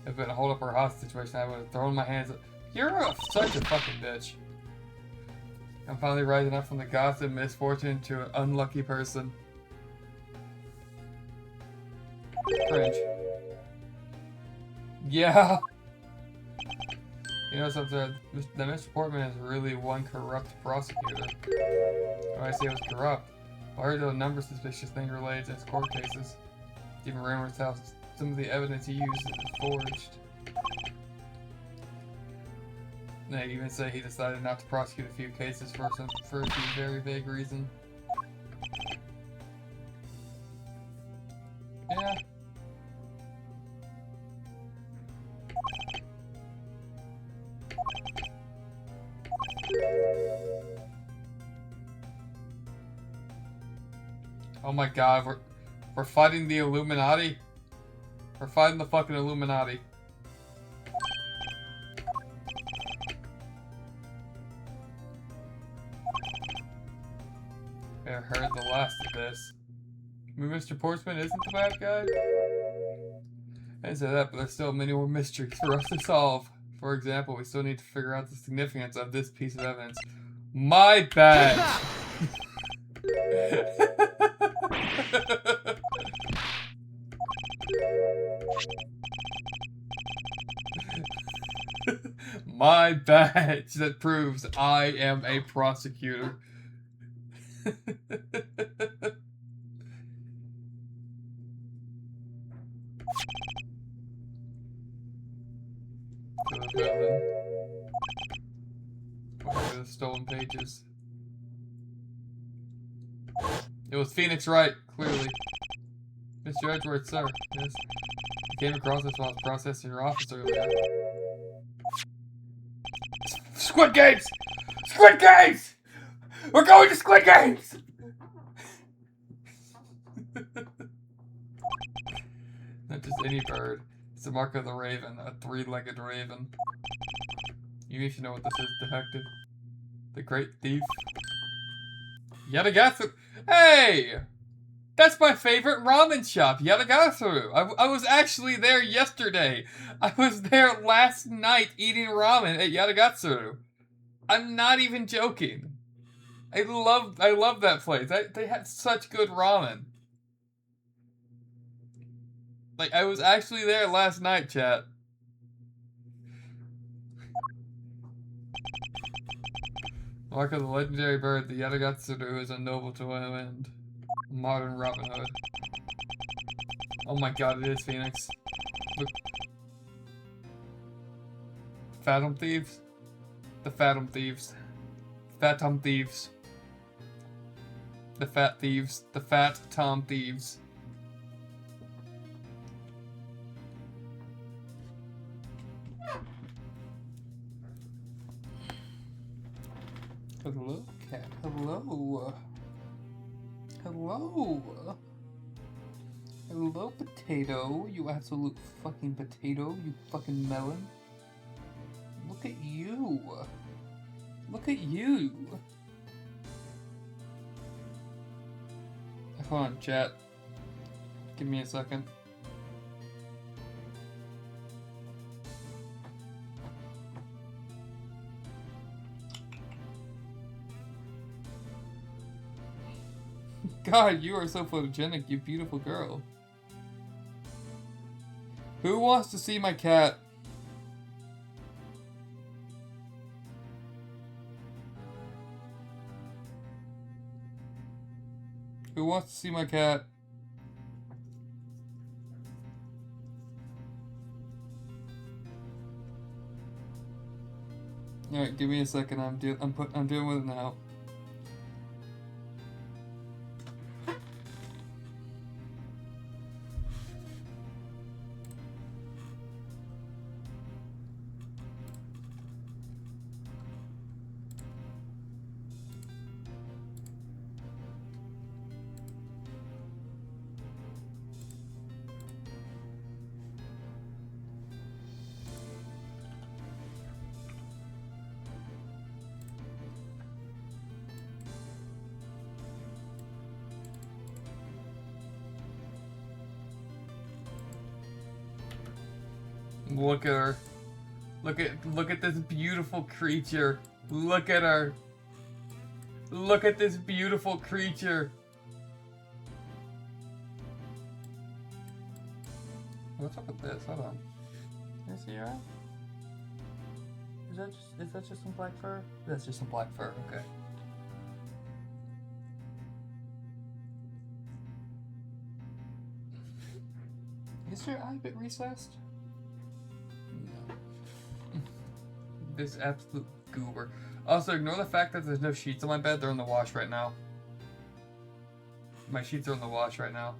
If it been a hold up or hostage situation, I would have thrown my hands up. Such a fucking bitch. I'm finally rising up from the gossip misfortune to an unlucky person. Cringe. Yeah. You know something? That Mr. Portman is really one corrupt prosecutor. When I say it was corrupt, I heard a number of suspicious things related to his court cases. Even rumors how some of the evidence he used is forged. They even say he decided not to prosecute a few cases for a few very vague reasons. Yeah. Oh my god, we're fighting the Illuminati? We're fighting the fucking Illuminati. I heard the last of this. I mean, Mr. Portsman isn't the bad guy? I didn't say that, but there's still many more mysteries for us to solve. For example, we still need to figure out the significance of this piece of evidence. My bad! My badge that proves I am a prosecutor. What are the stolen pages? It was Phoenix Wright, clearly. Mr. Edgeworth, sir. Yes. I came across this while I was processing your office earlier. Squid Games! Squid Games! We're going to Squid Games! Not just any bird. It's the mark of the raven, a three-legged raven. You need to know what this is, detective. The Great Thief. Yatagasa. Hey! That's my favorite ramen shop, Yatagasa. I was actually there yesterday. I was there last night eating ramen at Yatagasa. I'm not even joking. I love that place. They have such good ramen. Like, I was actually there last night, chat. Mark of the legendary bird, the Yatagatsuru is a noble to no end. Modern Robin Hood. Oh my god, it is Phoenix. Look. Phantom Thieves? The Phantom Thieves. Phantom Thieves. The Fat Thieves. The Fat Tom Thieves. Hello, cat. Hello. Hello. Hello, potato. You absolute fucking potato. You fucking melon. Look at you. Look at you. Hold on, chat. Give me a second. God, you are so photogenic, you beautiful girl. Who wants to see my cat? Who wants to see my cat? Alright, give me a second. I'm dealing with it now. Look at her. Look at this beautiful creature. Look at her. Look at this beautiful creature. What's up with this? Hold on. Can I see your eye? Is that just some black fur? That's just some black fur, okay. Is your eye a bit recessed? No. This absolute goober. Also, ignore the fact that there's no sheets on my bed. They're in the wash right now. My sheets are in the wash right now.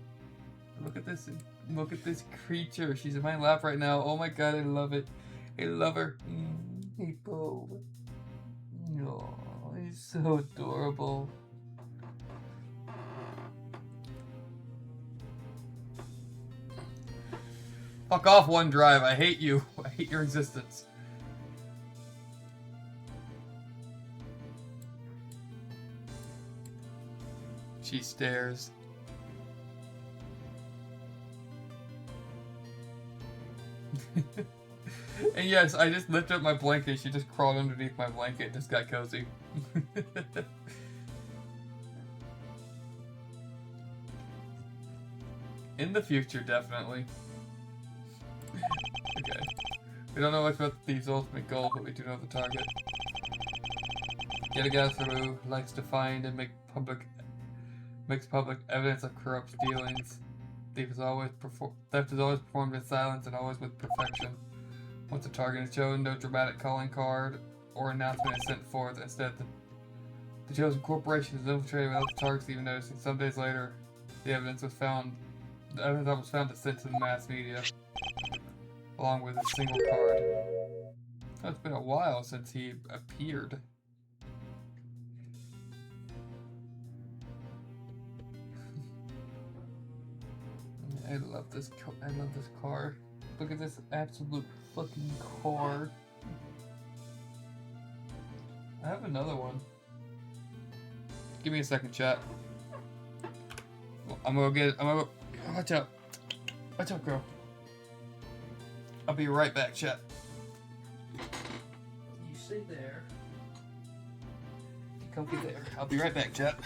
Look at this. Look at this creature. She's in my lap right now. Oh my god, I love it. I love her. Hey, Bo. Oh, he's so adorable. Fuck off, OneDrive. I hate you. I hate your existence. She stares. And yes, I just lifted up my blanket. She just crawled underneath my blanket and just got cozy. In the future, definitely. Okay. We don't know much about the thieves' ultimate goal, but we do know the target. Yetagathuru likes to find and makes public evidence of corrupt dealings. Theft is always performed in silence and always with perfection. Once a target is chosen, no dramatic calling card or announcement is sent forth. Instead, the chosen corporation is infiltrated without the targets even noticing. Some days later, the evidence that was found is sent to the mass media, along with a single card. Oh, it's been a while since he appeared. I love this car. Look at this absolute fucking car. I have another one. Give me a second, chat. I'm gonna get it. Watch out. Watch out, girl. I'll be right back, chat. You stay there. You comfy there. I'll be right back, chat.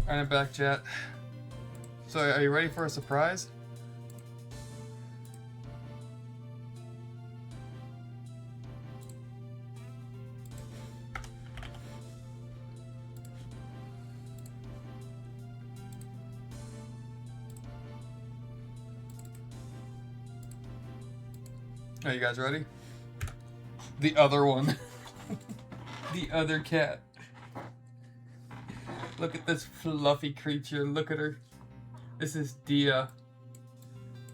Alright, I'm back, chat. So, are you ready for a surprise? Are you guys ready? The other one. The other cat. Look at this fluffy creature. Look at her. This is Dia.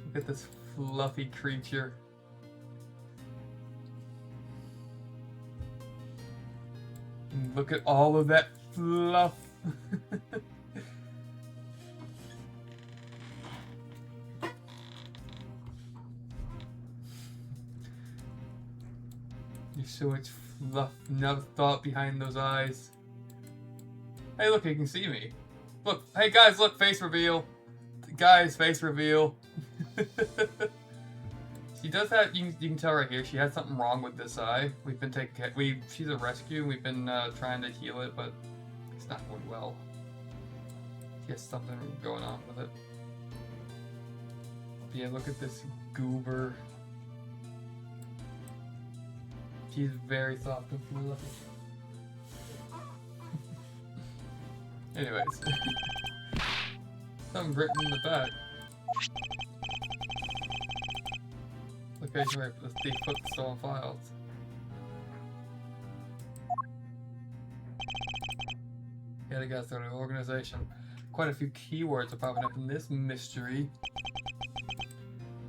Look at this fluffy creature. And look at all of that fluff. There's so much fluff, not a thought behind those eyes. Hey, look, you can see me. Look, hey guys, look, face reveal. Guys, face reveal. She does have, you can tell right here, she has something wrong with this eye. We've been taking care, she's a rescue, and we've been trying to heal it, but it's not going well. She has something going on with it. Yeah, look at this goober. She's very soft and fluffy. Anyways. Something written in the back. Location right for the thief put the stolen files. Yeah, the guys started an organization. Quite a few keywords are popping up in this mystery.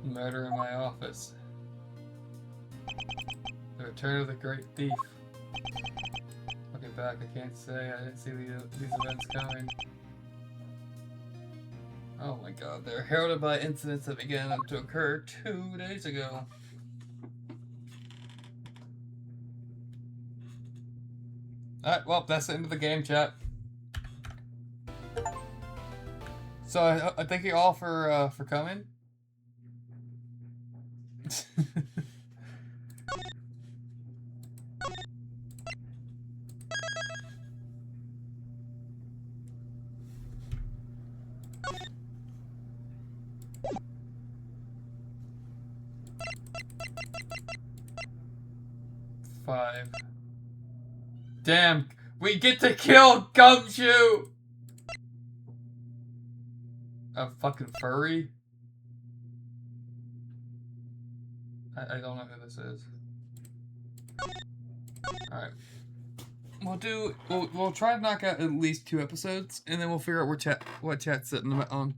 Murder in my office. The return of the great thief. Looking back, I can't say I didn't see these events coming. Oh my god, they're heralded by incidents that began to occur 2 days ago. Alright, well, that's the end of the game, chat. So I thank you all for coming. Five. Damn, we get to kill Gumshoe! A fucking furry? I don't know who this is. Alright. We'll try to knock out at least 2 episodes, and then we'll figure out what chat's sitting on.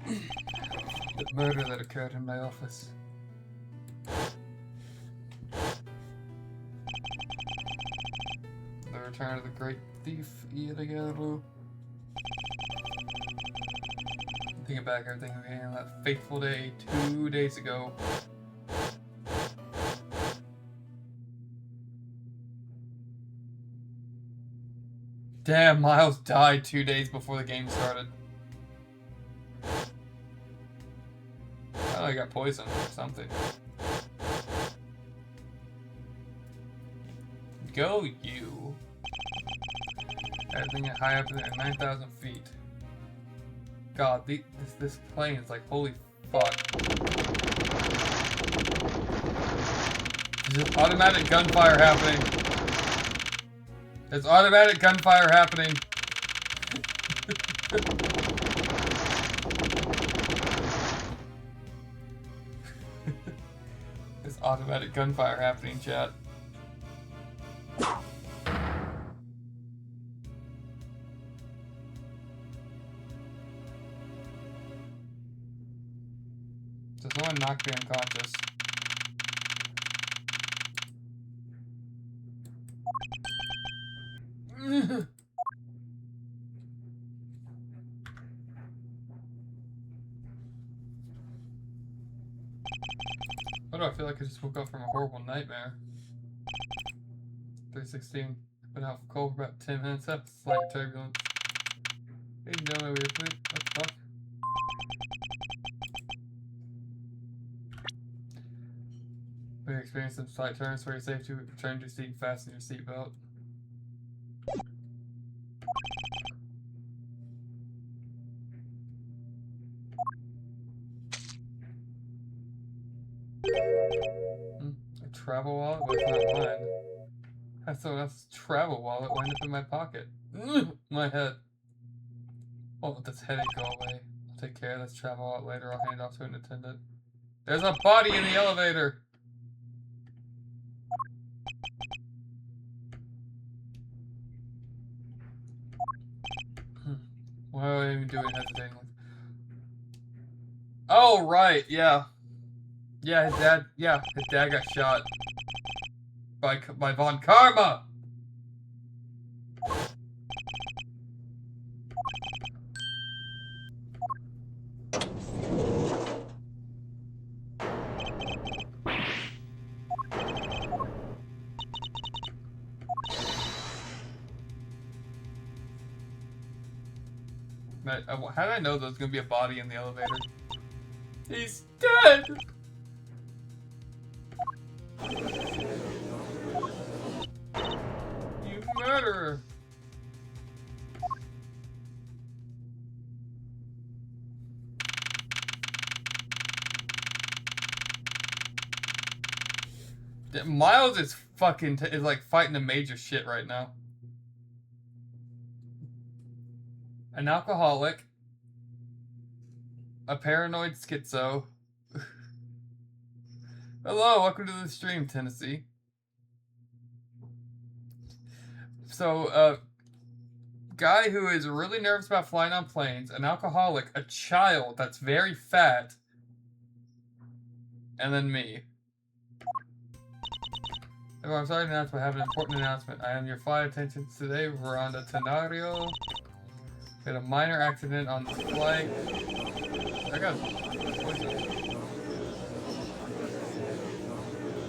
The murder that occurred in my office. The return of the great thief yet again. Thinking back everything we had on that fateful day 2 days ago. Damn, Miles died 2 days before the game started. Oh, I got poisoned or something. Go you. Everything high up there, 9,000 feet. God, this plane is like, holy fuck. There's automatic gunfire happening. There's automatic gunfire happening. There's automatic gunfire happening, chat. Does no one knock me unconscious? Why do I feel like I just woke up from a horrible nightmare? 3:16. I've been out cold for about 10 minutes after slight turbulence. Hey, you know what the fuck? We experienced some slight turns where you're safe to return to your seat and fasten your seatbelt. A travel wallet? But it's not mine. That's someone else's travel wallet wound up in my pocket. My head. Oh, let this headache go away. I'll take care of this travel wallet later. I'll hand it off to an attendant. There's a body in the elevator! What am I even doing hesitating? Oh, right, yeah. Yeah, his dad got shot by Von Karma. How did I know there was gonna be a body in the elevator? He's dead! You murderer! Miles is fucking is like fighting a major shit right now. An alcoholic, a paranoid schizo. Hello, welcome to the stream, Tennessee. So, guy who is really nervous about flying on planes, an alcoholic, a child that's very fat, and then me. Oh, I'm sorry to announce, but I have an important announcement. I am your flight attendant today, Veranda Tenario. We had a minor accident on this flight. I got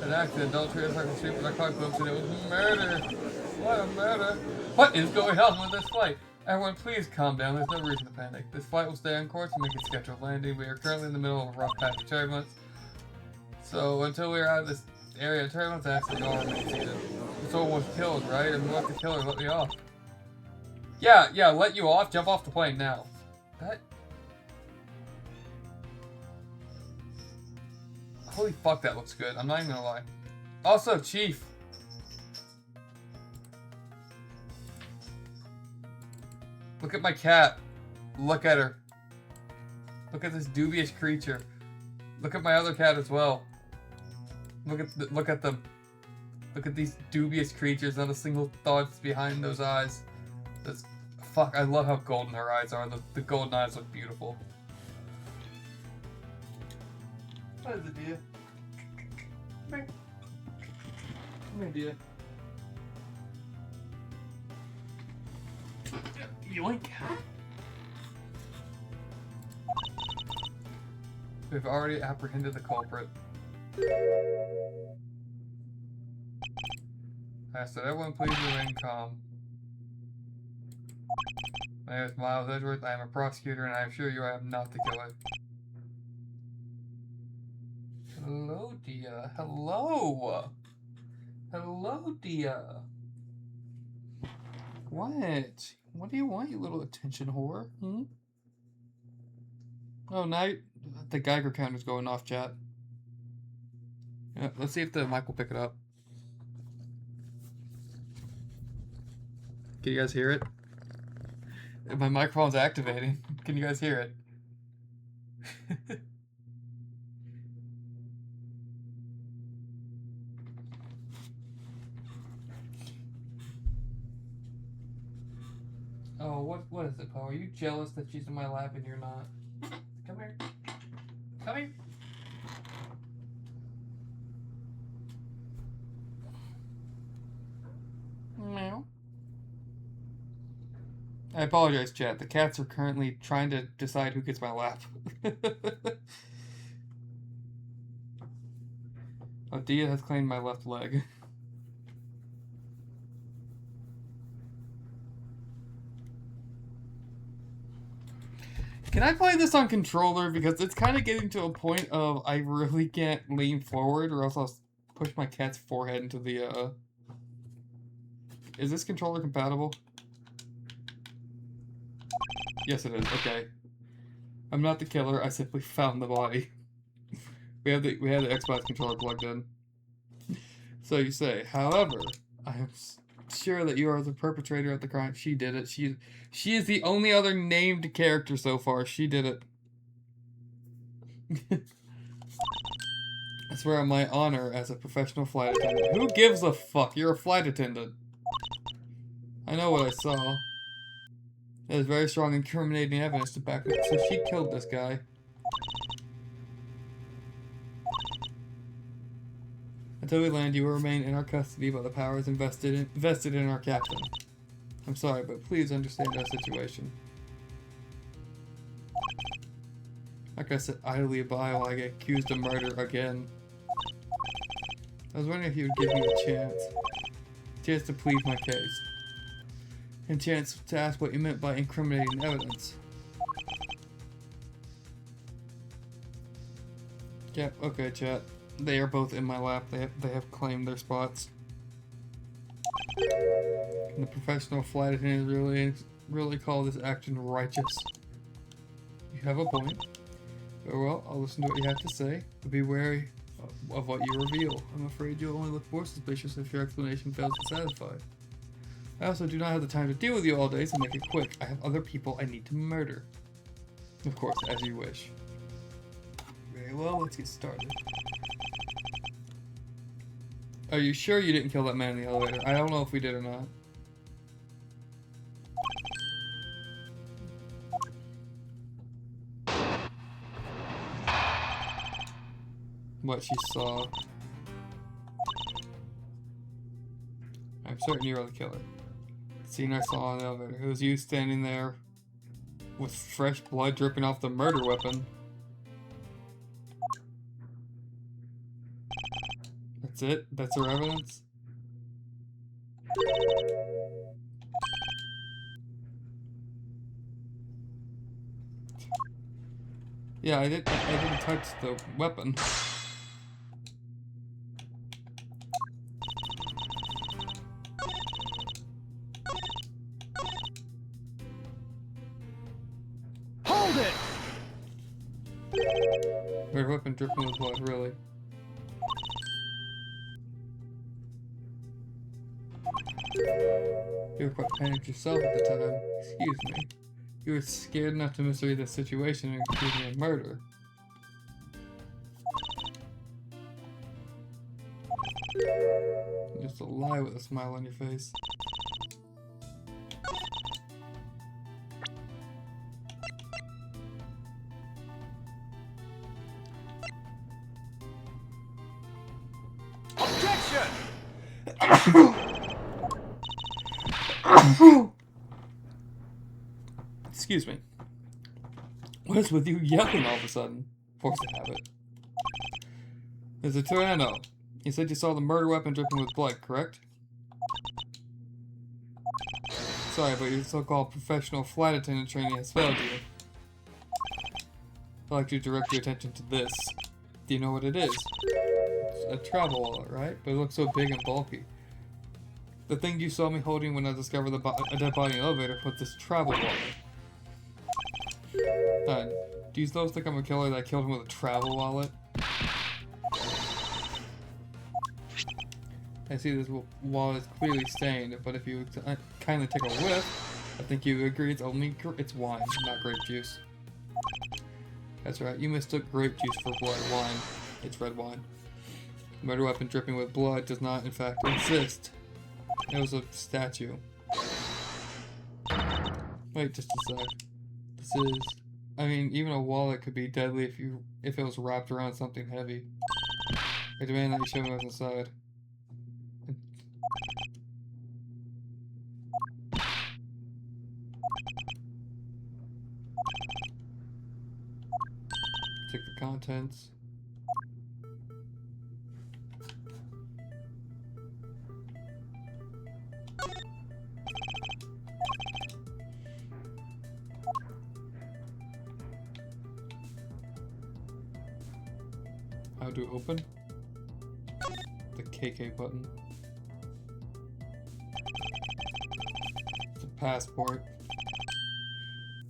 an accident. Don't treat us like a stupid apocalypse, and it was murder. What a murder. What is going on with this flight? Everyone, please calm down. There's no reason to panic. This flight will stay on course and make a scheduled landing. We are currently in the middle of a rough patch of turbulence. So until we are out of this area of turbulence, actually all remain seated. Someone was killed, right? And what the killer let me off. Yeah, let you off. Jump off the plane now. That. Holy fuck, that looks good. I'm not even gonna lie. Also, Chief. Look at my cat. Look at her. Look at this dubious creature. Look at my other cat as well. Look at them. Look at these dubious creatures. Not a single thought's behind those eyes. That's fuck. I love how golden her eyes are. The golden eyes look beautiful. What is it, dear? Come here. Come here, dear. Yoink. We've already apprehended the culprit. I said, everyone please remain calm. My name is Miles Edgeworth. I am a prosecutor, and I assure you I am not the killer. Hello, dear. Hello. Hello, dear. What? What do you want, you little attention whore? Hmm? Oh, now the Geiger counter's going off, chat. Yeah, let's see if the mic will pick it up. Can you guys hear it? My microphone's activating. Can you guys hear it? Oh, what is it, Poe? Are you jealous that she's in my lap and you're not? Come here. Come here. Meow. I apologize, chat. The cats are currently trying to decide who gets my lap. Oh, Dia has claimed my left leg. Can I play this on controller? Because it's kind of getting to a point of I really can't lean forward or else I'll push my cat's forehead into the, Is this controller compatible? Yes, it is. Okay. I'm not the killer. I simply found the body. we have the Xbox controller plugged in. So you say, however, I am sure that you are the perpetrator of the crime. She did it. She is the only other named character so far. She did it. I swear on my honor as a professional flight attendant. Who gives a fuck? You're a flight attendant. I know what I saw. There's very strong incriminating evidence to back it. So she killed this guy. Until we land, you will remain in our custody by the powers invested in our captain. I'm sorry, but please understand our situation. Like I said, idly by while I get accused of murder again. I was wondering if you would give me a chance to plead my case. And chance to ask what you meant by incriminating evidence. Yeah, okay, chat. They are both in my lap. They have claimed their spots. And the professional flight attendant really call this action righteous. You have a point. Very well, I'll listen to what you have to say. But be wary of what you reveal. I'm afraid you'll only look more suspicious if your explanation fails to satisfy. I also do not have the time to deal with you all day, so make it quick. I have other people I need to murder. Of course, as you wish. Very well, let's get started. Are you sure you didn't kill that man in the elevator? I don't know if we did or not. What she saw. I'm certain you are the killer. The scene I saw in the elevator. It was you standing there with fresh blood dripping off the murder weapon. That's it? That's her evidence? Yeah, I didn't touch the weapon. Hold it! Her weapon dripping with blood, really. You were quite panicked yourself at the time. Excuse me. You were scared enough to misread the situation and accuse me of murder. Just a lie with a smile on your face. Objection! Excuse me. What is with you yelling all of a sudden? Forced to have it. There's a Tyranno. You said you saw the murder weapon dripping with blood, correct? Sorry, but your so-called professional flight attendant training has failed you. I'd like to direct your attention to this. Do you know what it is? It's a travel wallet, right? But it looks so big and bulky. The thing you saw me holding when I discovered a dead body in the elevator was this travel wallet. Do you still think I'm a killer that killed him with a travel wallet? I see this wallet is clearly stained, but if you kindly take a whiff, I think you agree it's wine, not grape juice. That's right, you mistook grape juice for blood wine. It's red wine. Murder weapon dripping with blood does not, in fact, exist. It was a statue. Wait just a sec. This is... I mean, even a wallet could be deadly if it was wrapped around something heavy. I demand that you show me what's inside. Check the contents. How to open? The KK button. It's a passport.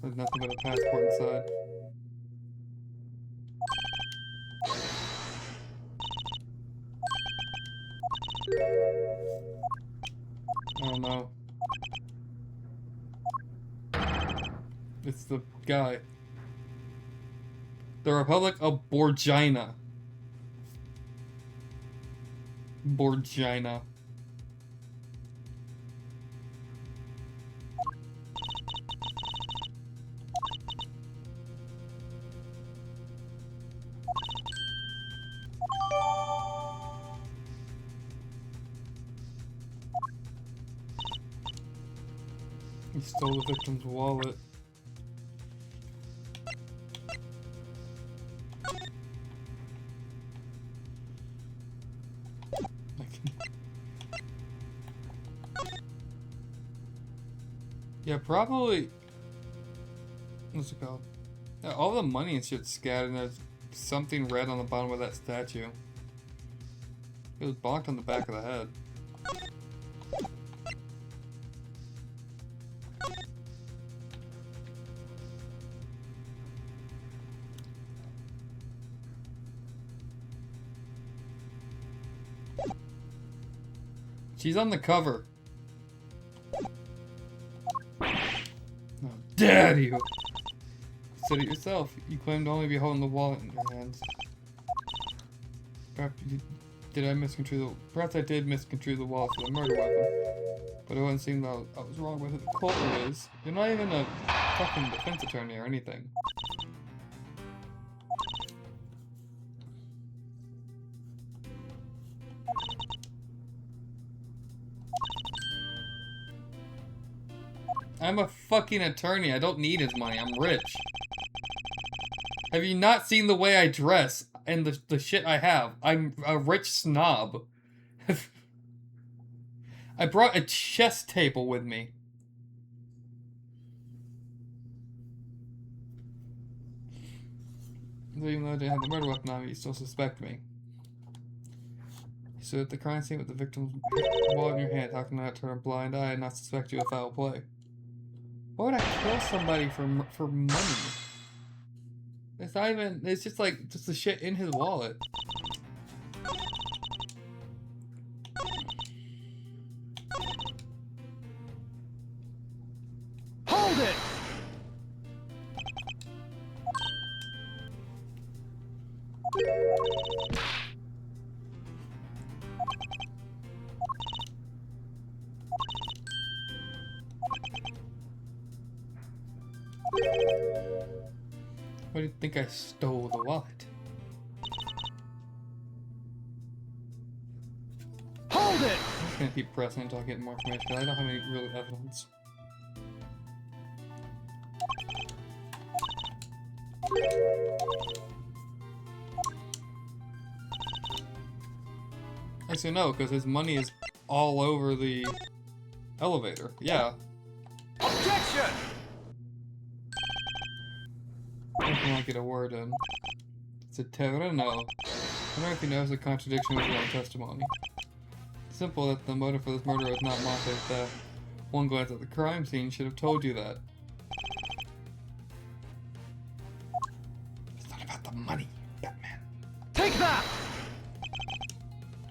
There's nothing but a passport inside. I don't know. It's the guy. The Republic of Borgina. Borgina. He stole the victim's wallet. Yeah, probably. What's it called? Yeah, all the money and shit's scattered, and there's something red on the bottom of that statue. It was bonked on the back of the head. She's on the cover. Oh, dare you! You said it yourself. You claimed to only be holding the wallet in your hands. Perhaps I did misconstrue the wallet for the murder weapon. But it wouldn't seem that I was wrong with who the culprit is. You're not even a fucking defense attorney or anything. I'm a fucking attorney. I don't need his money. I'm rich. Have you not seen the way I dress and the shit I have? I'm a rich snob. I brought a chess table with me. So even though I didn't have the murder weapon on me, you still suspect me. You stood at the crime scene with the victim's wallet in your hand. How can I not turn a blind eye and not suspect you of foul play? Why would I kill somebody for money? It's not even, it's just like, just the shit in his wallet. Hold it! Why do you think I stole the wallet? Hold it! I'm just gonna keep pressing until I get more information, but I don't have any real evidence. Actually, no, because his money is all over the elevator. Yeah. Objection! I can't get a word in. It's a terreno. I wonder if he knows the contradiction with his own testimony. It's simple that the motive for this murder was not monetary theft. One glance at the crime scene should have told you that. It's not about the money, Batman. Take that!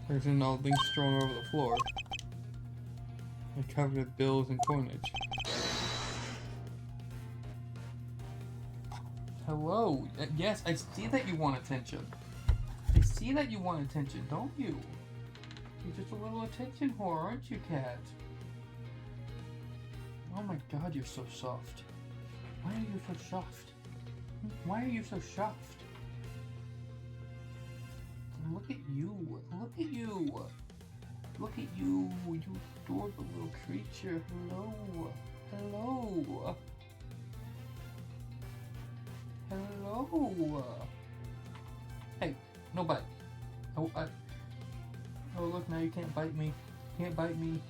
There's in all things strewn over the floor. They're covered with bills and coinage. Hello. Yes, I see that you want attention. I see that you want attention, don't you? You're just a little attention whore, aren't you, cat? Oh my god, you're so soft. Why are you so soft? Why are you so soft? Look at you. Look at you. Look at you. You adorable little creature. Hello. Hello. Hello. Hey, no bite. Oh, oh, look, now you can't bite me. You can't bite me.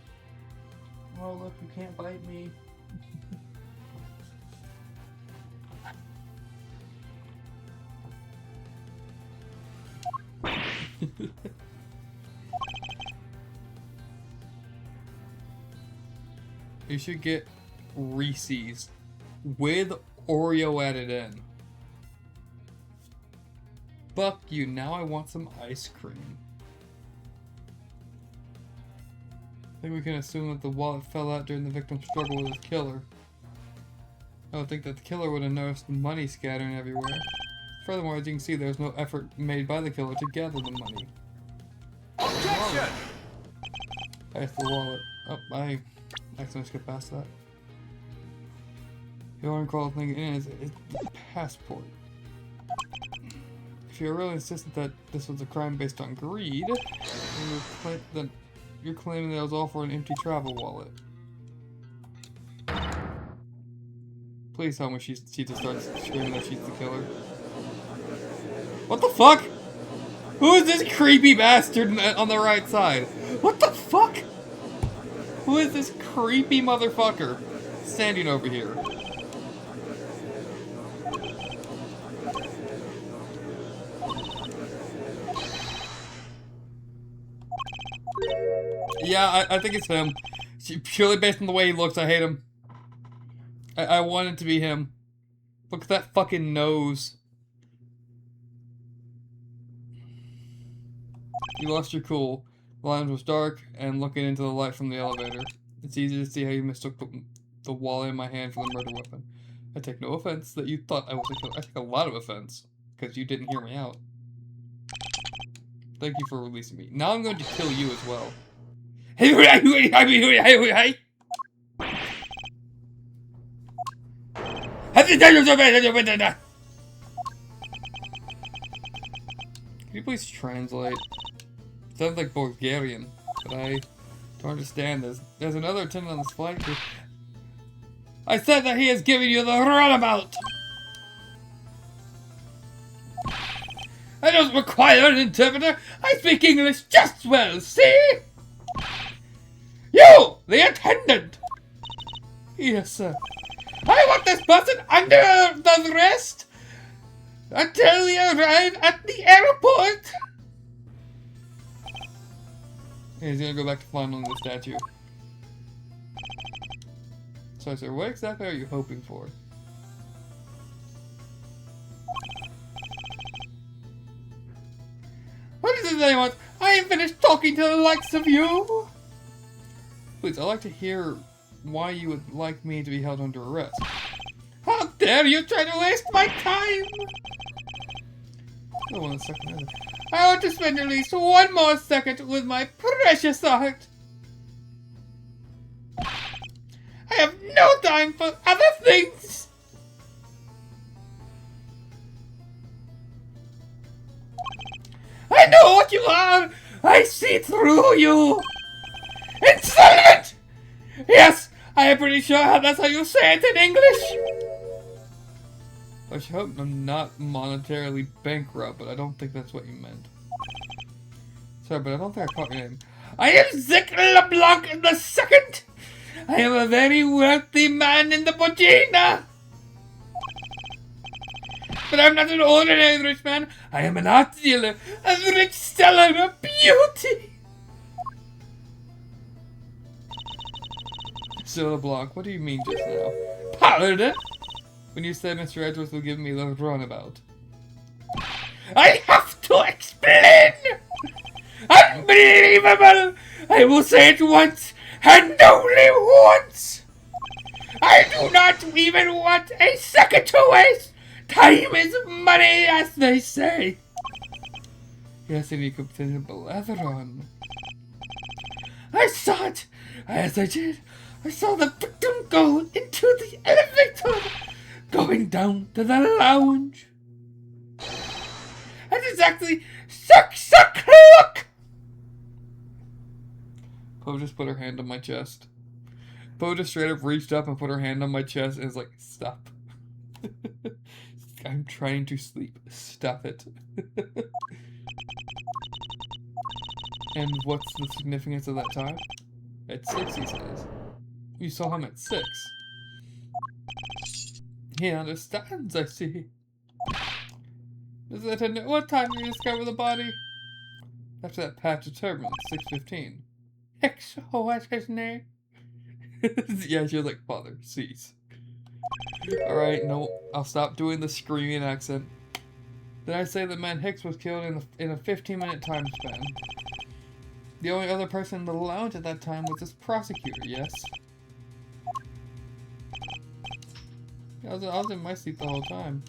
Oh, look, you can't bite me. You should get Reese's with Oreo added in. Fuck you, now I want some ice cream. I think we can assume that the wallet fell out during the victim's struggle with his killer. I don't think that the killer would have noticed the money scattering everywhere. Furthermore, as you can see, there was no effort made by the killer to gather the money. Objection! That's the wallet. Oh, I accidentally skipped past that. The only call thing in is the passport. If you're really insistent that this was a crime based on greed, then you're claiming that it was all for an empty travel wallet. Please tell me she just starts screaming that she's the killer. What the fuck? Who is this creepy bastard on the right side? What the fuck? Who is this creepy motherfucker standing over here? Yeah, I think it's him. Purely based on the way he looks, I hate him. I want it to be him. Look at that fucking nose. You lost your cool. The lounge was dark, and looking into the light from the elevator, it's easy to see how you mistook the wallet in my hand for the murder weapon. I take no offense that you thought I was a killer. I take a lot of offense, because you didn't hear me out. Thank you for releasing me. Now I'm going to kill you as well. Can you please translate? It sounds like Bulgarian, but I don't understand this. There's another attendant on this flight. I said that he is giving you the runabout! I don't require an interpreter. I speak English just well, see? You, the attendant! Yes, sir. I want this person under the arrest until we arrive at the airport. He's gonna go back to fondling the statue. Sorry, sir, what exactly are you hoping for? What is it they want? I ain't finished talking to the likes of you! Please, I'd like to hear why you would like me to be held under arrest. How dare you try to waste my time! Oh, 1 second. I want to spend at least one more second with my precious art. I have no time for other things! I know what you are! I see through you! Insolent! Yes, I am pretty sure that's how you say it in English! I should hope I'm not monetarily bankrupt, but I don't think that's what you meant. Sorry, but I don't think I caught your name. I am Zick LeBlanc II! I am a very wealthy man in the Bogina! But I'm not an ordinary rich man. I am an art dealer, a rich seller of beauty! Sir LeBlanc, what do you mean just now? Pardon? When you said Mr. Edgeworth will give me the runabout. I have to explain! Unbelievable! I will say it once, and only once! I do not even want a second to waste! Time is money, as they say! Yes, and you could put a blather on. I saw it! As I did, I saw the victim go into the elevator! Going down to the lounge. At exactly 6 o'clock! Poe just put her hand on my chest. Poe just straight up reached up and put her hand on my chest and was like, stop. I'm trying to sleep. Stop it. And what's the significance of that time? At 6, he says. You saw him at 6. He understands, I see. Does it attendant, what time did you discover the body? After that patch determined, 6:15. Hicks, what's his name? Yeah, she was like, Father, cease. Alright, no, I'll stop doing the screaming accent. Did I say that man Hicks was killed in a 15-minute time span? The only other person in the lounge at that time was this prosecutor, yes? I was in my seat the whole time.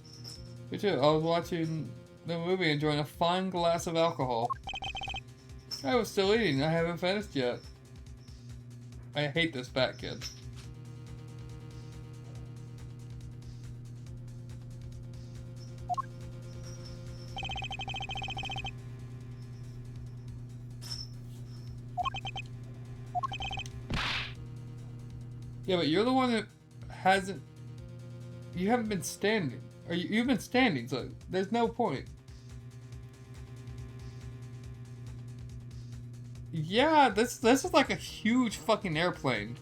Me too. I was watching the movie enjoying a fine glass of alcohol. I was still eating. I haven't finished yet. I hate this fat kid. Yeah, but you're the one that hasn't... You haven't been standing. Or you've been standing, so there's no point. Yeah, this is like a huge fucking airplane.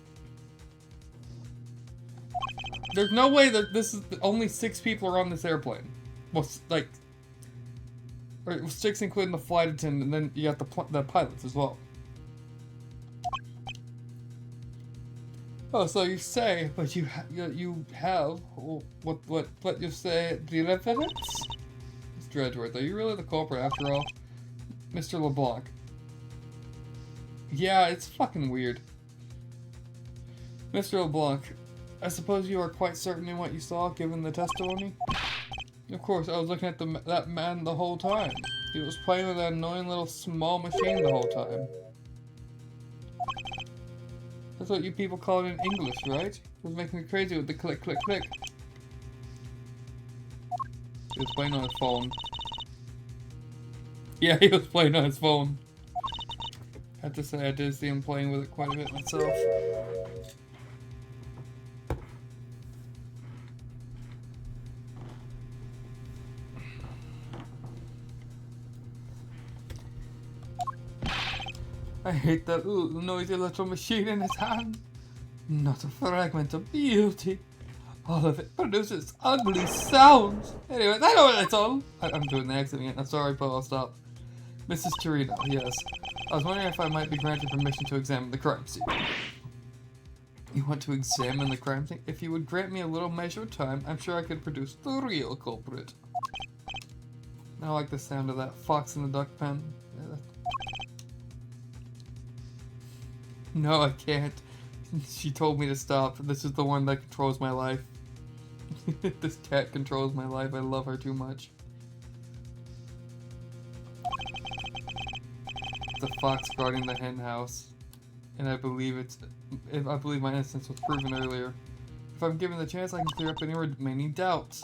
There's no way that this is... Only 6 people are on this airplane. Well, like... Or 6 including the flight attendant, and then you got the pilots as well. Oh, so you say, but you have what you say, the evidence? Mr. Edgeworth, are you really the culprit after all? Mr. LeBlanc. Yeah, it's fucking weird. Mr. LeBlanc, I suppose you are quite certain in what you saw, given the testimony? Of course, I was looking at that man the whole time. He was playing with that annoying little small machine the whole time. That's what you people call it in English, right? It was making me crazy with the click, click, click. He was playing on his phone. Yeah, he was playing on his phone. I have to say, I did see him playing with it quite a bit myself. I hate that noisy little machine in his hand. Not a fragment of beauty. All of it produces ugly sounds. Anyway, I know that's all. I'm doing the accent again. I'm sorry, but I'll stop. Mrs. Torino, yes. I was wondering if I might be granted permission to examine the crime scene. You want to examine the crime scene? If you would grant me a little measure of time, I'm sure I could produce the real culprit. I like the sound of that fox in the duck pen. No, I can't. She told me to stop. This is the one that controls my life. This cat controls my life. I love her too much. It's a fox guarding the hen house. And I believe my innocence was proven earlier. If I'm given the chance, I can clear up any remaining doubts.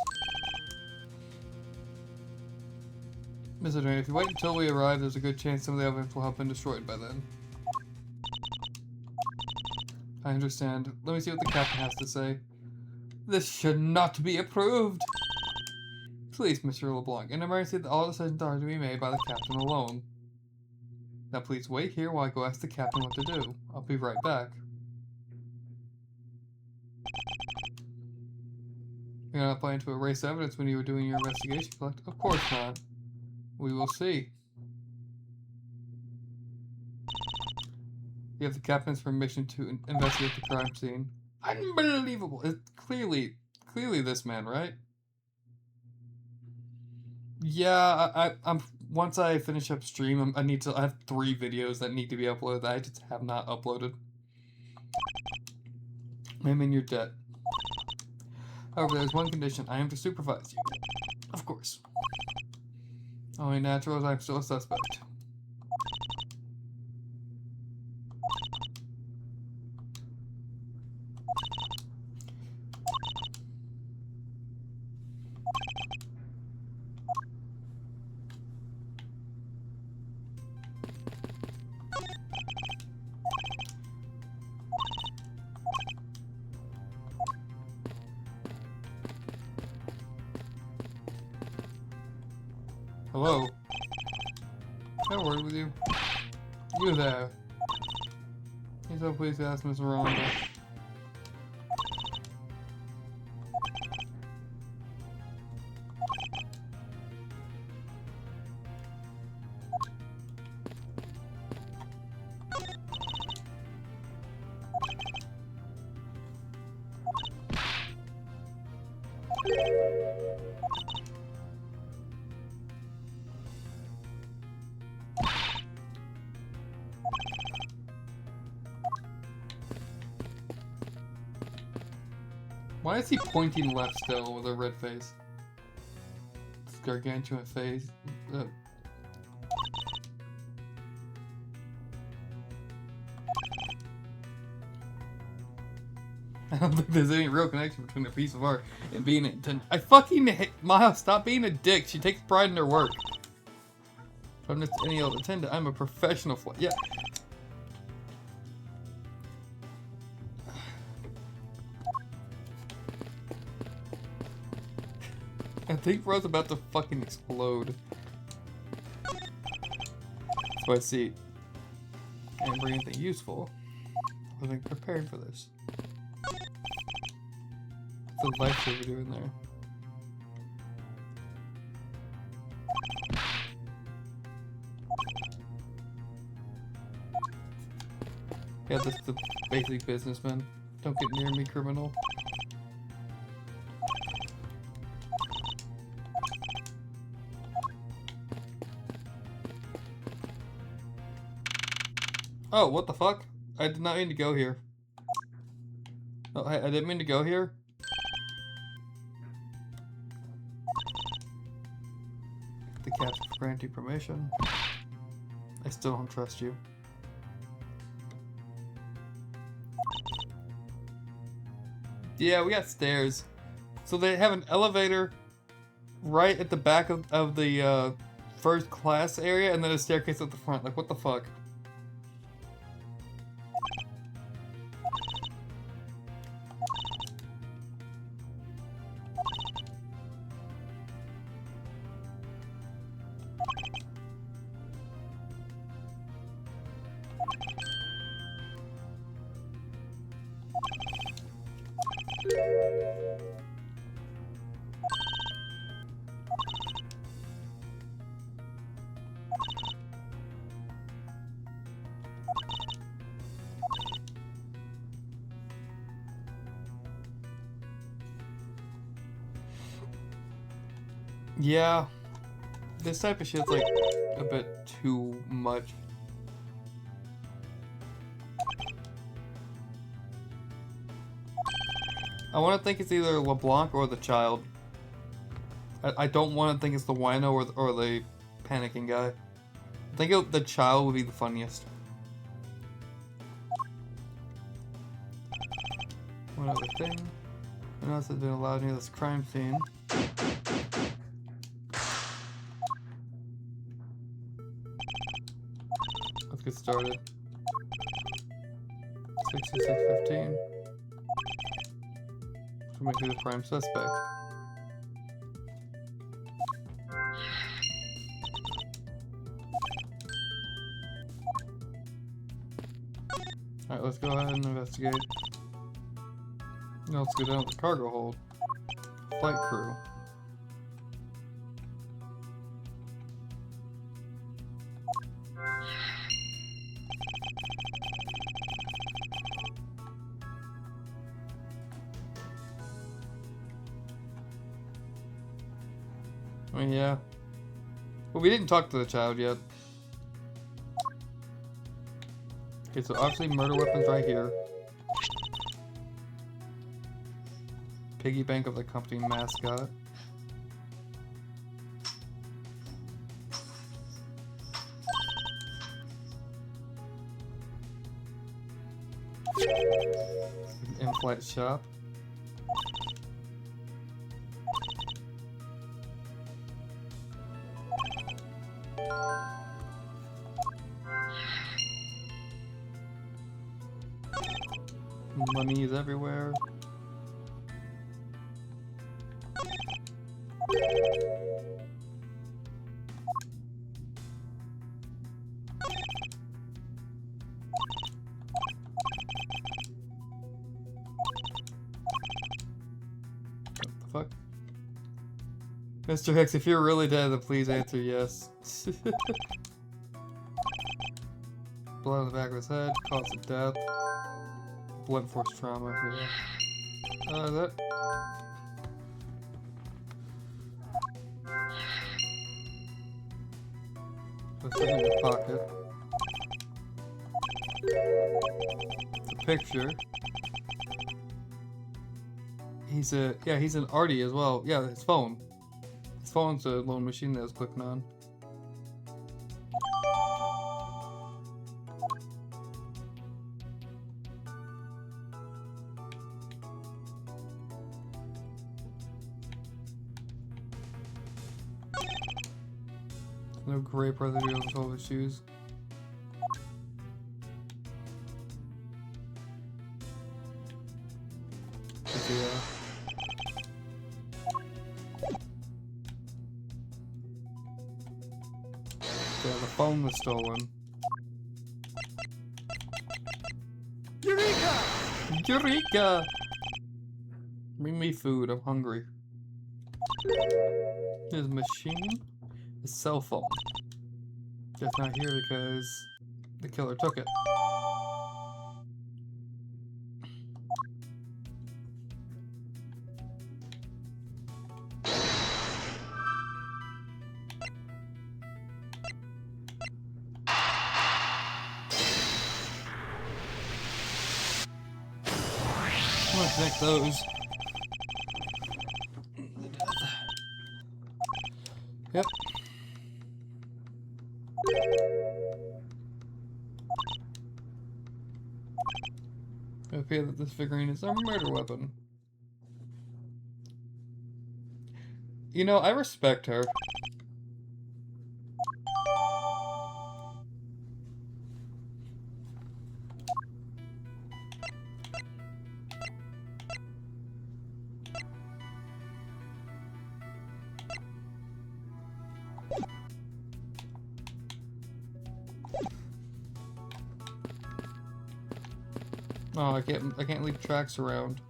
Mr. Drain, if you wait until we arrive, there's a good chance some of the evidence will have been destroyed by then. I understand. Let me see what the captain has to say. This should not be approved. Please, Mr. LeBlanc, in emergency, all decisions are to be made by the captain alone. Now please wait here while I go ask the captain what to do. I'll be right back. You're not planning to erase evidence when you were doing your investigation, correct? Of course not. We will see. You have the captain's permission to investigate the crime scene. Unbelievable! It's clearly this man, right? Yeah, I'm. Once I finish up stream, I have 3 videos that need to be uploaded that I just have not uploaded. I'm in your debt. However, there's one condition. I am to supervise you. Of course. Only natural is I'm still a suspect. Hello? Can I word with you? You there. Can you please ask Miss Miranda? Why is he pointing left still with a red face? This gargantuan face. I don't think there's any real connection between a piece of art and being an I fucking hate Miles, stop being a dick. She takes pride in her work. If I'm just any other attendant, I'm a professional yeah. I think bro's about to fucking explode. So I see. Can't bring anything useful. I think preparing for this. What's the lifesaver doing there? Yeah, that's the basic businessman. Don't get near me, criminal. Oh, what the fuck? I did not mean to go here. Oh, I didn't mean to go here. The captain for granting permission. I still don't trust you. Yeah, we got stairs. So they have an elevator right at the back of the first class area, and then a staircase at the front. Like, what the fuck? Yeah, this type of shit's like a bit too much. I want to think it's either LeBlanc or the child. I don't want to think it's the wino or the panicking guy. I think the child would be the funniest. One other thing. I noticed it's been allowed near this crime scene. Let's get started. 6615. To make you the prime suspect. Alright, let's go ahead and investigate. Now let's go down to the cargo hold. Flight crew. I mean, yeah. Well, we didn't talk to the child yet. Okay, so obviously murder weapons right here. Piggy bank of the company mascot. In-flight shop. Money is everywhere. What the fuck? Mr. Hicks, if you're really dead, then please answer yes. Blood on the back of his head, cause of death. Blunt force trauma. Yeah. That. What's in your pocket? It's a picture. He's an arty as well. Yeah, his phone. His phone's a little machine that I was clicking on. No grape residue on all his shoes. Yeah. Yeah, the phone was stolen. Eureka! Eureka! Bring me food, I'm hungry. His machine? His cell phone. Just not here because the killer took it. gonna connect those. Yep. It appears that this figurine is a murder weapon. You know, I respect her. Oh, I can't leave tracks around.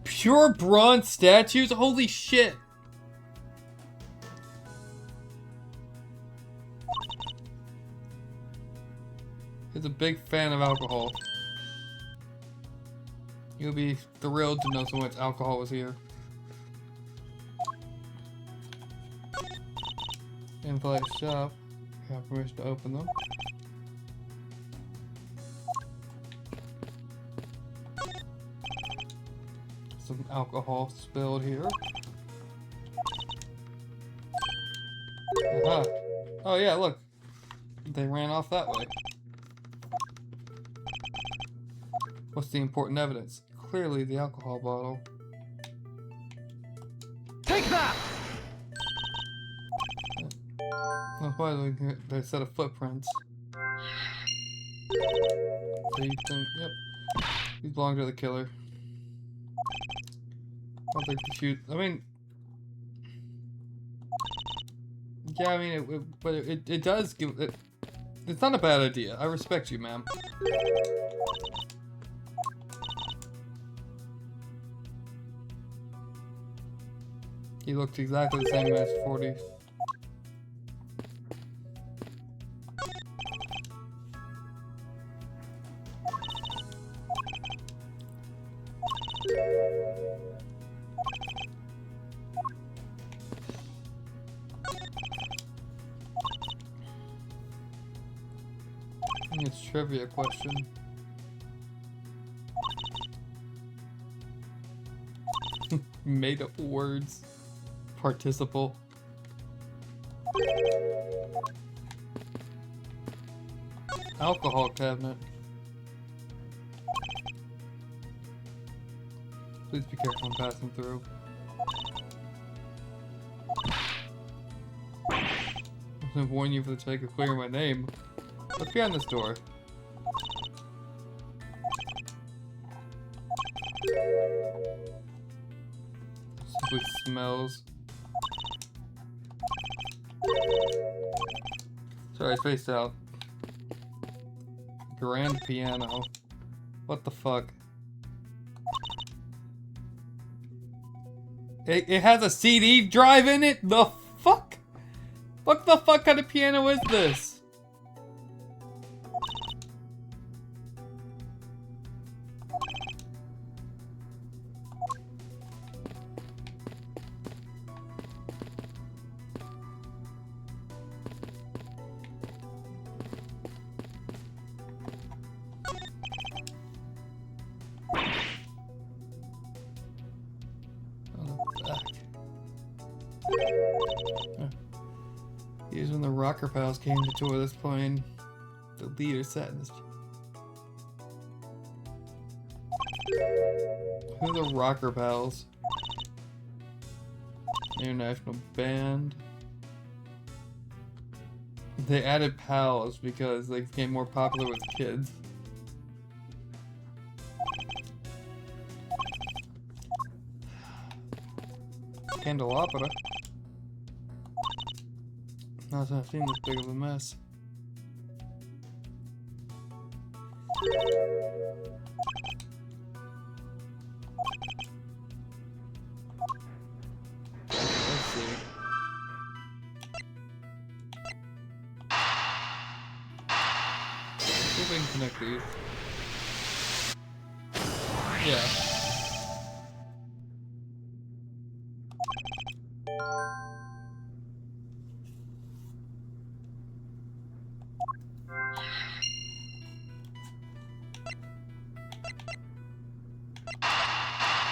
Pure bronze statues? Holy shit! He's a big fan of alcohol. You'll be thrilled to know so much alcohol was here. Invite shop. You have permission to open them. Some alcohol spilled here. Aha. Oh yeah, look. They ran off that way. What's the important evidence? Clearly the alcohol bottle. Take that! That's why they set of footprints. So you think, yep. These belong to the killer. I'll take the shoot. I mean, yeah, I mean, it does give it. It's not a bad idea. I respect you, ma'am. He looked exactly the same as 40. I think it's a trivia question. Made up words. Participle. Alcohol cabinet. Please be careful when passing through. I'm gonna warn you for the sake of clearing my name. What's behind this door? Simply smells. Sorry, face out. Grand piano. What the fuck? It has a CD drive in it? The fuck? What the fuck kind of piano is this? Here's when the Rocker Pals came to tour this plane. The leader sat in this. Who are the Rocker Pals? International band. They added pals because they became more popular with kids. Candelabra. Not that I've seen this big of a mess. Let's see. See if I can connect these. Yeah.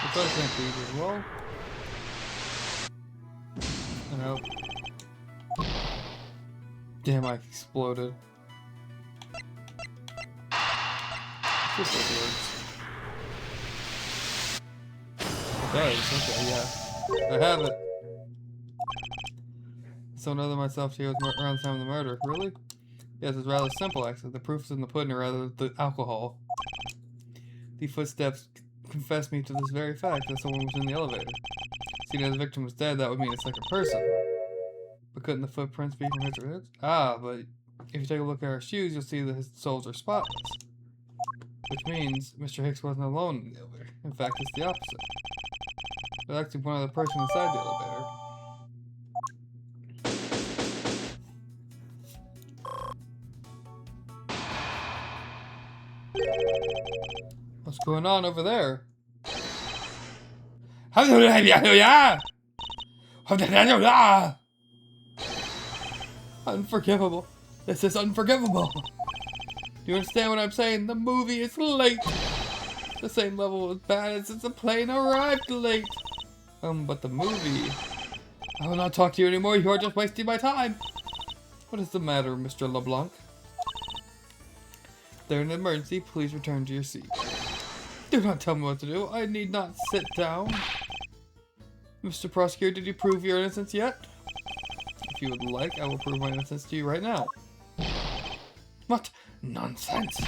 It's always going to be as well. No. Damn, I exploded. Just like words. It does, okay, yeah. I have it. So another myself here was around the time of the murder. Really? Yes, it's rather simple actually. The proof is in the pudding or rather the alcohol. The footsteps confess me to this very fact that someone was in the elevator. Seeing as the victim was dead, that would mean a second person. But couldn't the footprints be from Mr. Hicks? Ah, but if you take a look at our shoes, you'll see that his soles are spotless. Which means Mr. Hicks wasn't alone in the elevator. In fact, it's the opposite. There's actually one other person inside the elevator. What's going on over there? Unforgivable. This is unforgivable. Do you understand what I'm saying? The movie is late. The same level as bad as if the plane arrived late. But the movie... I will not talk to you anymore. You are just wasting my time. What is the matter, Mr. LeBlanc? There in an emergency, please return to your seat. Do not tell me what to do. I need not sit down. Mr. Prosecutor, did you prove your innocence yet? If you would like, I will prove my innocence to you right now. What? Nonsense.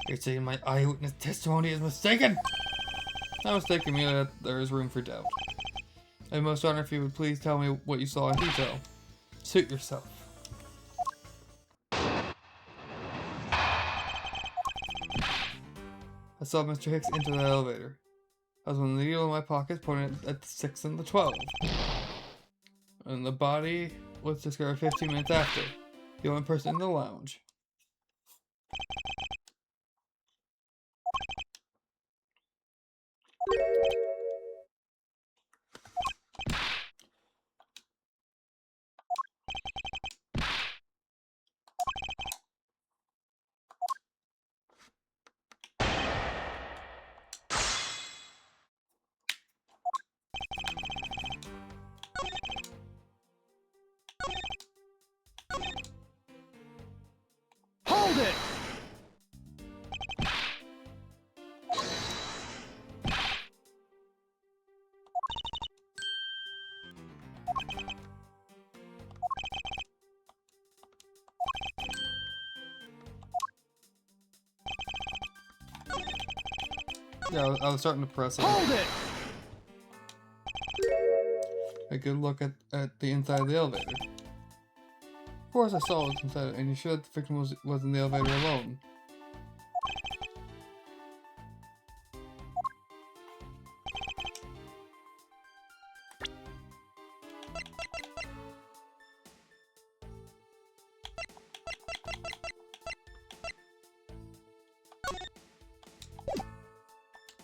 You're saying my eyewitness testimony is mistaken? Not mistaken, merely that there is room for doubt. I'd most honor if you would please tell me what you saw in detail. Suit yourself. I saw Mr. Hicks enter the elevator. I was with the needle in my pocket, pointing at the 6 and the 12. And the body was discovered 15 minutes after. The only person in the lounge. Hold it! Yeah, I was starting to press it. Hold it! A good look at the inside of the elevator. Of course I saw what's inside, and you sure that the victim was in the elevator alone?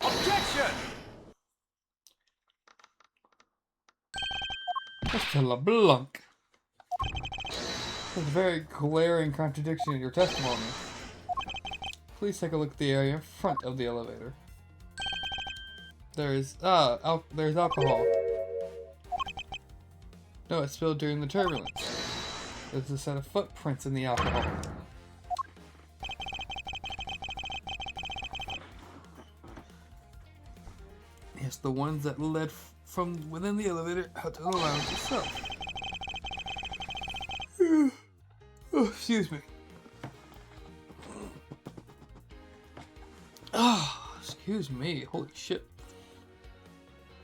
Objection! Mr. LeBlanc. There's a very glaring contradiction in your testimony. Please take a look at the area in front of the elevator. There's alcohol. No, it spilled during the turbulence. There's a set of footprints in the alcohol. Yes, the ones that led from within the elevator out to the lounge itself. Oh, excuse me. Oh, excuse me. Holy shit.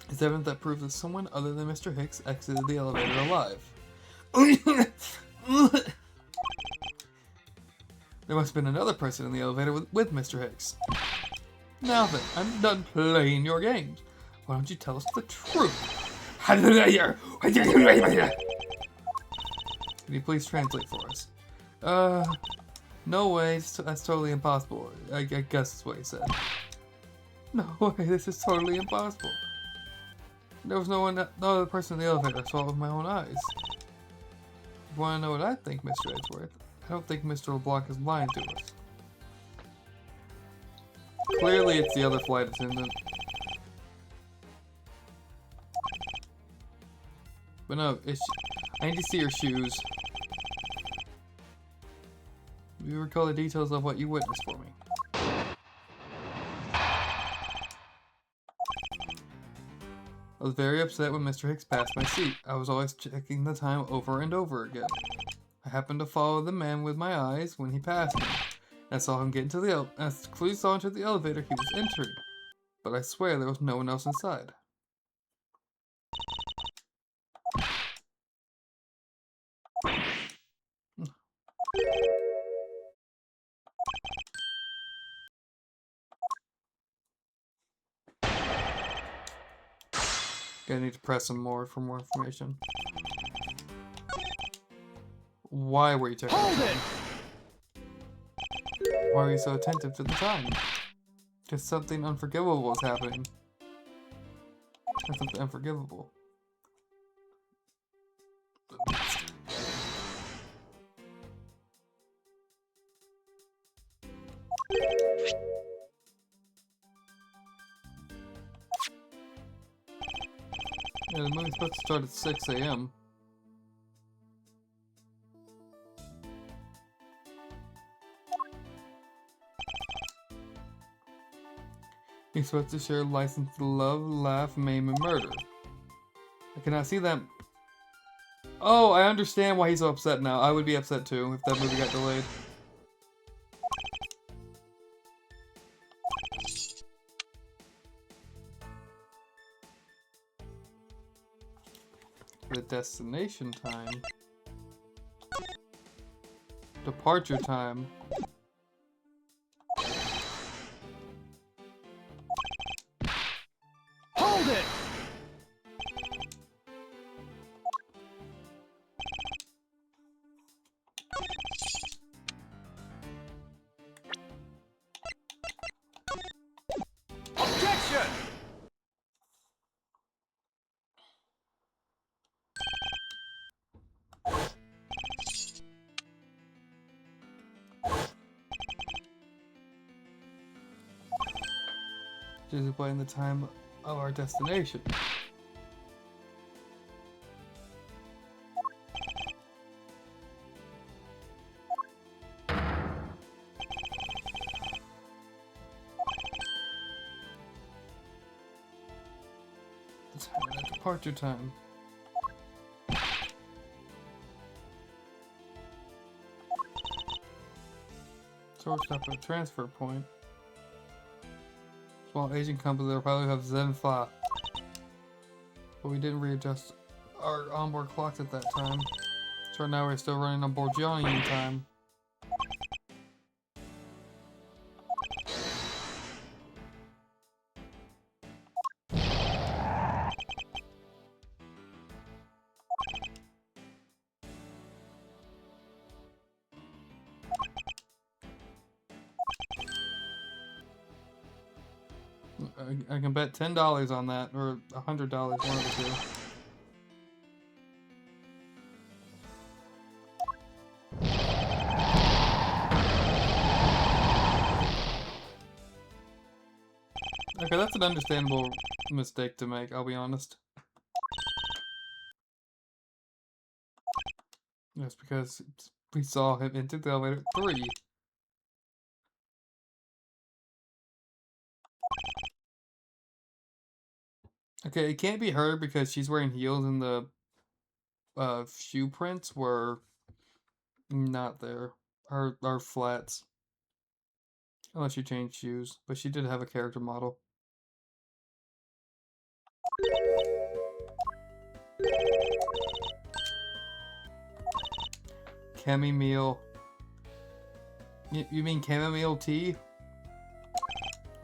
It's evident that proves that someone other than Mr. Hicks exited the elevator alive. There must have been another person in the elevator with Mr. Hicks. Now then, I'm done playing your games. Why don't you tell us the truth? Can you please translate for us? No way, that's totally impossible. I guess that's what he said. No way, this is totally impossible. There was no other person in the elevator, I saw it with my own eyes. You want to know what I think, Mr. Edgeworth? I don't think Mr. LeBlanc is lying to us. Clearly it's the other flight attendant. But no, I need to see your shoes. Do you recall the details of what you witnessed for me? I was very upset when Mr. Hicks passed my seat. I was always checking the time over and over again. I happened to follow the man with my eyes when he passed me. I saw him get into the as clearly saw into the elevator he was entering. But I swear there was no one else inside. Gonna need to press some more for more information. Why were you checking the time? Why were you so attentive to the time? Because something unforgivable was happening. That's something unforgivable. Yeah, the movie's supposed to start at 6 a.m. You're supposed to share a license to love, laugh, maim, and murder. I cannot see that. Oh, I understand why he's so upset now. I would be upset too if that movie got delayed. The destination time. Departure time. Hold it! Objection! Just playing the time of our destination. Departure time. So we're stopped at a transfer point. Small Asian company that will probably have Zenfa. But we didn't readjust our onboard clocks at that time. So right now we're still running on Borgianian time. I can bet $10 on that, or $100, one of the two. Okay, that's an understandable mistake to make, I'll be honest. Just because we saw him into the elevator at 3. Okay, it can't be her because she's wearing heels and the shoe prints were not there. Her are flats. Unless she changed shoes. But she did have a character model. Chamomile. You mean chamomile tea?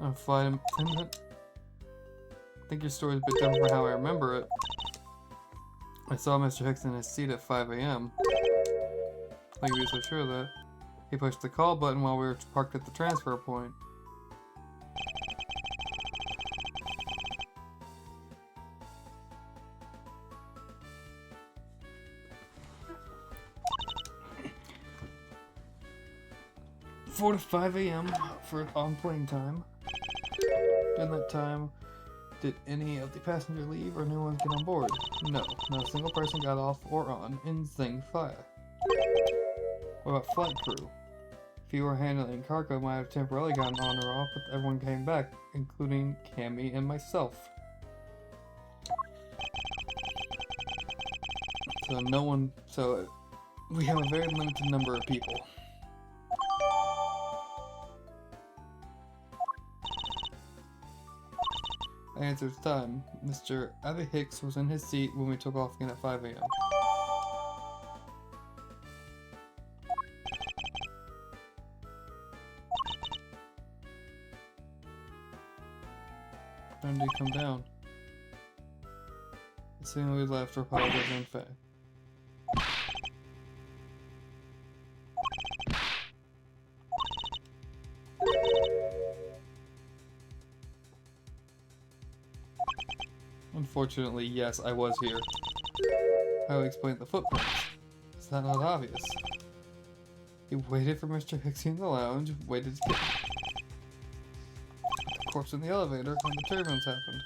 Oh, flight attendant? I think your story's a bit different from how I remember it. I saw Mr. Hicks in his seat at 5 a.m. I think he was so sure of that. He pushed the call button while we were parked at the transfer point. $4 to 5 a.m. for on plane time. During that time, Did any of the passengers leave or new ones get on board? No, not a single person got off or on in Zing Fire. What about flight crew? If you were handling cargo, might have temporarily gotten on or off, but everyone came back, including Cammy and myself. So we have a very limited number of people. I answered it's time. Mr. Abby Hicks was in his seat when we took off again at 5 a.m. When did he come down? The signal we left repelled was in fact. Unfortunately, yes, I was here. How to explain the footprints? Is that not obvious? He waited for Mr. Hicks in the lounge, waited to get the corpse in the elevator when the turbulence happened.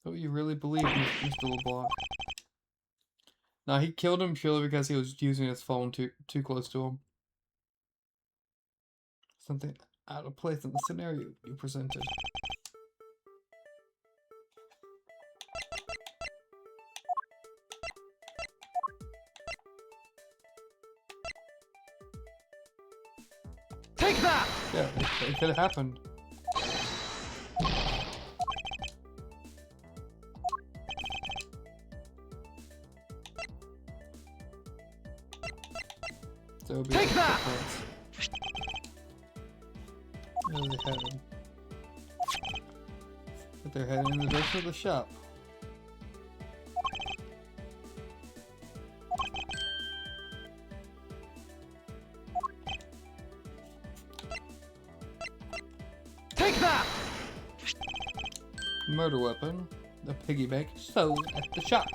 So you really believe Mr. LeBlanc? Nah, he killed him purely because he was using his phone too close to him. Something out of place in the scenario you presented. Take that! Yeah, it could have happened. So take that! Where are they heading? But they're heading in the direction of the shop. Take that! Murder weapon. The piggy bank sold at the shop.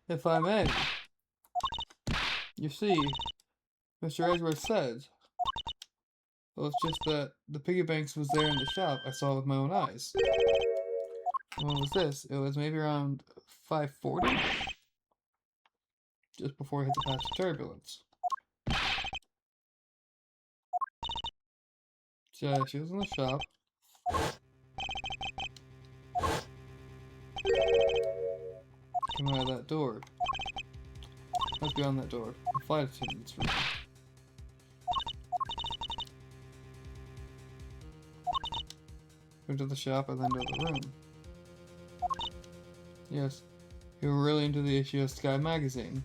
If I may, you see, Mr. Edgeworth said, well, it's just that the piggy banks was there in the shop. I saw it with my own eyes. When was this? It was maybe around 5:40, just before I hit the path of turbulence. So yeah, she was in the shop. Come out of that door. Let's beyond that door. The flight attendant's room. Into the shop and then to the room. Yes, you were really into the issue of Sky Magazine.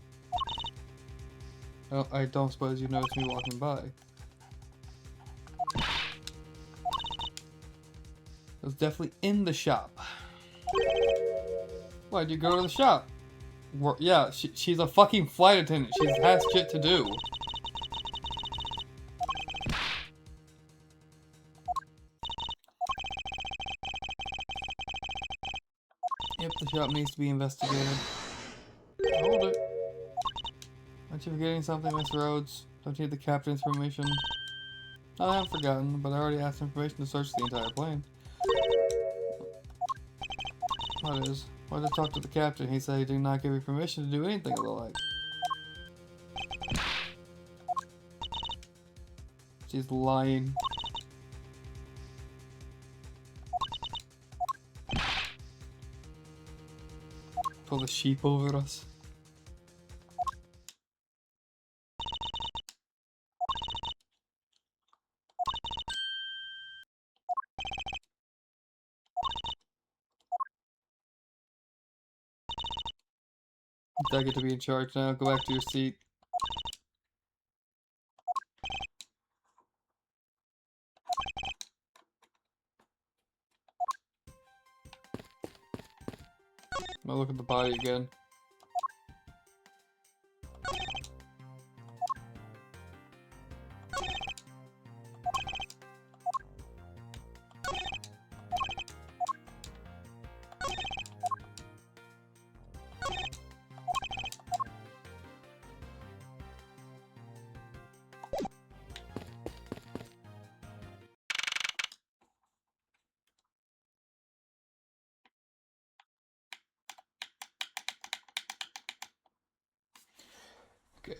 Oh, I don't suppose you noticed me walking by. It was definitely in the shop. Why'd you go to the shop? Yeah, she's a fucking flight attendant. She has shit to do. Yep, the shop needs to be investigated. Hold it. Aren't you forgetting something, Miss Rhodes? Don't you need the captain's permission? I haven't forgotten, but I already asked him permission to search the entire plane. What is? Why did I talk to the captain? He said he did not give me permission to do anything of the like. She's lying. Pull the sheep over us. I get to be in charge now. Go back to your seat. I'll look at the body again. Okay.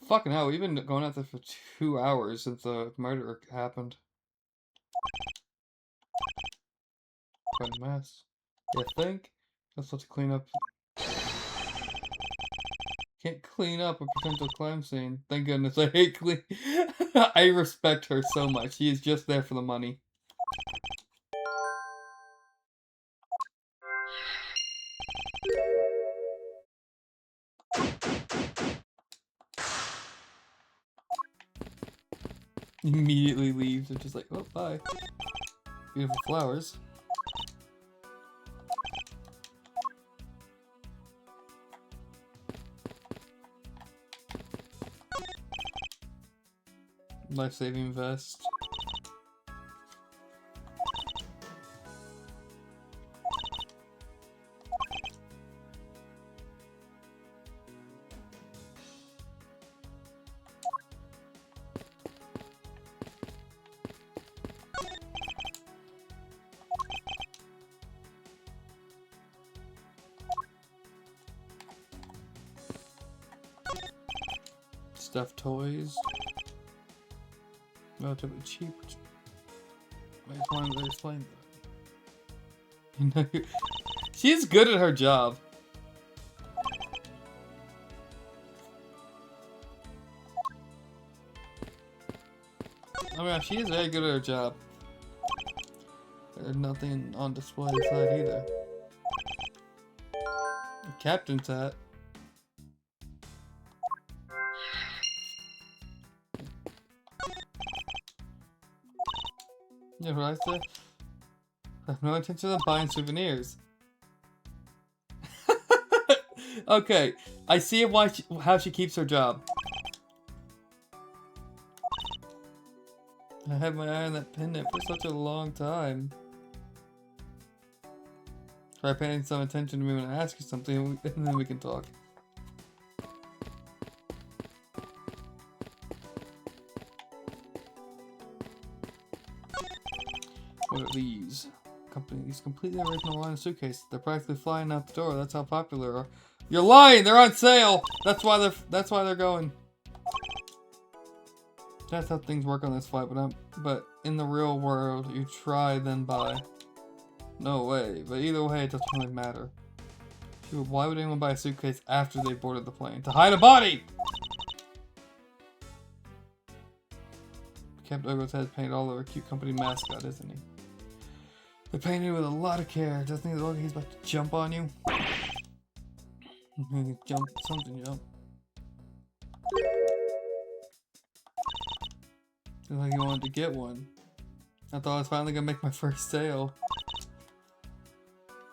Fucking hell, we've been going at this for 2 hours since the murder happened. Quite a mess. You think? That's what to clean up. Can't clean up a potential crime scene. Thank goodness I hate clean. I respect her so much. She is just there for the money. Immediately leaves. It's just like, oh, bye. Beautiful flowers. Life-saving vest. Stuffed toys. Relatively cheap. I just wanted to explain that. She's good at her job. I mean, she is very good at her job. There's nothing on display inside either. The captain's hat. Yeah, what I say? I have no intention of buying souvenirs. Okay, I see why how she keeps her job. I had my eye on that pendant for such a long time. Try paying some attention to me when I ask you something, and then we can talk. What are these? These completely original line of suitcases. They're practically flying out the door. That's how popular they are. You're lying! They're on sale! That's why they're going. That's how things work on this flight, but in the real world, you try then buy. No way, but either way, it doesn't really matter. Why would anyone buy a suitcase after they boarded the plane? To hide a body! Captain Edgeworth's head painted all over a cute company mascot, isn't he? They're painted with a lot of care. Doesn't he look like he's about to jump on you? Jump, something jump. Looks like he wanted to get one. I thought I was finally gonna make my first sale.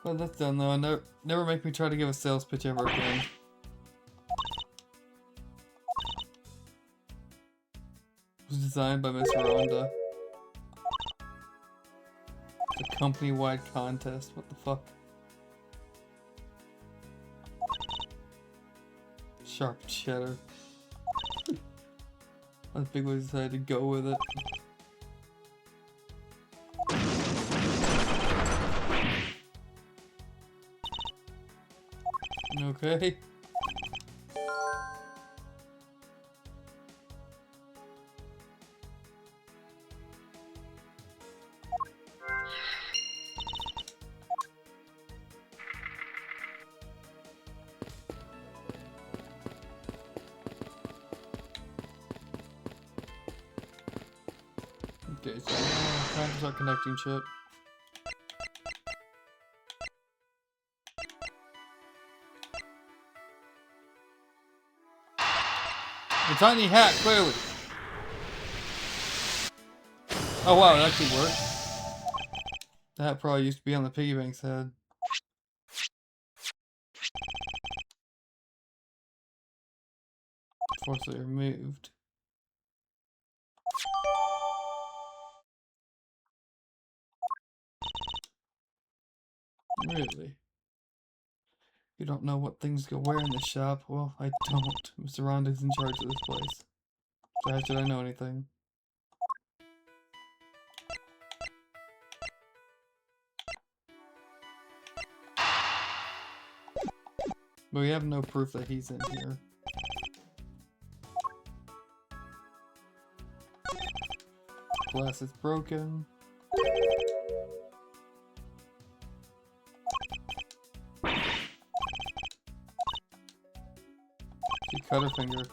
Well, that's done though. Never make me try to give a sales pitch ever again. It was designed by Miss Rhonda. It's a company-wide contest. What the fuck? Sharp cheddar. That's big way to decide to go with it. Okay. Okay, so time to start connecting shit. The tiny hat, clearly. Oh wow, it actually worked. That probably used to be on the piggy bank's head. Forcibly removed. Really? You don't know what things go where in the shop? Well, I don't. Mr. Ronda's in charge of this place. So how should I know anything? But we have no proof that he's in here. Glass is broken. She cut her finger.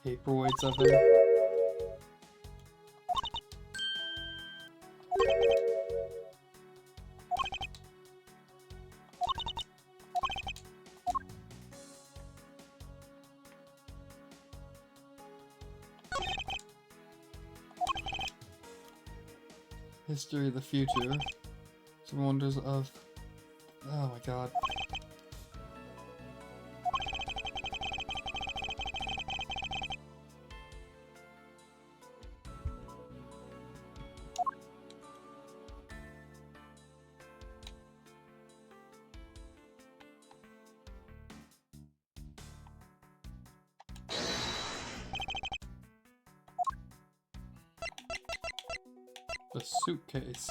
Paperweights up there. History of the future. Some wonders of... Oh my god. The suitcase.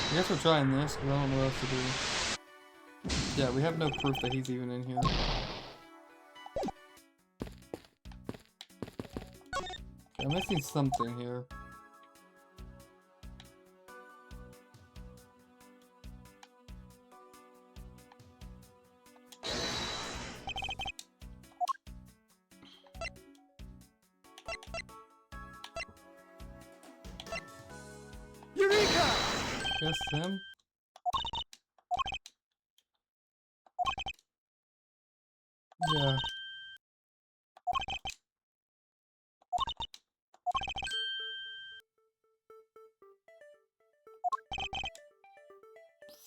I guess we're trying this, because I don't know what else to do. Yeah, we have no proof that he's even in here. Okay, I'm missing something here. Eureka! Guess him? Yeah.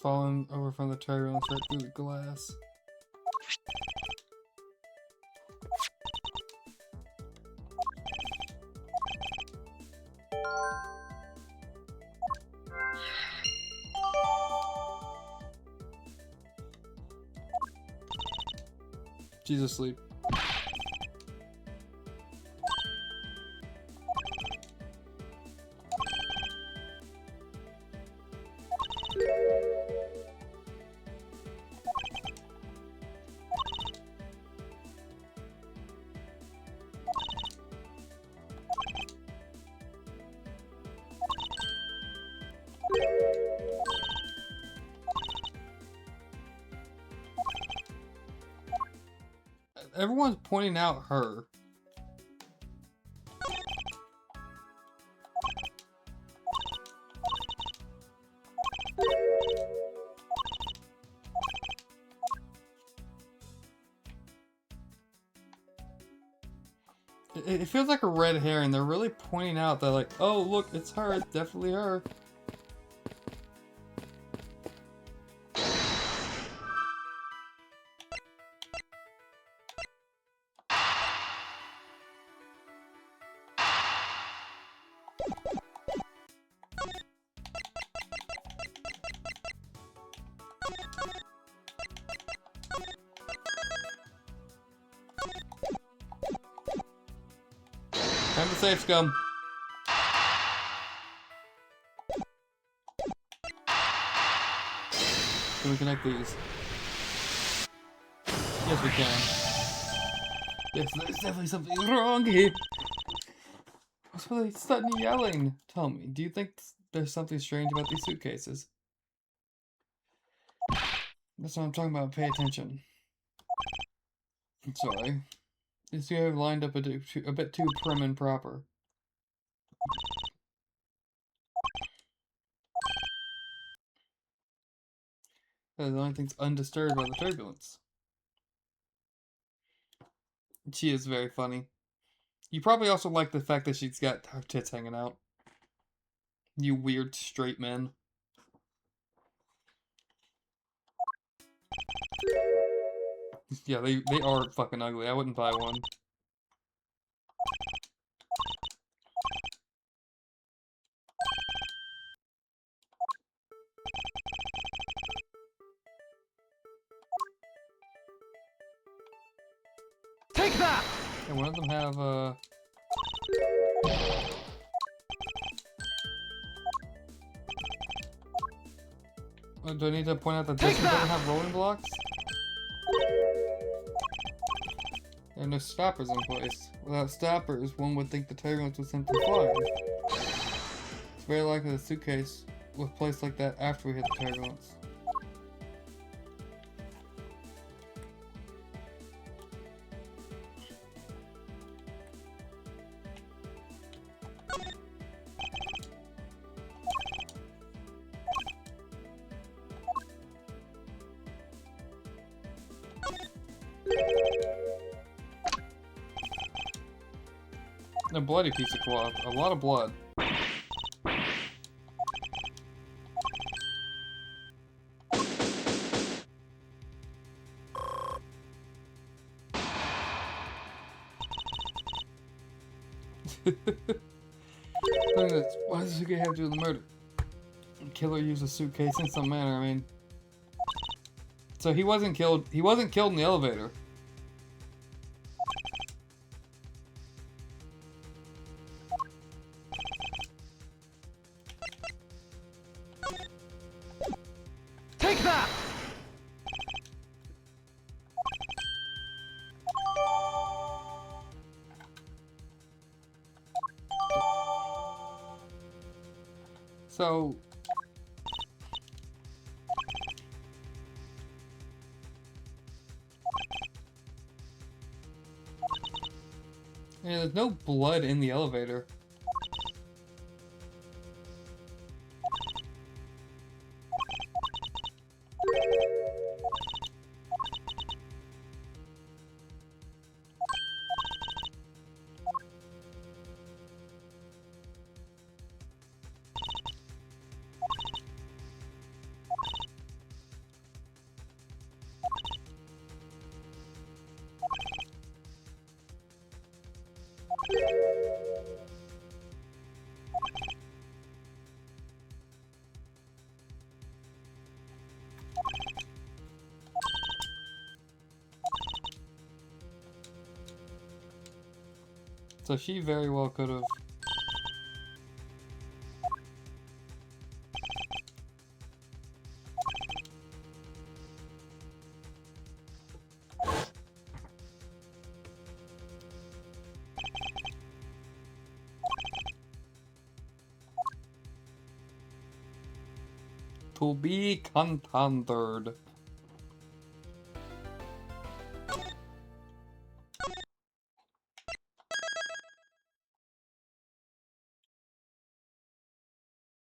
Falling over from the turbulence right through the glass. She's asleep. Everyone's pointing out her. It feels like a red herring. They're really pointing out that, like, oh, look, it's her. It's definitely her. Time to save, scum. Can we connect these? Yes, we can. Yes, there's definitely something wrong here. What's really suddenly yelling? Tell me, do you think There's something strange about these suitcases. That's what I'm talking about. Pay attention. I'm sorry. These two have lined up a bit too prim and proper. The only thing's undisturbed by the turbulence. She is very funny. You probably also like the fact that she's got her tits hanging out. You weird straight men. Yeah, they are fucking ugly. I wouldn't buy one. Take that! And one of them have, Oh, do I need to point out that this one doesn't have rolling blocks? There are no stoppers in place. Without stoppers, one would think the turbulence would simply fly. It's very likely the suitcase was placed like that after we hit the turbulence. A bloody piece of cloth. A lot of blood. Why does this guy have to do the murder? The killer used a suitcase in some manner, I mean... So he wasn't killed in the elevator. Take that! So... Yeah, there's no blood in the elevator. So she very well could have. To be continued.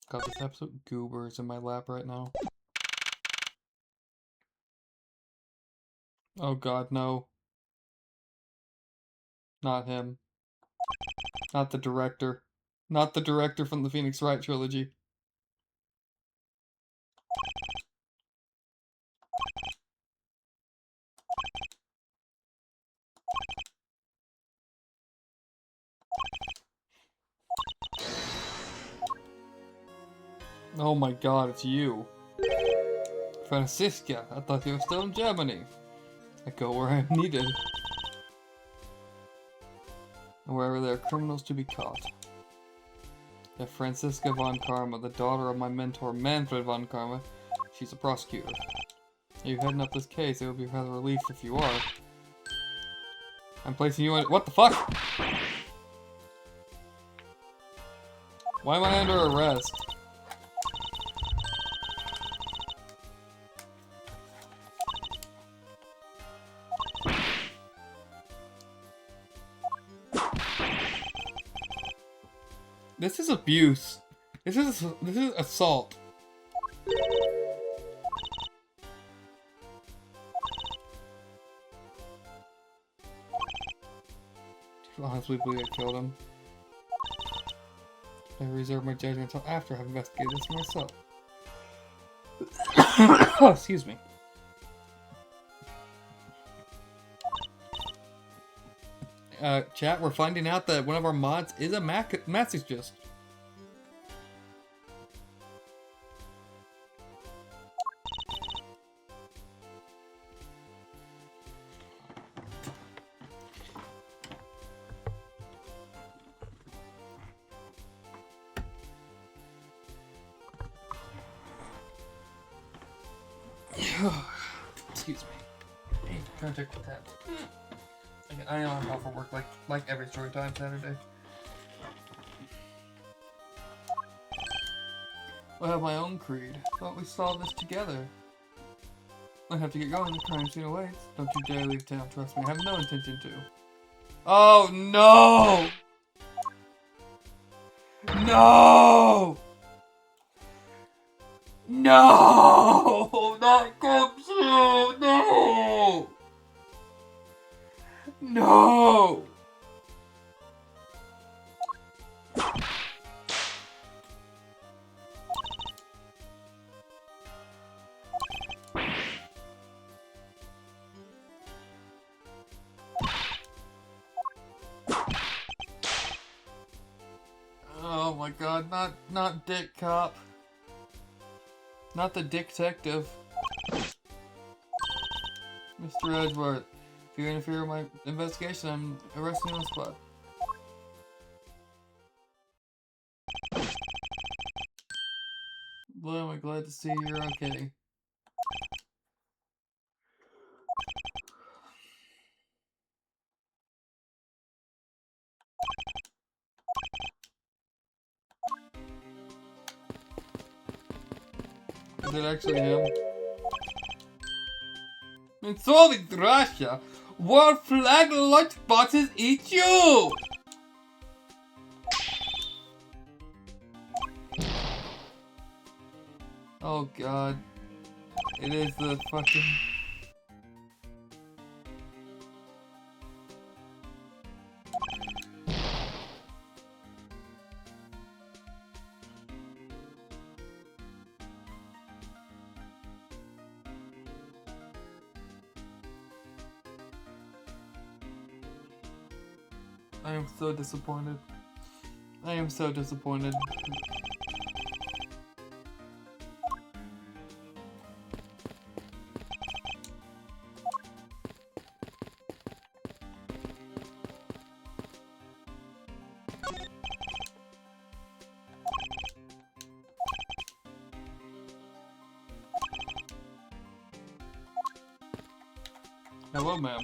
God, this absolute goober is in my lap right now. Oh God, no. Not him. Not the director. Not the director from the Phoenix Wright trilogy. Oh my God, it's you. Franziska, I thought you were still in Germany. I go where I am needed. Wherever there are criminals to be caught. If Franziska von Karma, the daughter of my mentor Manfred von Karma, she's a prosecutor. Are you heading up this case? It would be rather relief if you are. I'm placing you in— What the fuck? Why am I under arrest? This is abuse. This is assault. I honestly believe I killed him. I reserve my judgment until after I've investigated this for myself. Oh, excuse me. Chat, we're finding out that one of our mods is a masochist. Excuse me. Hey, trying to check the tab. I know I'm off for work like every story time Saturday. I have my own creed. Thought we solved this together. I have to get going. The crime scene awaits. Don't you dare leave town. Trust me. I have no intention to. Oh no! No! No! Not Gumshoe! No! No! Oh my god, not Dick Cop. Not the detective. Mr. Edgeworth, if you interfere with my investigation, I'm arresting you on the spot. Well, I'm glad to see you're okay. Is it actually him? In Soviet Russia, world flag lunchboxes eat you! Oh god. It is the fucking... I am so disappointed. I am so disappointed. Hello, ma'am.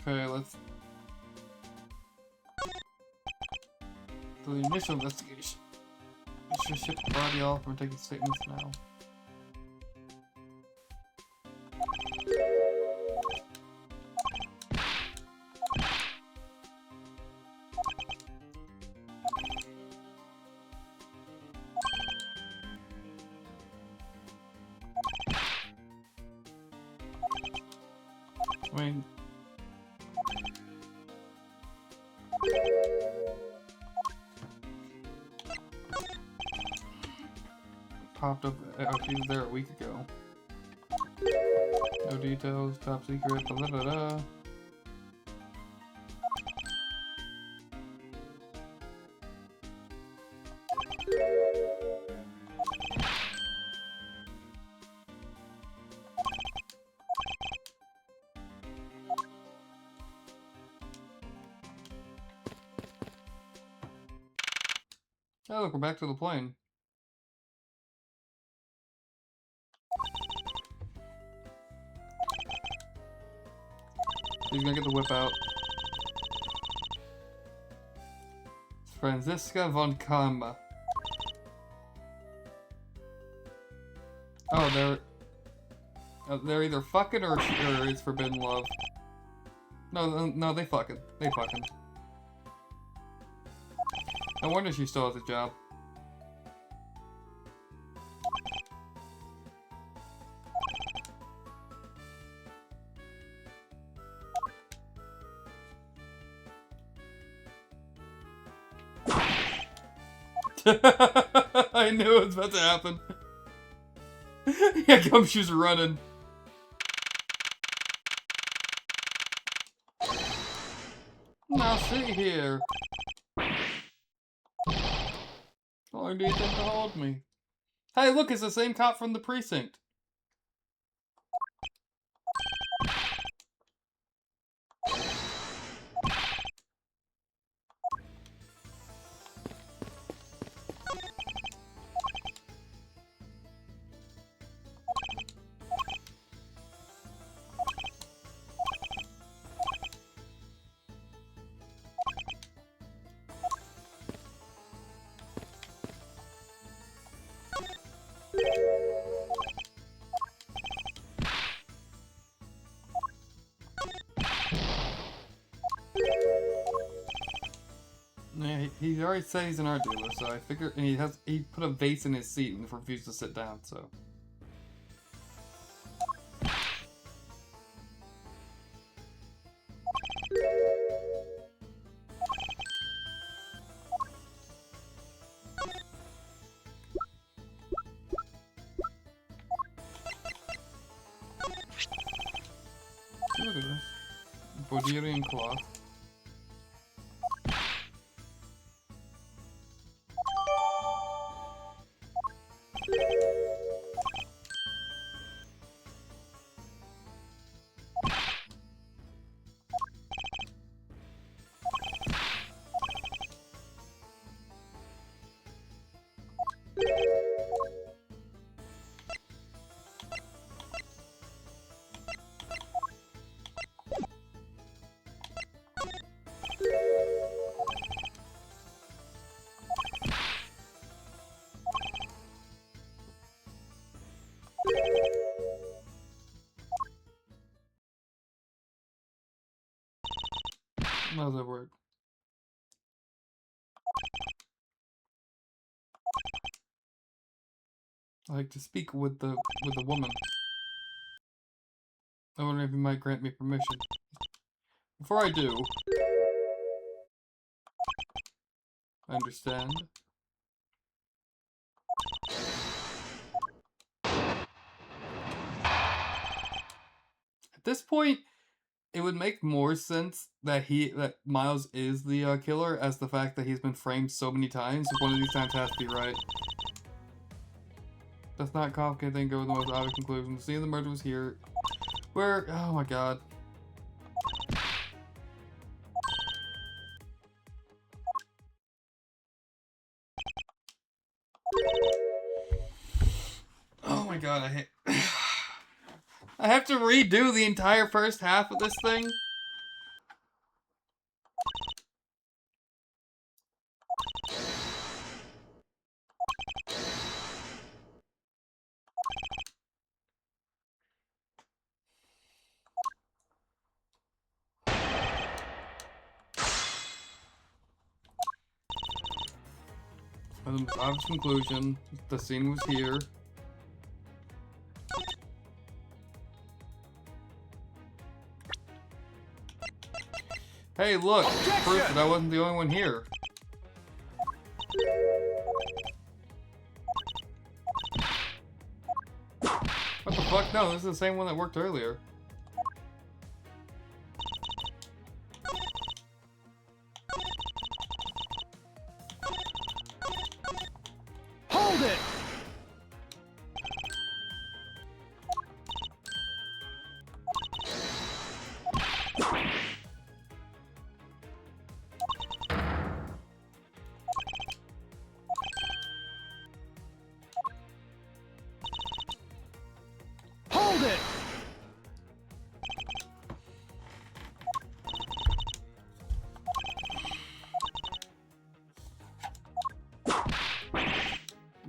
Okay, let's do the initial investigation. We should ship the body off and taking statements now. I mean, popped up she was there a week ago. No details, top secret, da da da da. Oh, look, we're back to the plane. He's gonna get the whip out. Franziska von Kamba. Oh, they're either fucking or it's forbidden love. No, they fucking. They fucking. No wonder she still has a job. I knew it was about to happen. Yeah, Gumshoe's running. Now see here. How long do you think to hold me? Hey, look, it's the same cop from the precinct. Yeah, he already said he's an art dealer, so I figured, and he put a vase in his seat and refused to sit down, so. Look at this. Bodirian cloth. How's that work? I like to speak with the woman. I wonder if you might grant me permission. Before I do, I understand. At this point, it would make more sense that Miles is the killer, as the fact that he's been framed so many times. One of these times has to be right. That's not complicated. Then go with the most obvious conclusion. The scene of the murder was here. Where? Oh my god. Oh my god, I hate. I have to redo the entire first half of this thing. The most obvious conclusion, the scene was here. Hey, look! Objection! Proof that I wasn't the only one here. What the fuck? No, this is the same one that worked earlier. Hold it!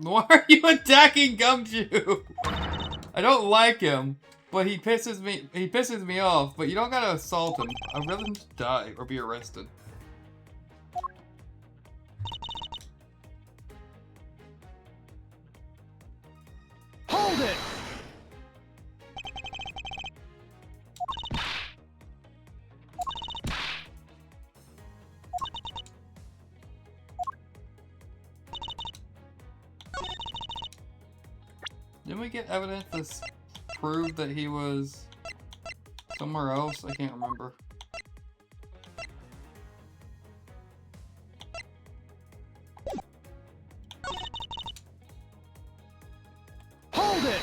Why are you attacking Gumshoe? I don't like him, but he pisses me off, but you don't gotta assault him. I'd rather him just die or be arrested. Hold it! Didn't we get evidence to prove that he was somewhere else? I can't remember. Hold it!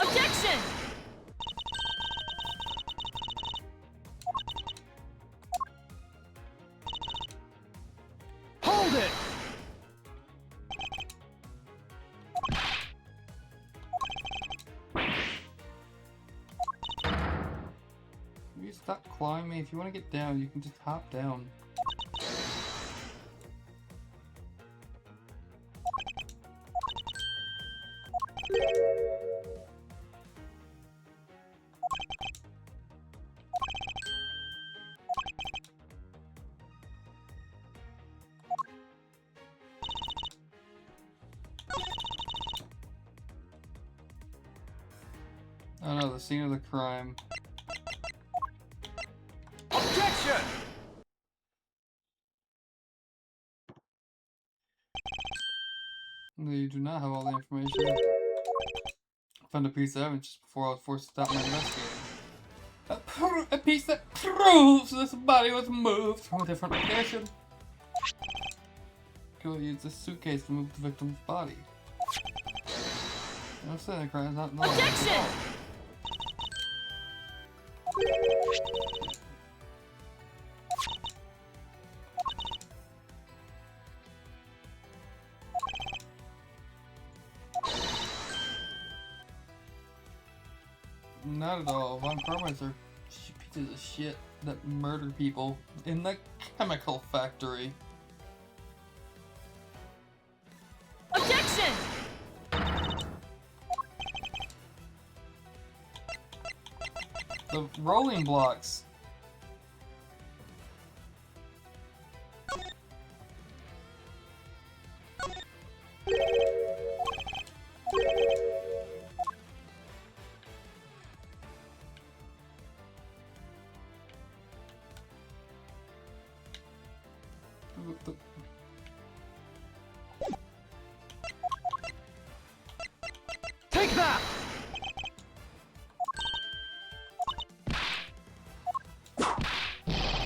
Objection! Hold it! Will you stop clawing me? If you want to get down, you can just hop down. Oh no, the scene of the crime. Objection! No, you do not have all the information. I found a piece of evidence just before I was forced to stop my investigating. A piece that proves this body was moved from a different location. Go use this suitcase to move the victim's body. I'm saying the crime is not normal. Objection! Not at all. Von Karmers are pieces of shit that murder people in the chemical factory. Objection! The rolling blocks. Take that!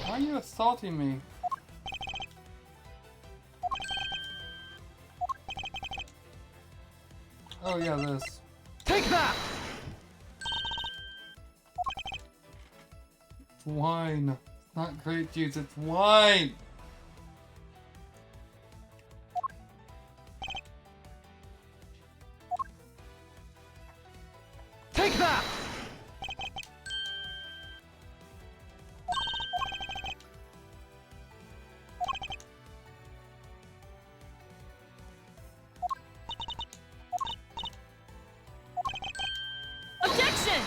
Why are you assaulting me? Oh yeah, this. Take that! It's wine. It's not grape juice, it's wine! Take that! Objection!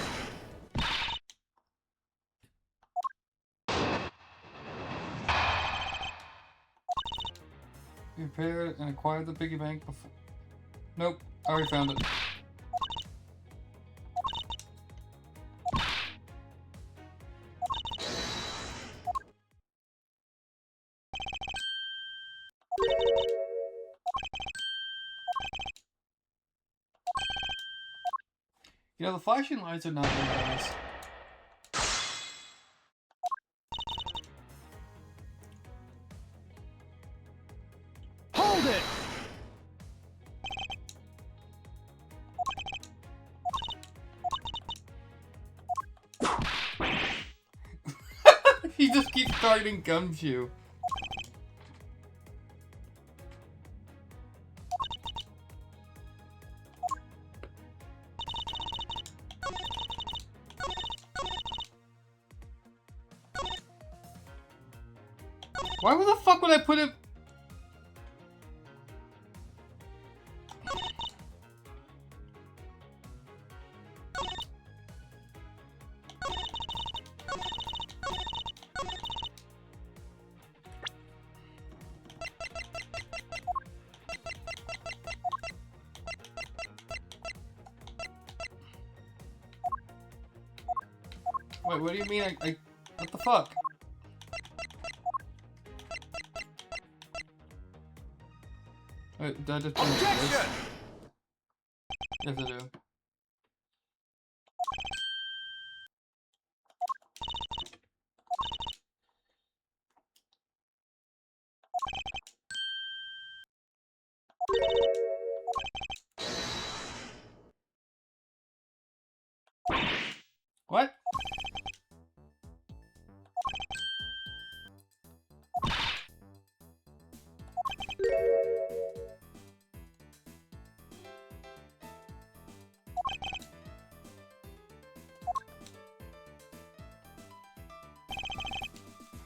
You repaired and acquired the piggy bank before. Nope, I already found it. You know, the flashing lights are not very nice. Hold it! He just keeps targeting Gumshoe. Why the fuck would I put it Wait, what do you mean? What the fuck? Wait, did I just finish this? Objection! Yes, I do. What?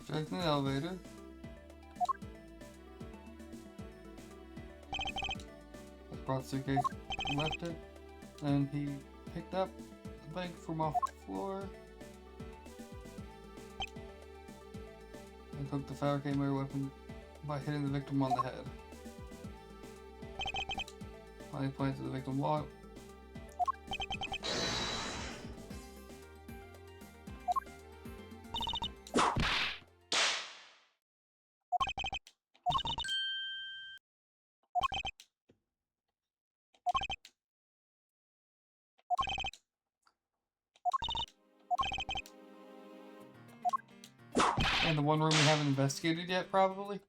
Check the elevator. I brought the suitcase and left it. Then he picked up the bag from off the floor. And took the fabricated murder weapon by hitting the victim on the head. Finally pointed to the victim's wallet. And the one room we haven't investigated yet, probably?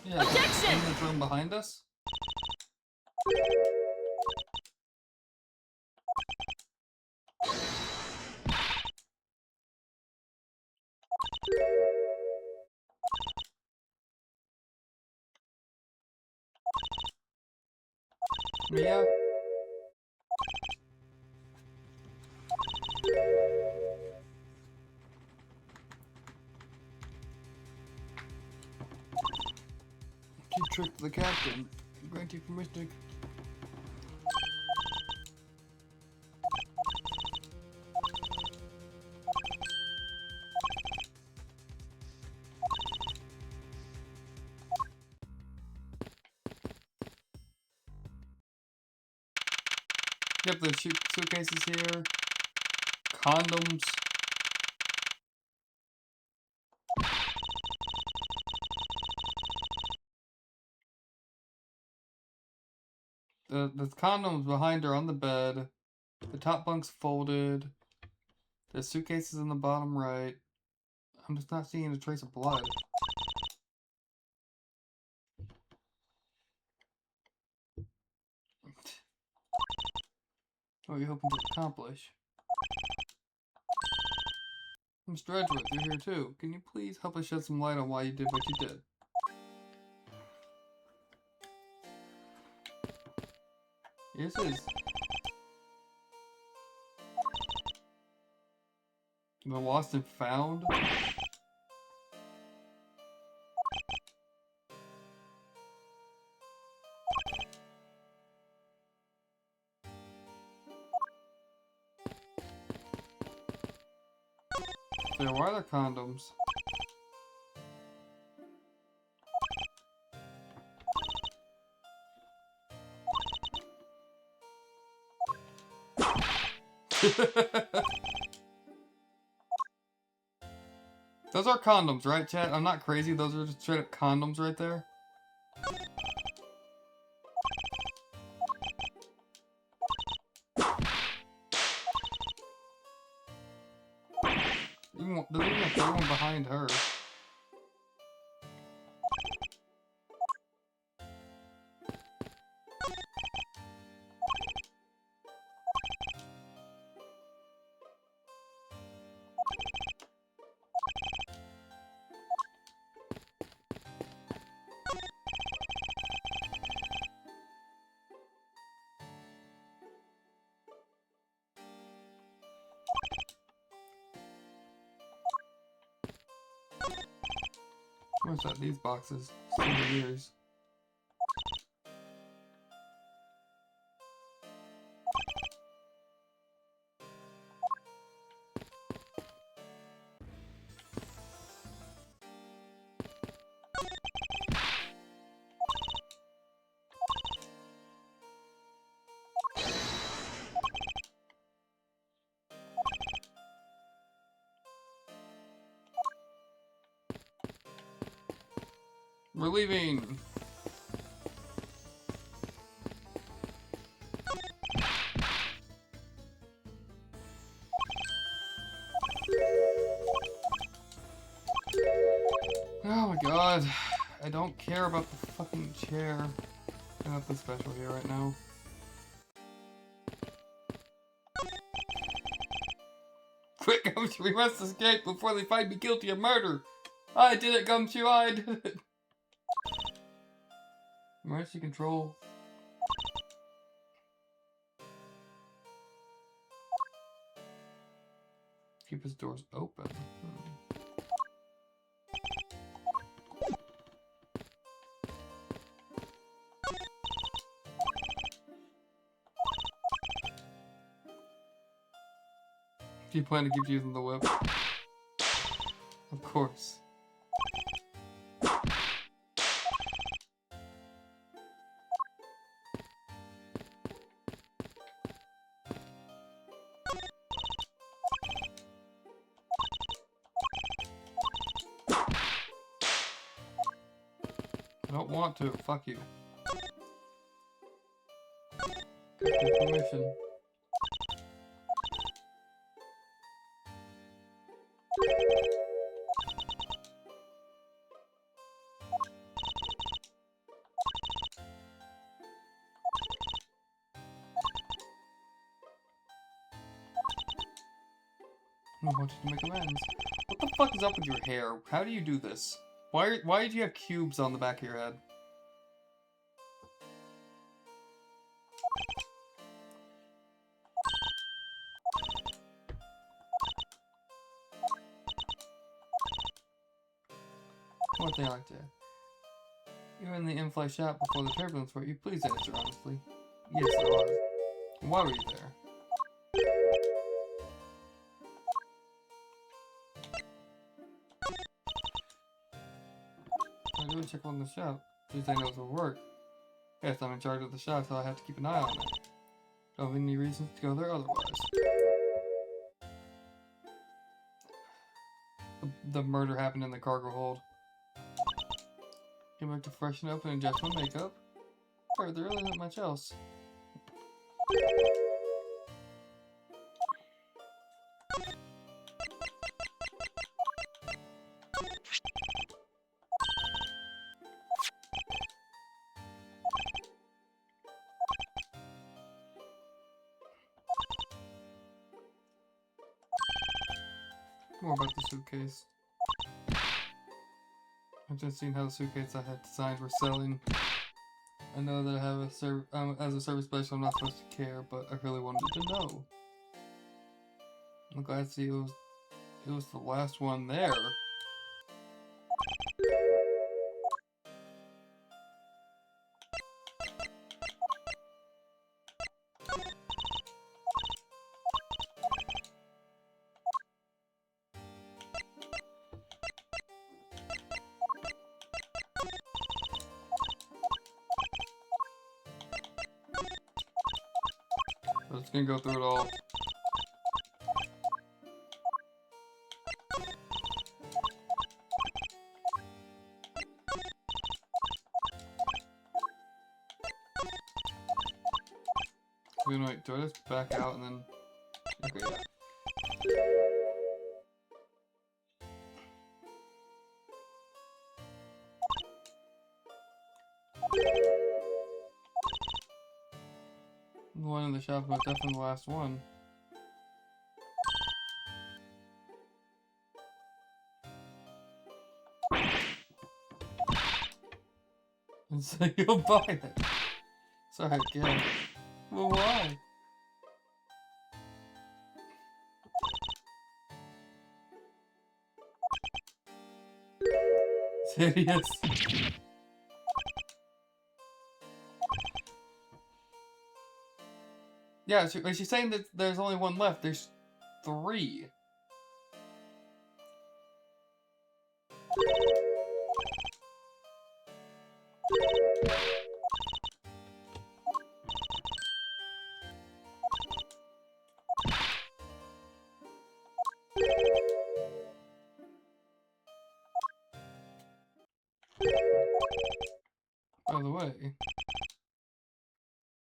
Yeah, Objection! in this room behind us? Mia? You tricked the captain. Grant you permission to... Yep, the suitcases here. Condoms. The condoms behind her on the bed. The top bunk's folded. The suitcase is in the bottom right. I'm just not seeing a trace of blood. What are you hoping to accomplish? Mr. Edgeworth, you're here too. Can you please help us shed some light on why you did what you did? Yes, it is. The lost and found? There were other condoms. Those are condoms, right, chat? I'm not crazy. Those are just straight up condoms right there. There's even a third one behind her. Where's that? These boxes. Souvenirs. We're leaving. Oh my god. I don't care about the fucking chair. I got the special here right now. Quick, Gumshoe, we must escape before they find me guilty of murder! I did it, Gumshoe, I did it! Emergency control. Keep his doors open. Do you plan to keep using the whip? Of course. I don't want to. Fuck you. Got information. I want you to make amends. What the fuck is up with your hair? How do you do this? Why do you have cubes on the back of your head? One thing I like to. You were in the in-flight shop before the turbulence, were you? Please answer honestly. Yes, I was. Why were you there? I go check on the shop. Tuesday knows will work. Yes, I'm in charge of the shop, so I have to keep an eye on it. Don't have any reason to go there otherwise. The murder happened in the cargo hold. Came back to freshen up and adjust my makeup. Sorry, there really isn't much else. More about the suitcase. I've just seen how the suitcase I had designed were selling. I know that I have a as a service specialist, I'm not supposed to care, but I really wanted to know. I'm glad to see it was the last one there. I'm just gonna go through it all. Wait, do I just back out and then... Okay, yeah. The one in the shop was definitely the last one. And so you'll buy it. Sorry, again. Well, why? Serious. Yeah, she's saying that there's only one left. There's 3.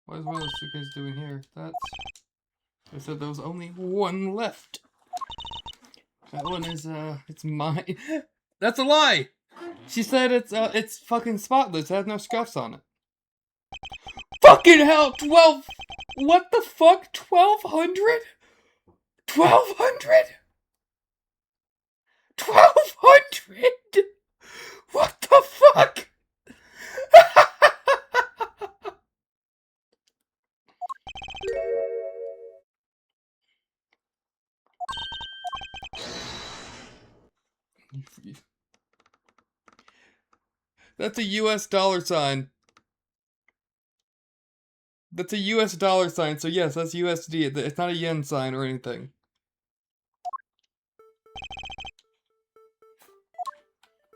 What is Willow's suitcase doing here? That's... They said there was only one left. That one is, it's mine. That's a lie! She said it's fucking spotless. It has no scuffs on it. Fucking hell! 12... What the fuck? 1,200? 1,200? 1,200? What the fuck? That's a US dollar sign. That's a US dollar sign, so yes, that's USD. It's not a yen sign or anything.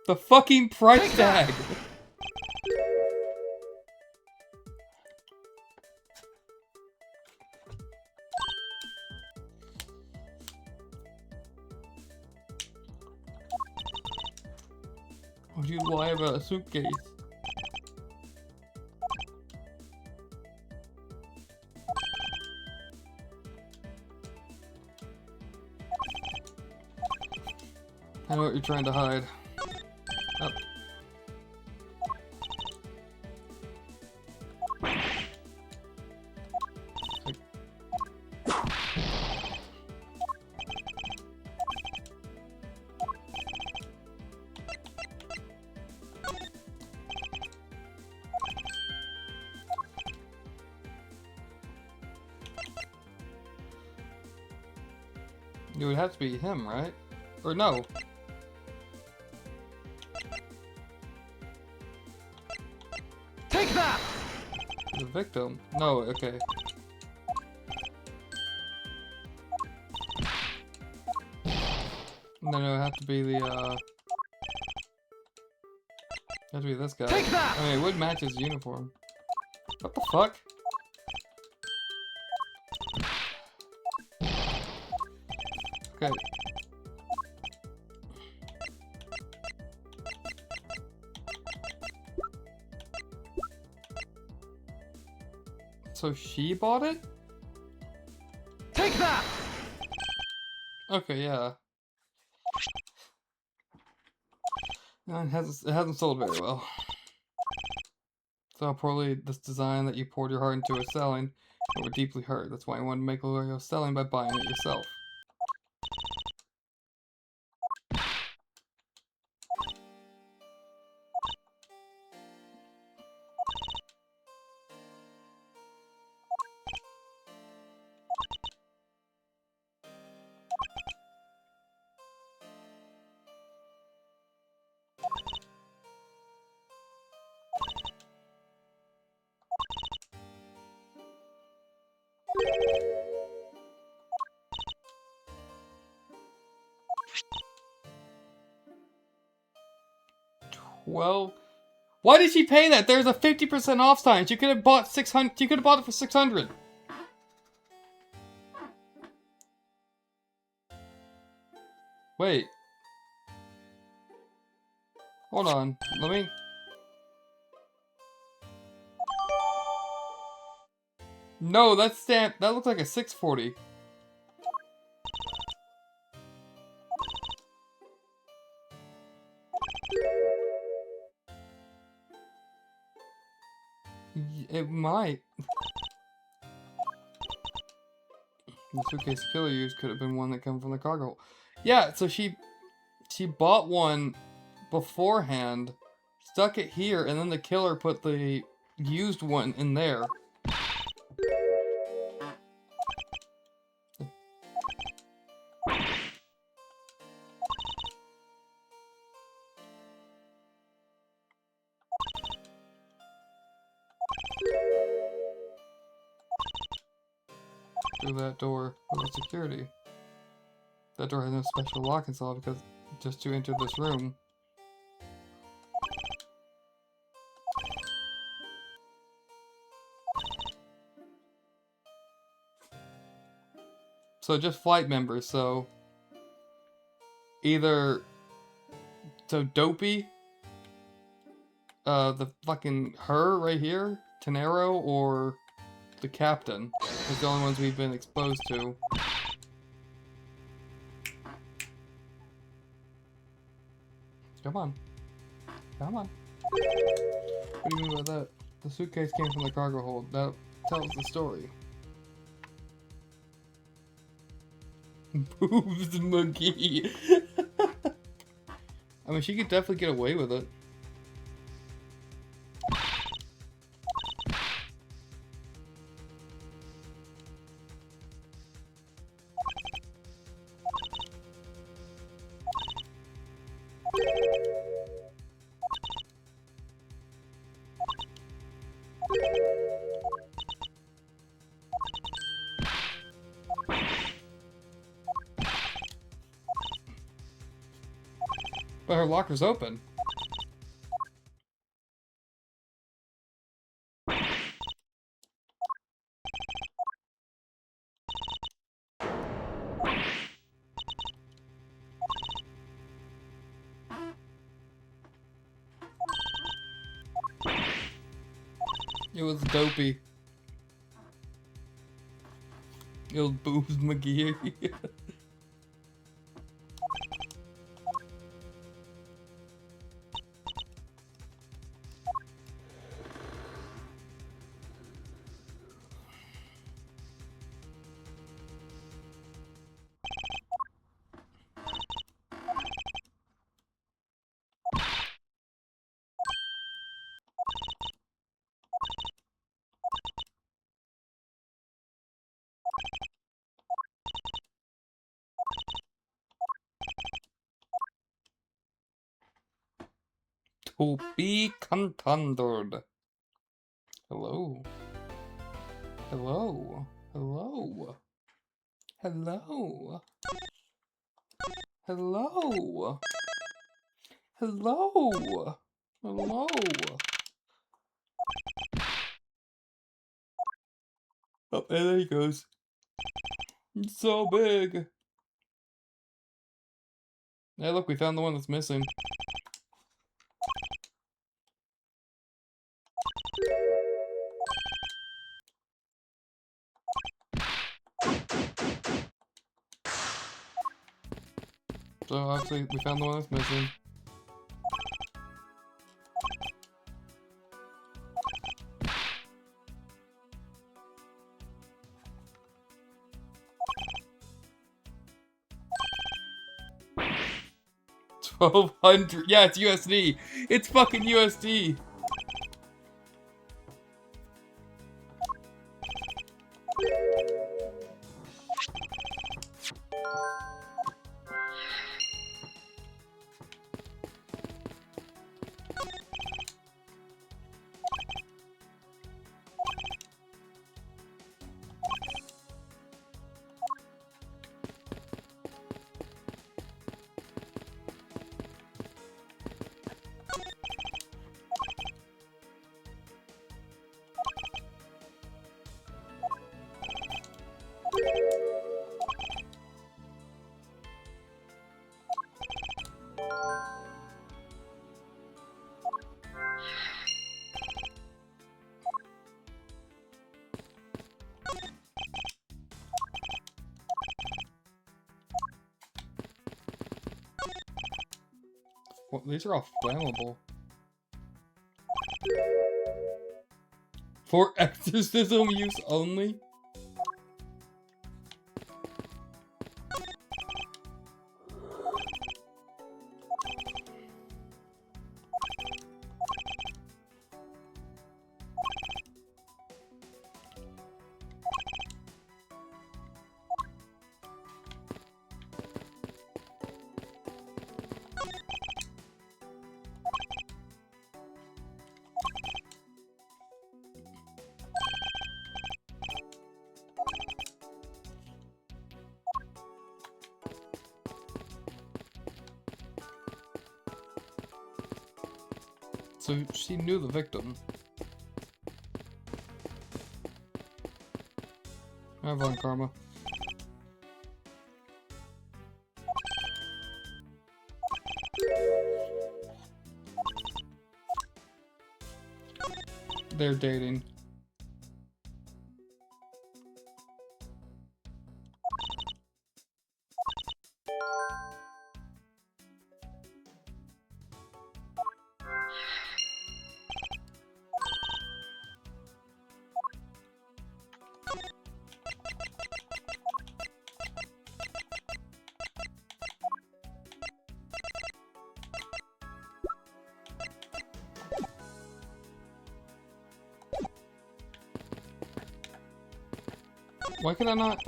The fucking price tag! Would you lie about a suitcase? I know what you're trying to hide. Oh. It would have to be him, right? Or no? Take that! The victim? No, okay. And then it would have to be the, have to be this guy. Take that! I mean, it would match his uniform. What the fuck? Okay. So she bought it? Take that! Okay, yeah. No, it hasn't sold very well. So poorly this design that you poured your heart into is selling, it would deeply hurt. That's why you want to make a little selling by buying it yourself. Well, why did she pay that? There's a 50% off sign. She could have bought 600. She could have bought it for 600. Wait. Hold on. Let me. No, that's stamp. That looks like a 640. It might. The suitcase killer used could have been one that came from the cargo. Yeah, so she bought one beforehand, stuck it here, and then the killer put the used one in there. Through that door without security. That door has no special lock installed because just to enter this room. So just flight members, so either Dopey, the fucking her right here, Tenero, or the captain. It's the only ones we've been exposed to. Come on. Come on. What do you mean by that? The suitcase came from the cargo hold. That tells the story. Boobs McGee. I mean, she could definitely get away with it. But her locker's open. It was dopey. It was Boobs McGee. To be continued. Hello. Hello. Hello. Hello. Hello. Hello. Hello. Oh, and there he goes. It's so big. Hey, look, we found the one that's missing. So obviously we found the one that's missing. $1,200. Yeah, it's USD. It's fucking USD. Well, these are all flammable. For exorcism use only? So she knew the victim. Have on, Karma. They're dating. Why can I not?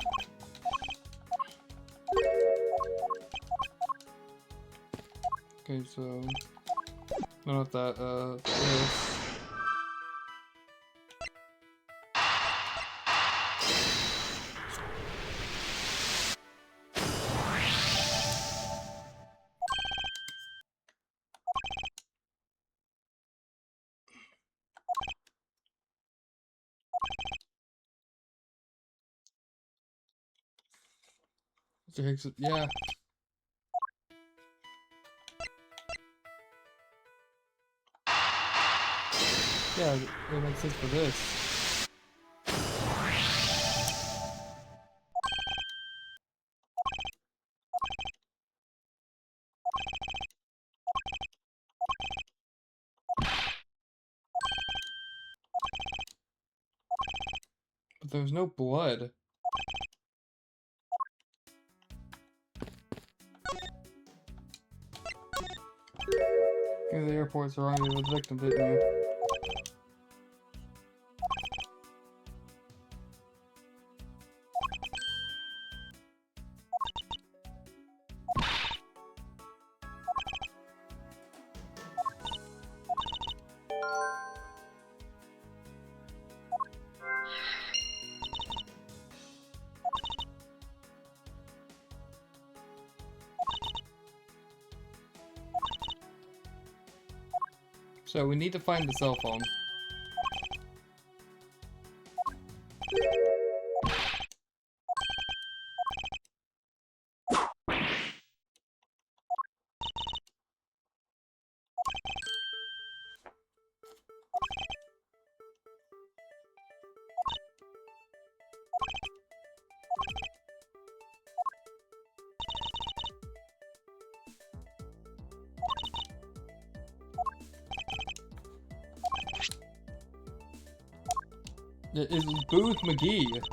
Okay, so I don't know what that is. Mr. Hicks, yeah. Yeah, it makes sense for this. But there's no blood. Go to the airport surrounded with the victim, didn't you? So we need to find the cell phone. It is Booth McGee. It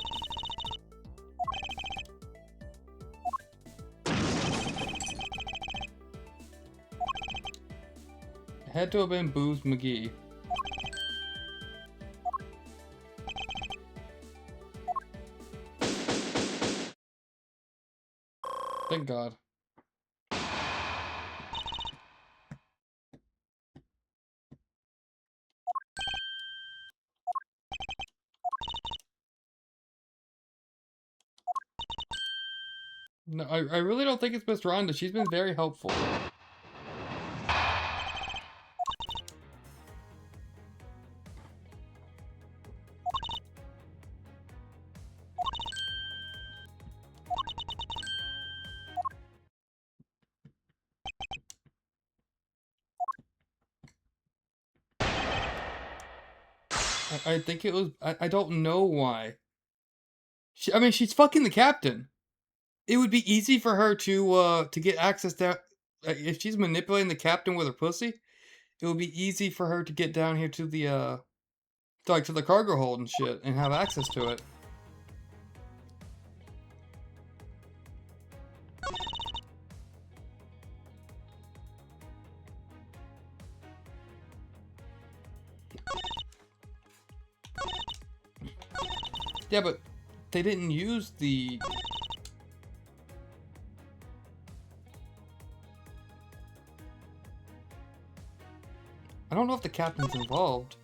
had to have been Booth McGee. Thank God. No, I really don't think it's Miss Rhonda. She's been very helpful. I think it was... I don't know why. I mean, she's fucking the captain. It would be easy for her to get access to... if she's manipulating the captain with her pussy, it would be easy for her to get down here to the, to the cargo hold and shit, and have access to it. Yeah, but they didn't use the... I don't know if the captain's involved.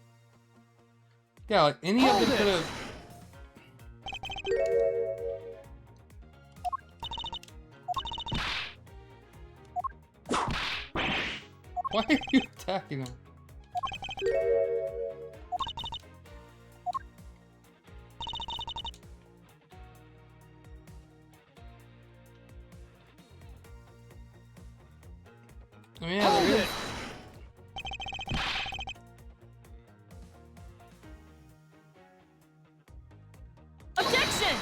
Yeah, like any of them could have... Why are you attacking him? I mean, yeah, there is... Objection!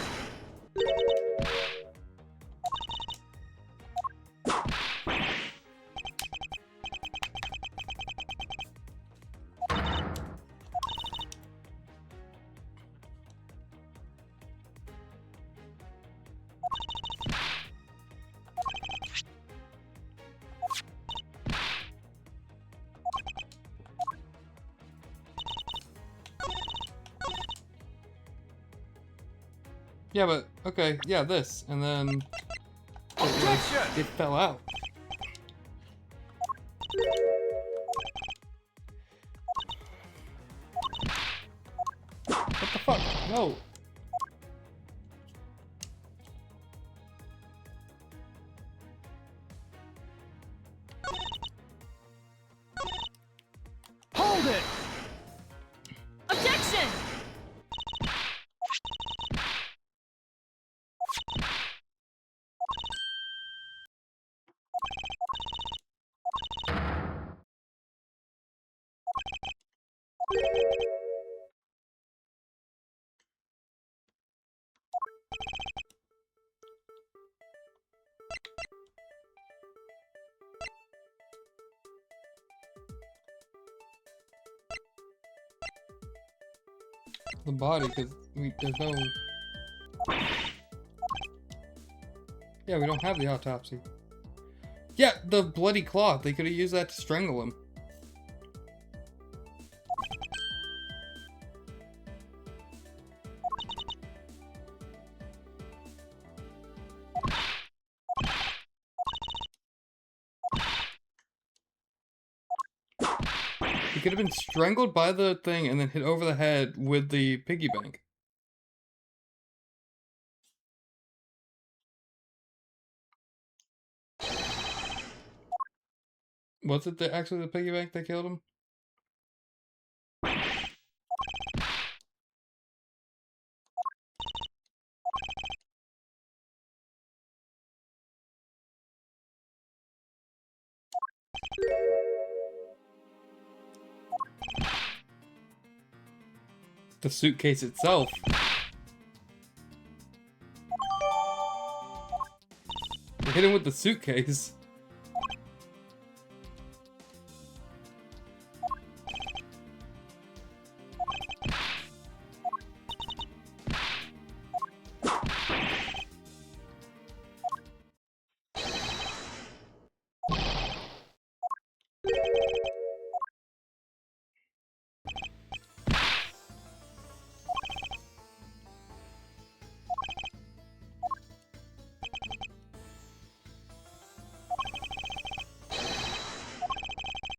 Yeah, but okay, yeah, this, and then Objection! it fell out. What the fuck? No. Hold it! Objection! The body, because there's no... Yeah, we don't have the autopsy. Yeah, the bloody cloth. They could have used that to strangle him. He could have been strangled by the thing and then hit over the head with the piggy bank. Was it actually the piggy bank that killed him? The suitcase itself. They hit him with the suitcase.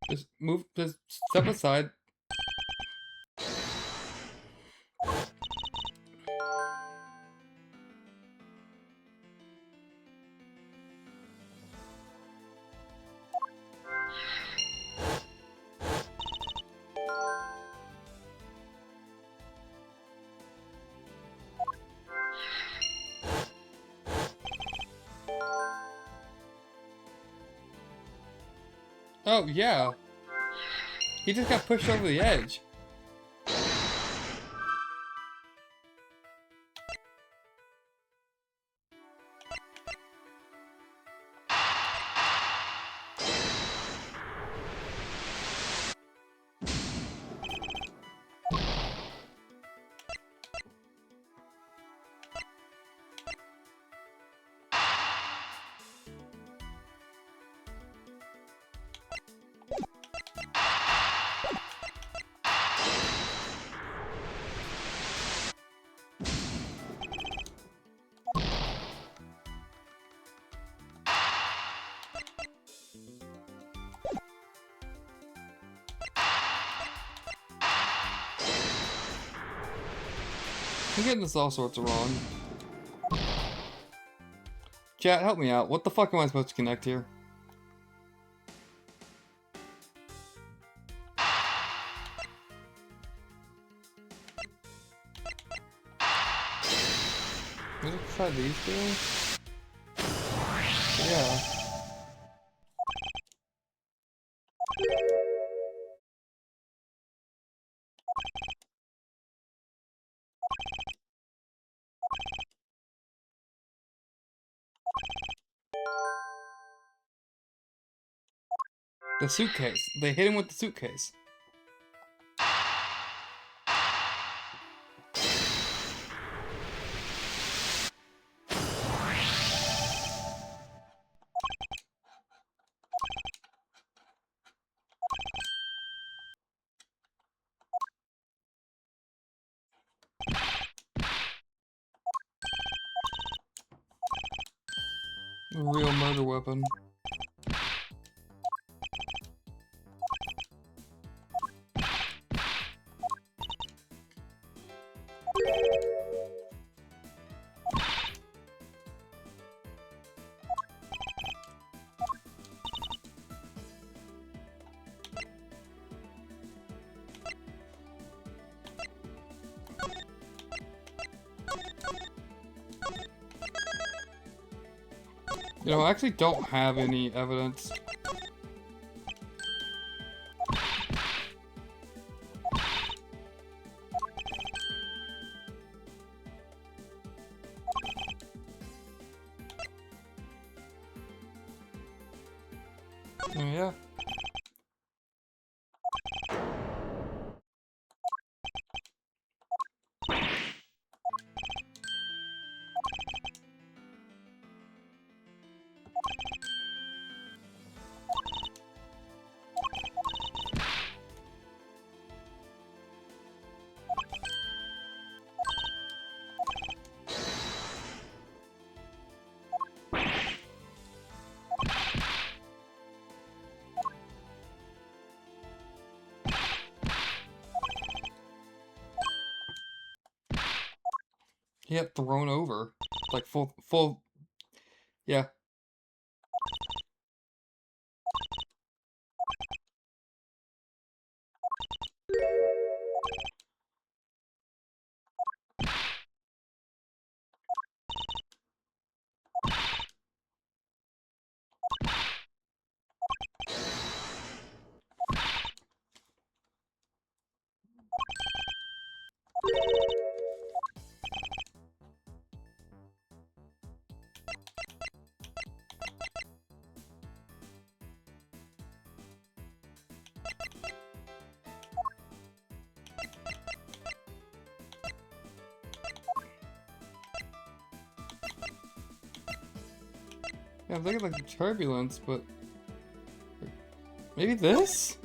Just move, just step aside. Oh, yeah. He just got pushed over the edge. I'm getting this all sorts of wrong. Chat, help me out. What the fuck am I supposed to connect here? Let's try these two. Yeah. The suitcase. They hit him with the suitcase. A real murder weapon. You know, I actually don't have any evidence. Oh, yeah. He got thrown over. Like full, yeah. Yeah, I'm thinking like the turbulence, but maybe this?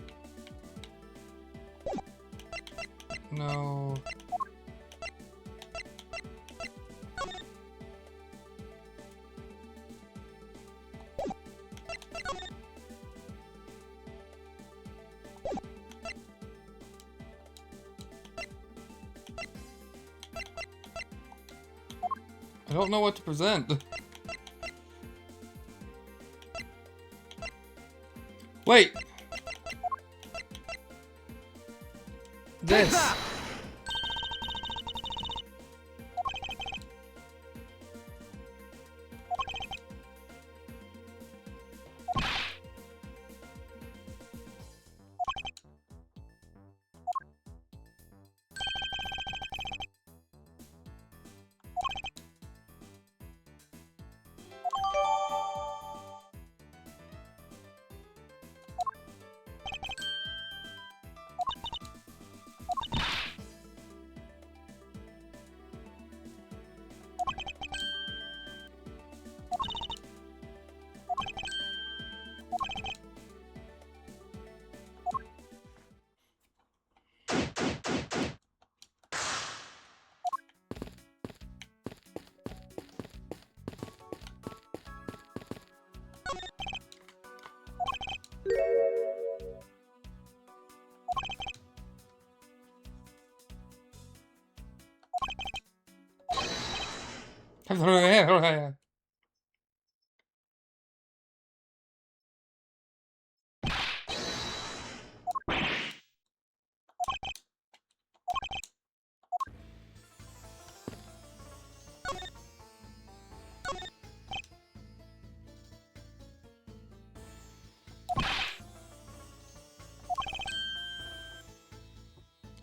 No. I don't know what to present. Wait! This!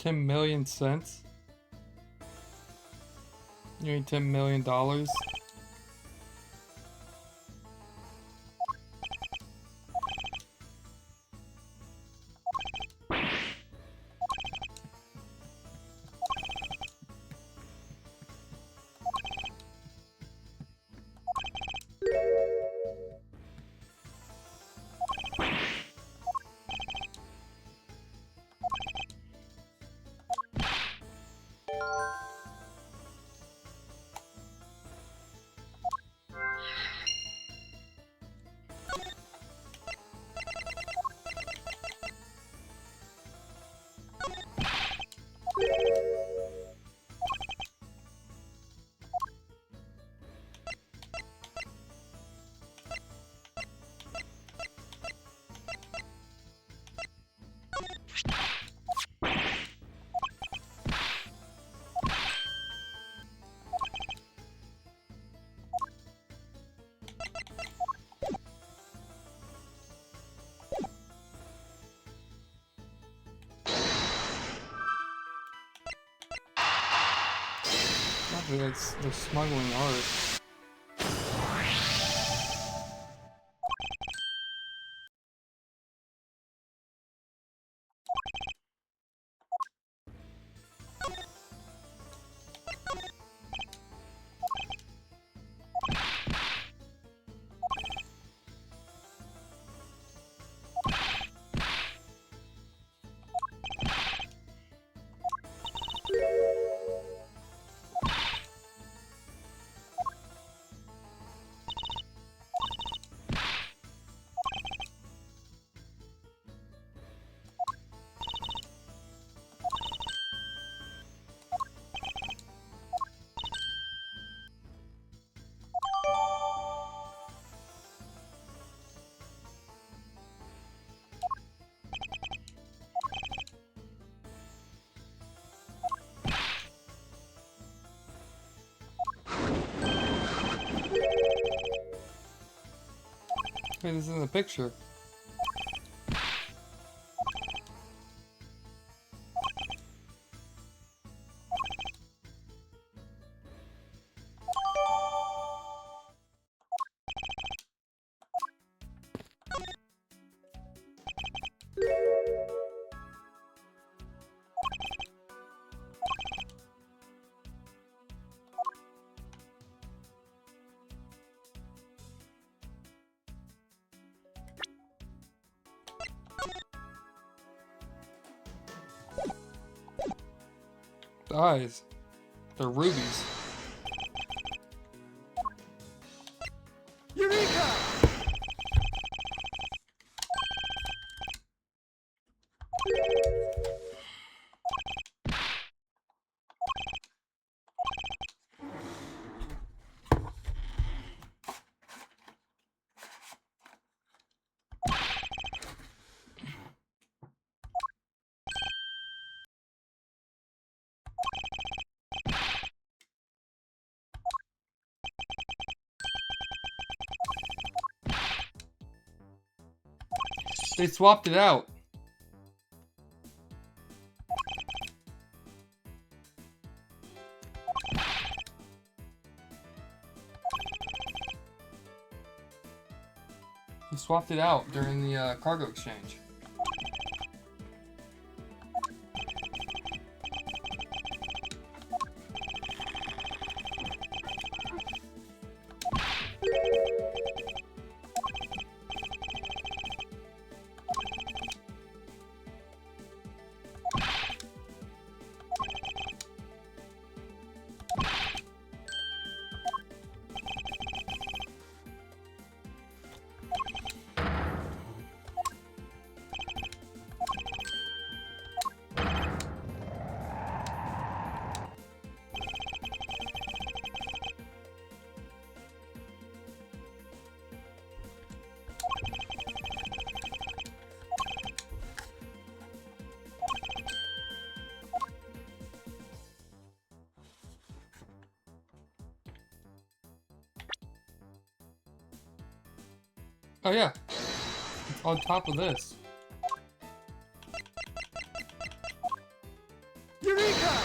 $10 million? You mean $10 million? they're smuggling art. Hey, this isn't a picture. The eyes. They're rubies. Eureka! They swapped it out. They swapped it out during the cargo exchange. Oh yeah, it's on top of this. Eureka!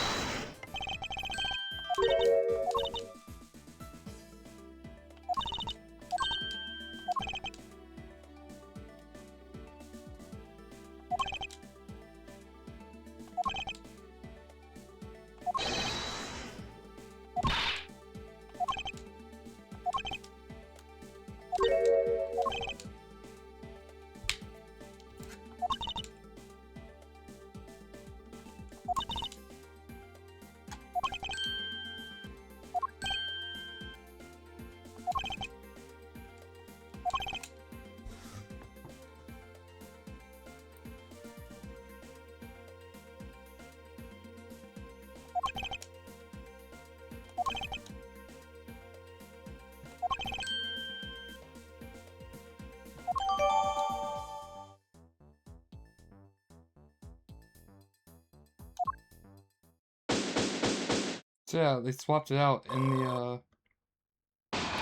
So yeah, they swapped it out in the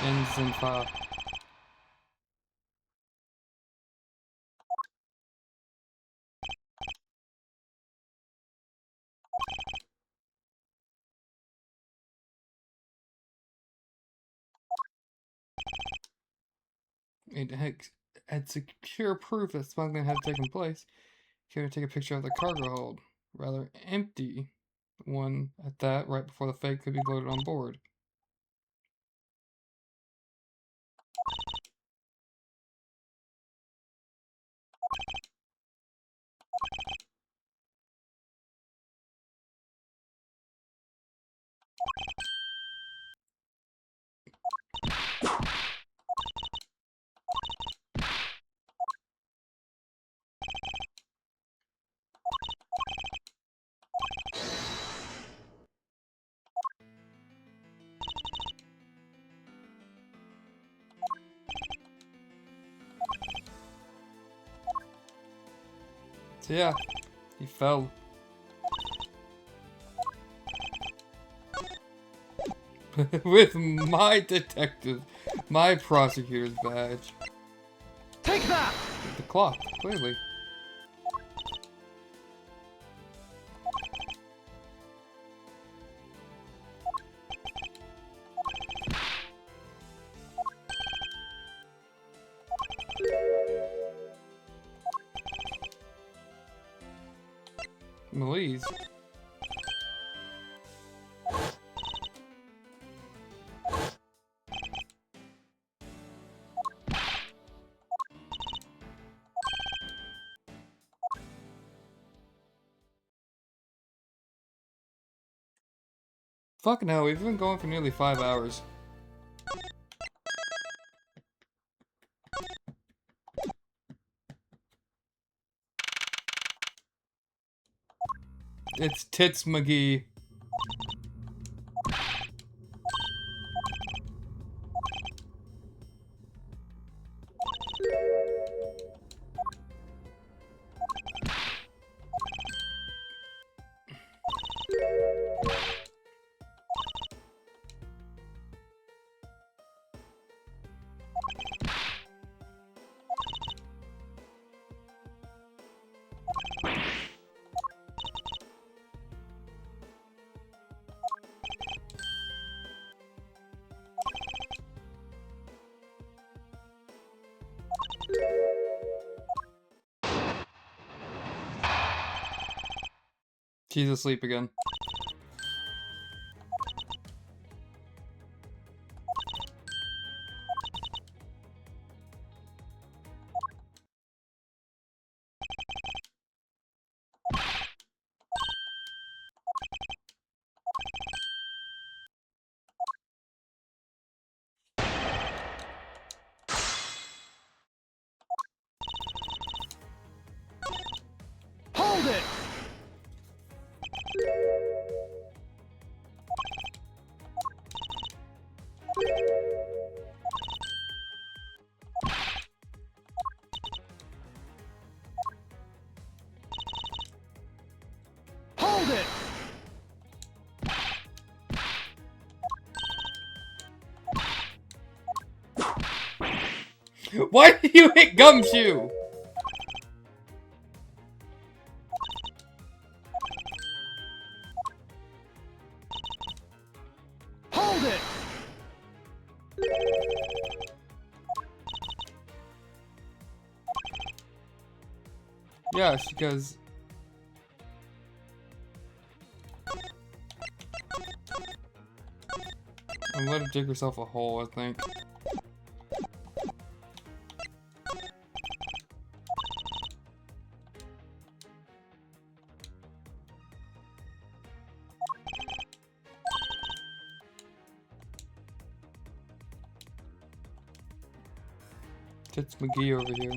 in Zinfa. It had secure proof that smuggling had taken place. Here to take a picture of the cargo hold. Rather empty one at that, right before the fake could be loaded on board. So yeah, he fell. With my detective, my prosecutor's badge. Take that! The clock, clearly. Melise. Fucking hell, we've been going for nearly 5 hours. It's Tits McGee. She's asleep again. Hold it! Hold it! Why did you hit Gumshoe? Hold it! Yes, because... I'm letting her dig herself a hole, I think. Tits McGee over here.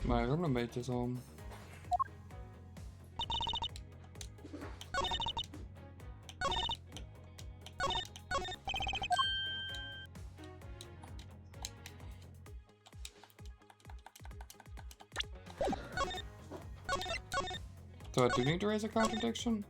My roommate is home. So I do need to raise a contradiction?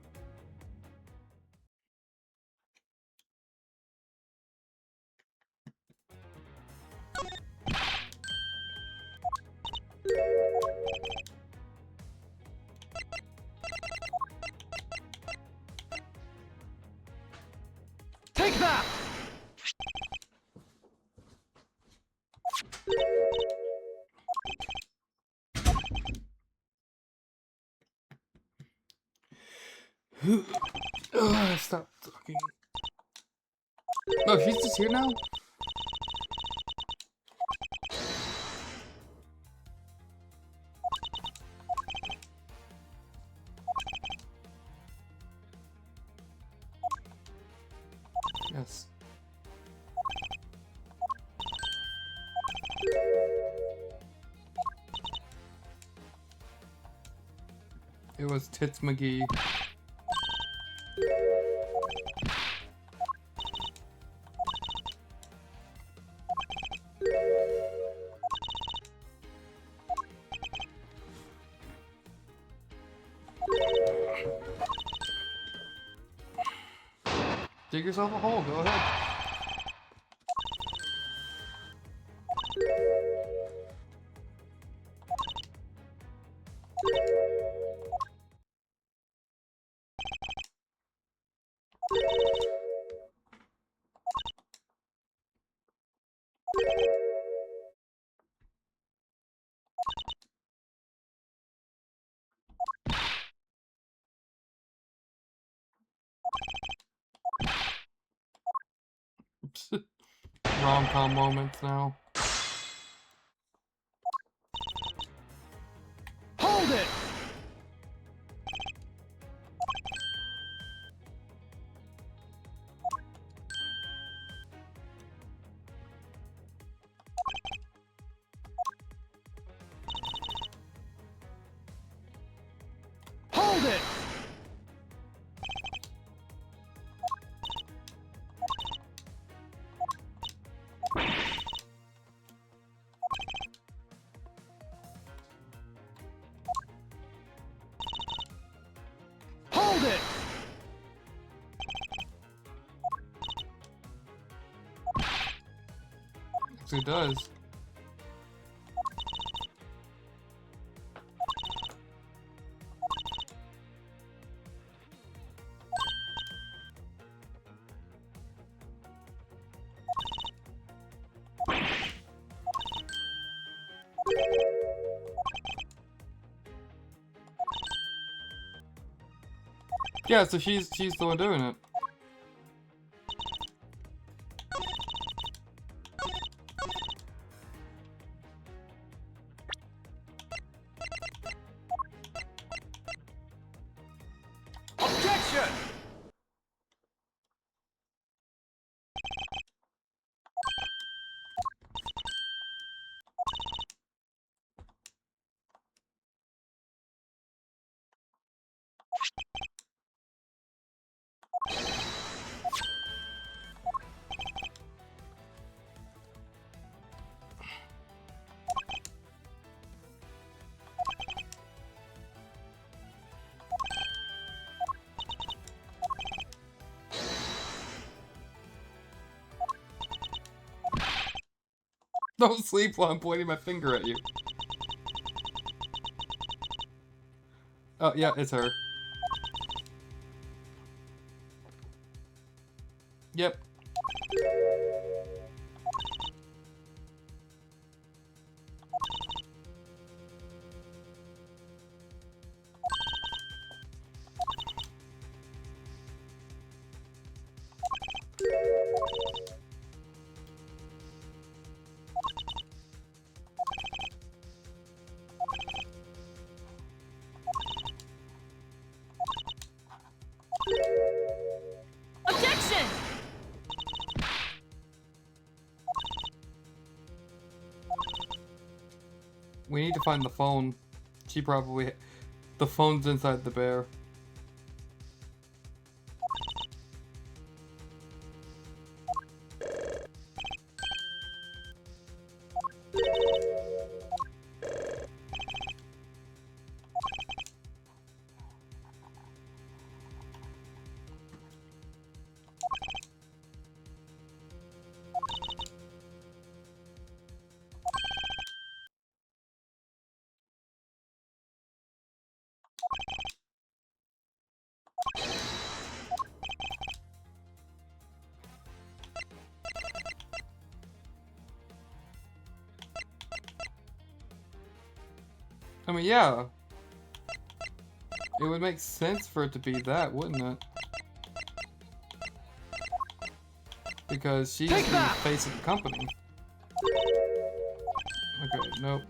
Ugh, stop talking. Oh, she's just here now? Yes. It was Tits McGee. Dig yourself a hole, go ahead. Rom-com moments now. Hold it! Hold it! Hold it! Actually does. Yeah, so she's the one doing it. Objection! Don't sleep while I'm pointing my finger at you. Oh, yeah, it's her. Yep. Objection! We need to find the phone. She probably... The phone's inside the bear. I mean, yeah. It would make sense for it to be that, wouldn't it? Because she's Take the that! face of the company. Okay, nope.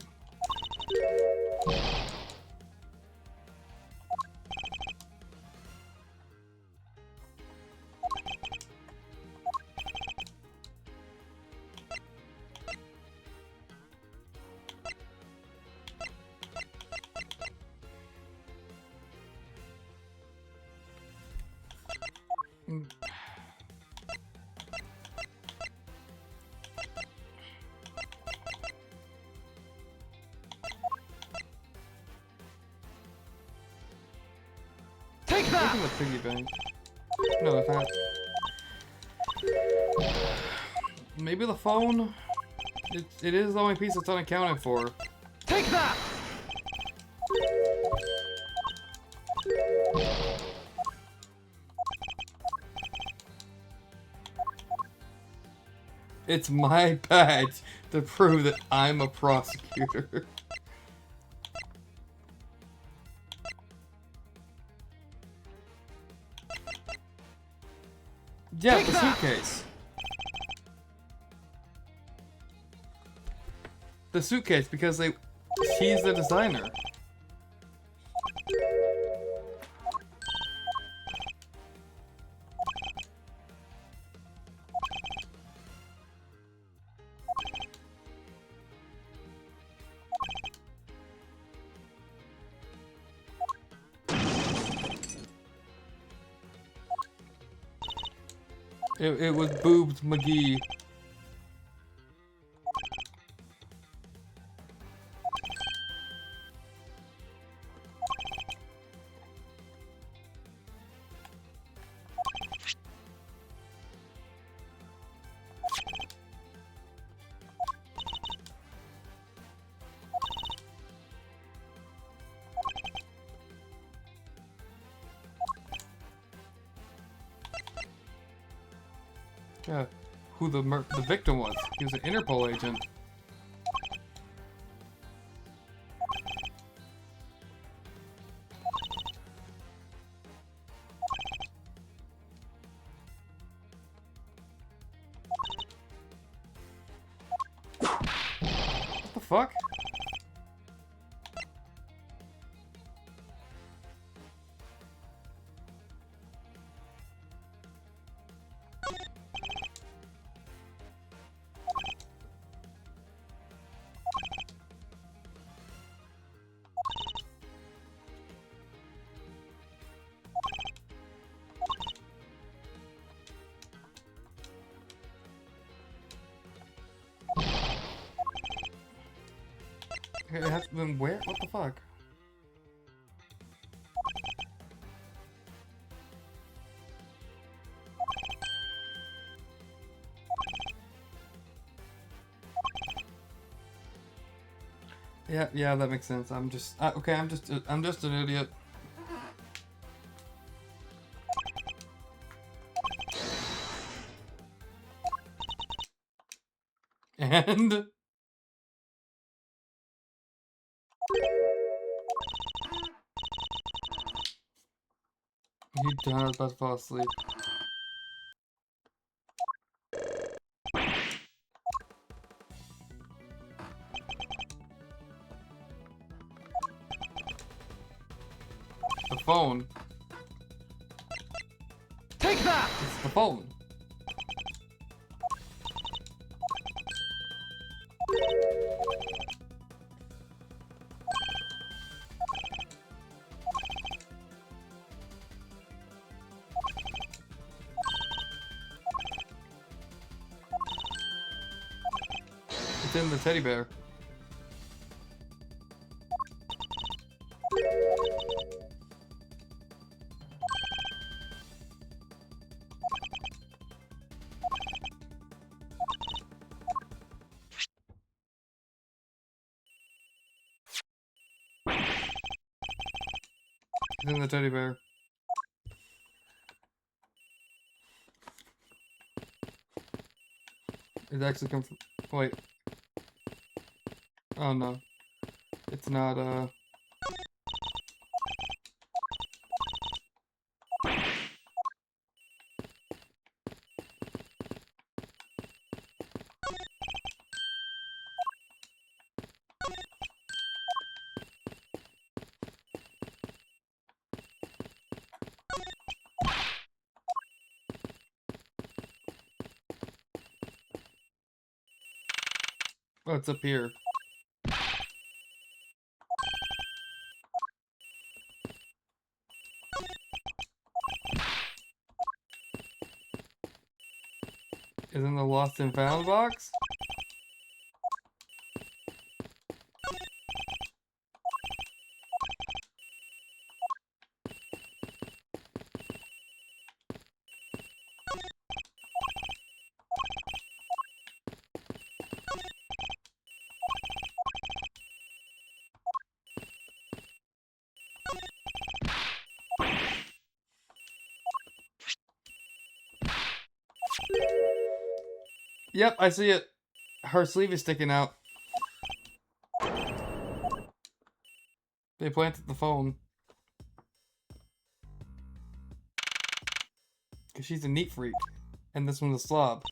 Mm. Take that! Open the piggy bank. No, if that. Maybe the phone? It is the only piece that's unaccounted for. Take that! It's my badge to prove that I'm a prosecutor. Yeah, Take the that! suitcase. The suitcase, because she's the designer. It was Boobs McGee. Yeah, who the victim was. He was an Interpol agent. What the fuck? Okay, it has been where? What the fuck? Yeah, that makes sense. I'm just okay. I'm just an idiot. And you done? I was about to fall asleep. The phone. Take that! It's the phone. It's in the teddy bear. It's in the teddy bear. It actually comes from... Wait. Oh no. It's not, Oh, it's up here. Isn't the lost and found box? Yep, I see it. Her sleeve is sticking out. They planted the phone. Because she's a neat freak. And this one's a slob.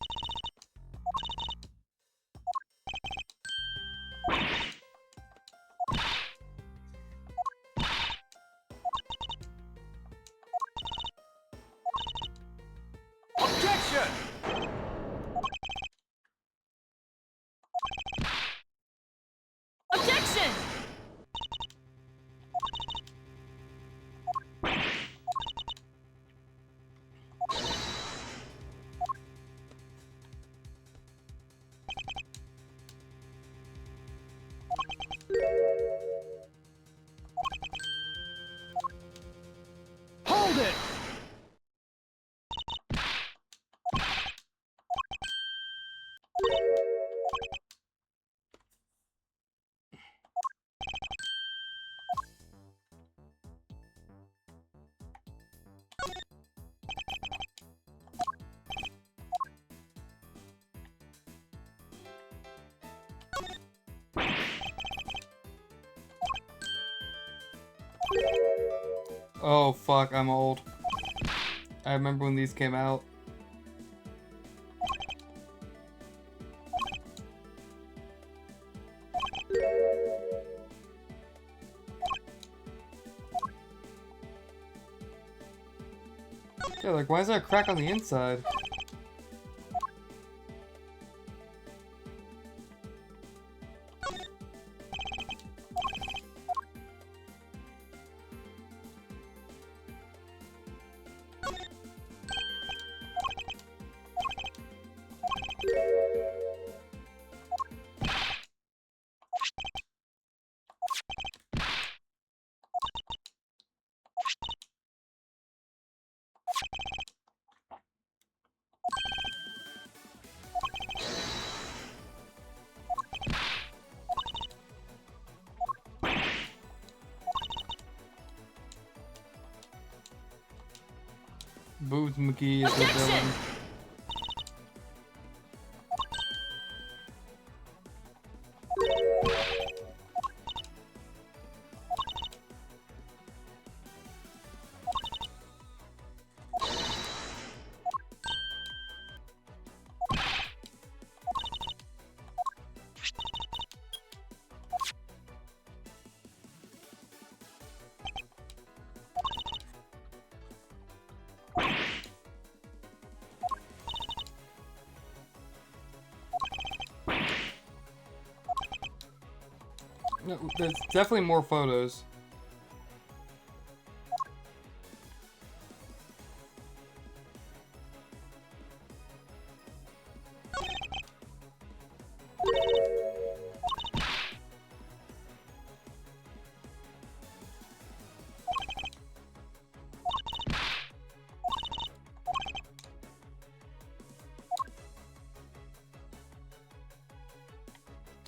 Objection! Objection! Hold it! Oh fuck, I'm old. I remember when these came out. Yeah, like why is there a crack on the inside? Boobs McGee is the Objection! villain. No, there's definitely more photos.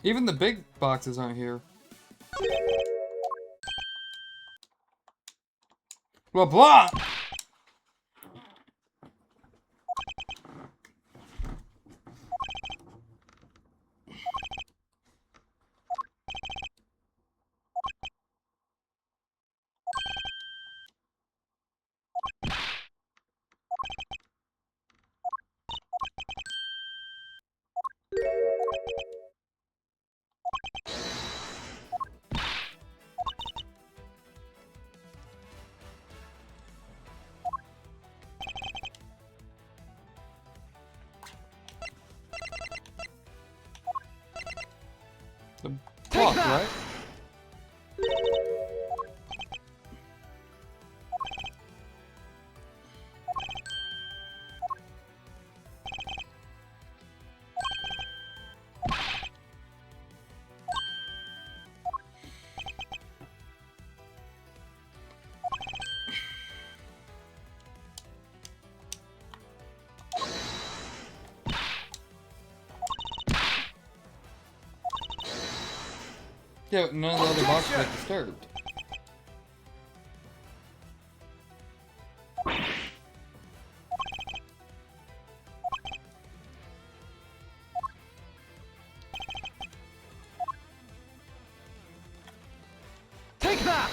Even the big boxes aren't here. Blah blah! locked, that. right? Yeah, none of the other boxes got disturbed. Take that!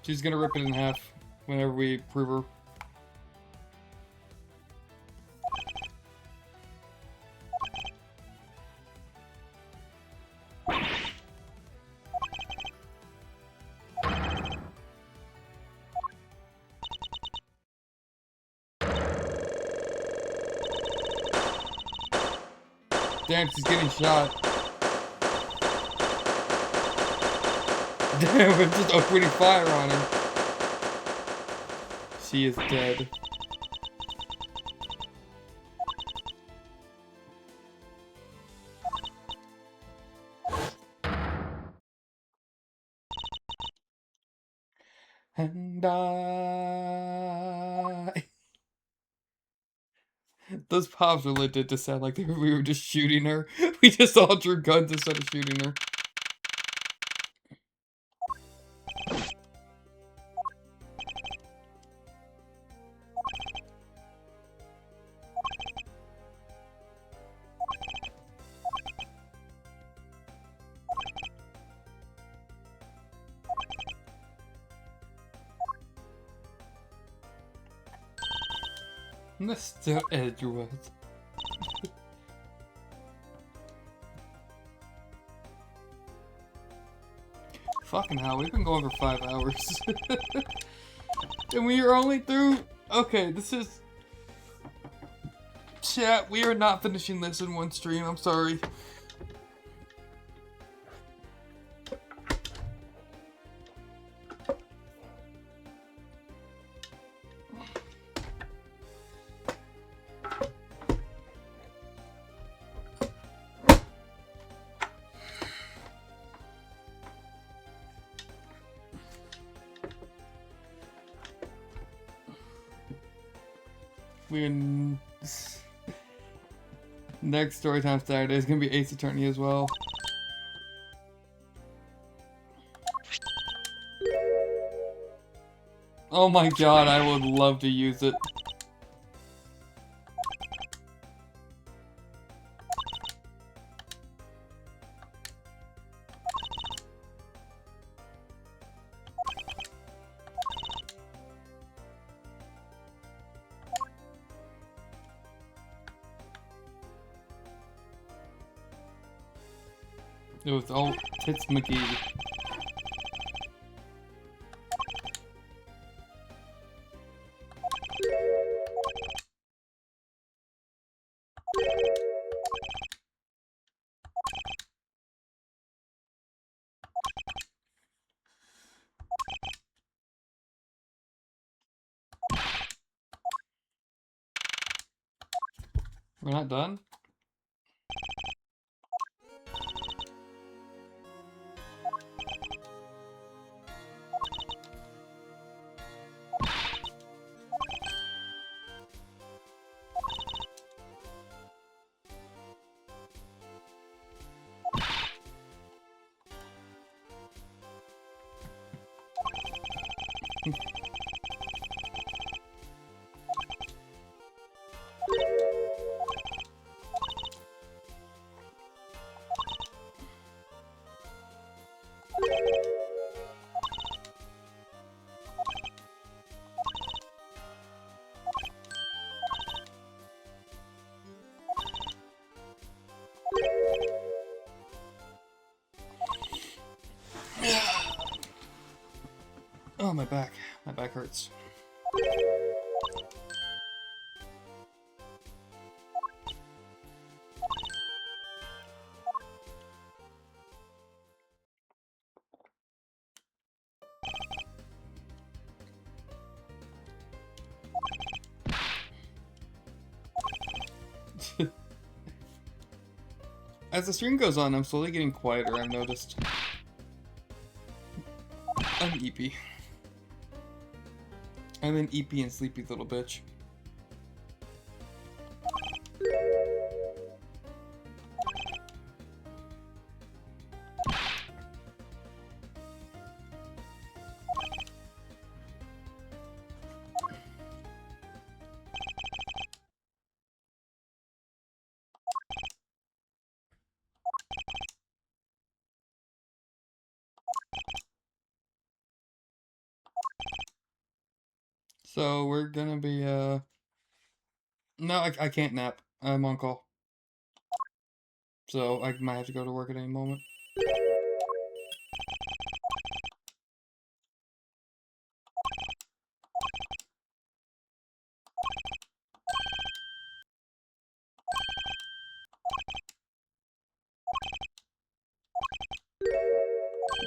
She's gonna rip it in half whenever we prove her. Damn, she's getting shot. Damn, we're just opening fire on her. She is dead. And I... Those pops really did just sound like we were just shooting her. We just all drew guns instead of shooting her. Mr. Edgeworth. Fucking hell, we've been going for 5 hours. And we are only through... Okay, this is... Chat, we are not finishing this in one stream, I'm sorry. We're next Storytime Saturday is gonna be Ace Attorney as well. Oh my god, I would love to use it. It was all Tits McGee. We're not done? my back. My back hurts. As the stream goes on, I'm slowly getting quieter, I've noticed. I'm eepy. I'm an eepy and sleepy little bitch. So we're gonna be, no, I can't nap. I'm on call. So I might have to go to work at any moment.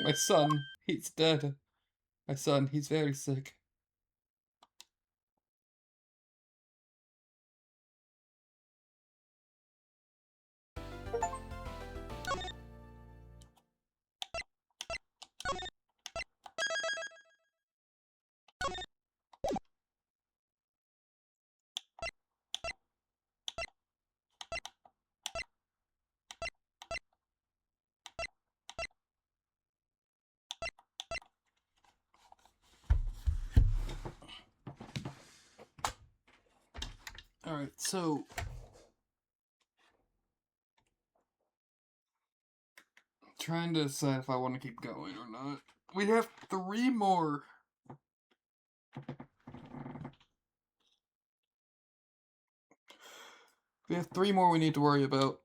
My son, he's dead. My son, he's very sick. Alright, so... trying to decide if I want to keep going or not. We have 3 more. We have 3 more we need to worry about.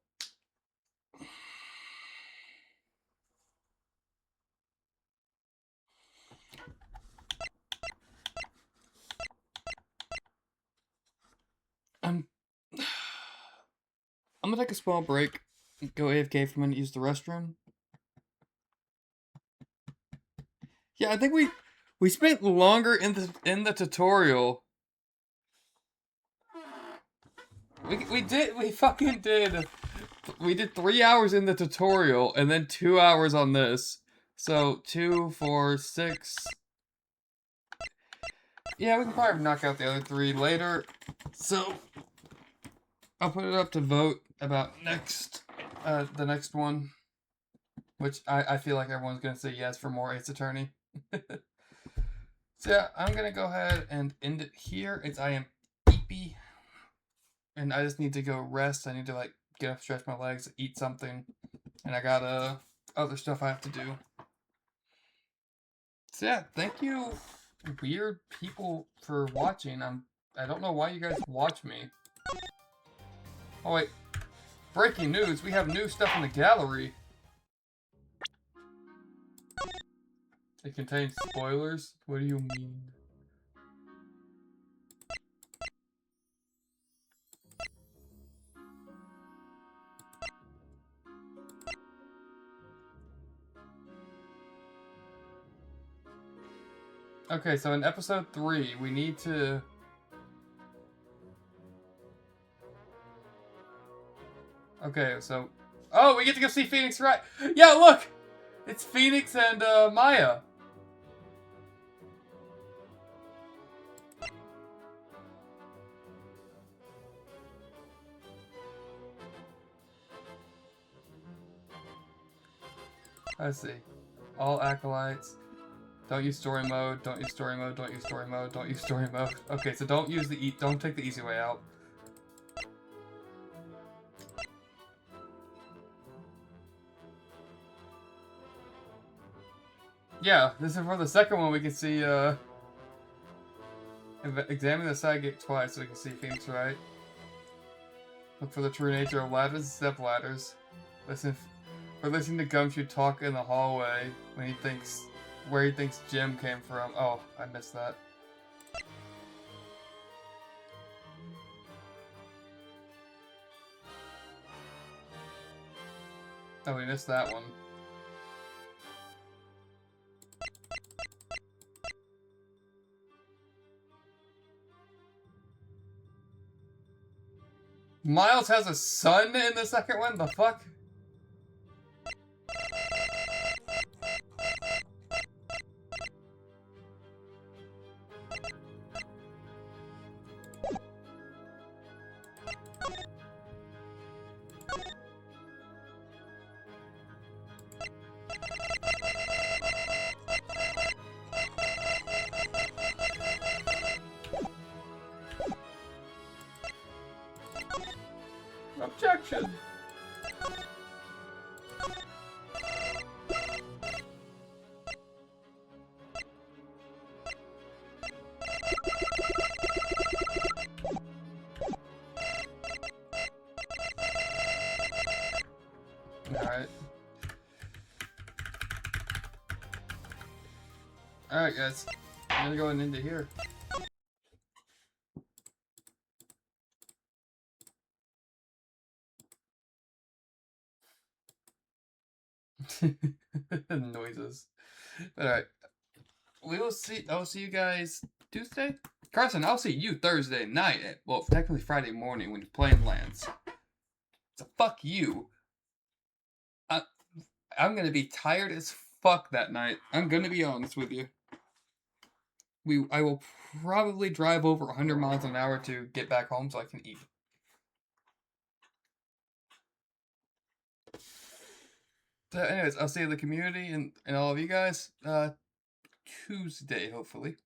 I'm gonna take a small break, go AFK for a minute, use the restroom. Yeah, I think we spent longer in the tutorial. We fucking did. We did 3 hours in the tutorial and then 2 hours on this. So 2, 4, 6. Yeah, we can probably knock out the other 3 later. So I'll put it up to vote about the next one, which I feel like everyone's gonna say yes for more Ace Attorney. So yeah, I'm gonna go ahead and end it here. I am eepy, and I just need to go rest. I need to like get up, stretch my legs, eat something, and I got other stuff I have to do. So yeah, thank you, weird people, for watching. I don't know why you guys watch me. Oh wait, breaking news! We have new stuff in the gallery. It contains spoilers? What do you mean? Okay, so in episode 3, we need to... Okay, so... Oh, we get to go see Phoenix Wright! Yeah, look! It's Phoenix and, Maya. Let's see. All acolytes. Don't use story mode, don't use story mode, don't use story mode, don't use story mode. Okay, so don't use don't take the easy way out. Yeah, this is for the second one we can see, examine the side gate twice so we can see Phoenix Wright. Look for the true nature of ladders and step ladders. Listen to Gumshoe talk in the hallway when he thinks where he thinks Jim came from. Oh, I missed that. Oh, we missed that one. Miles has a son in the second one? The fuck? Objection! Alright. Alright, guys. I'm gonna go into here. Noises. Alright. We will see. I'll see you guys Tuesday? Carson, I'll see you Thursday night at, well, technically Friday morning when your plane lands. So fuck you. I'm gonna be tired as fuck that night. I'm gonna be honest with you. I will probably drive over 100 miles an hour to get back home so I can eat. So anyways, I'll see you in the community and all of you guys Tuesday, hopefully.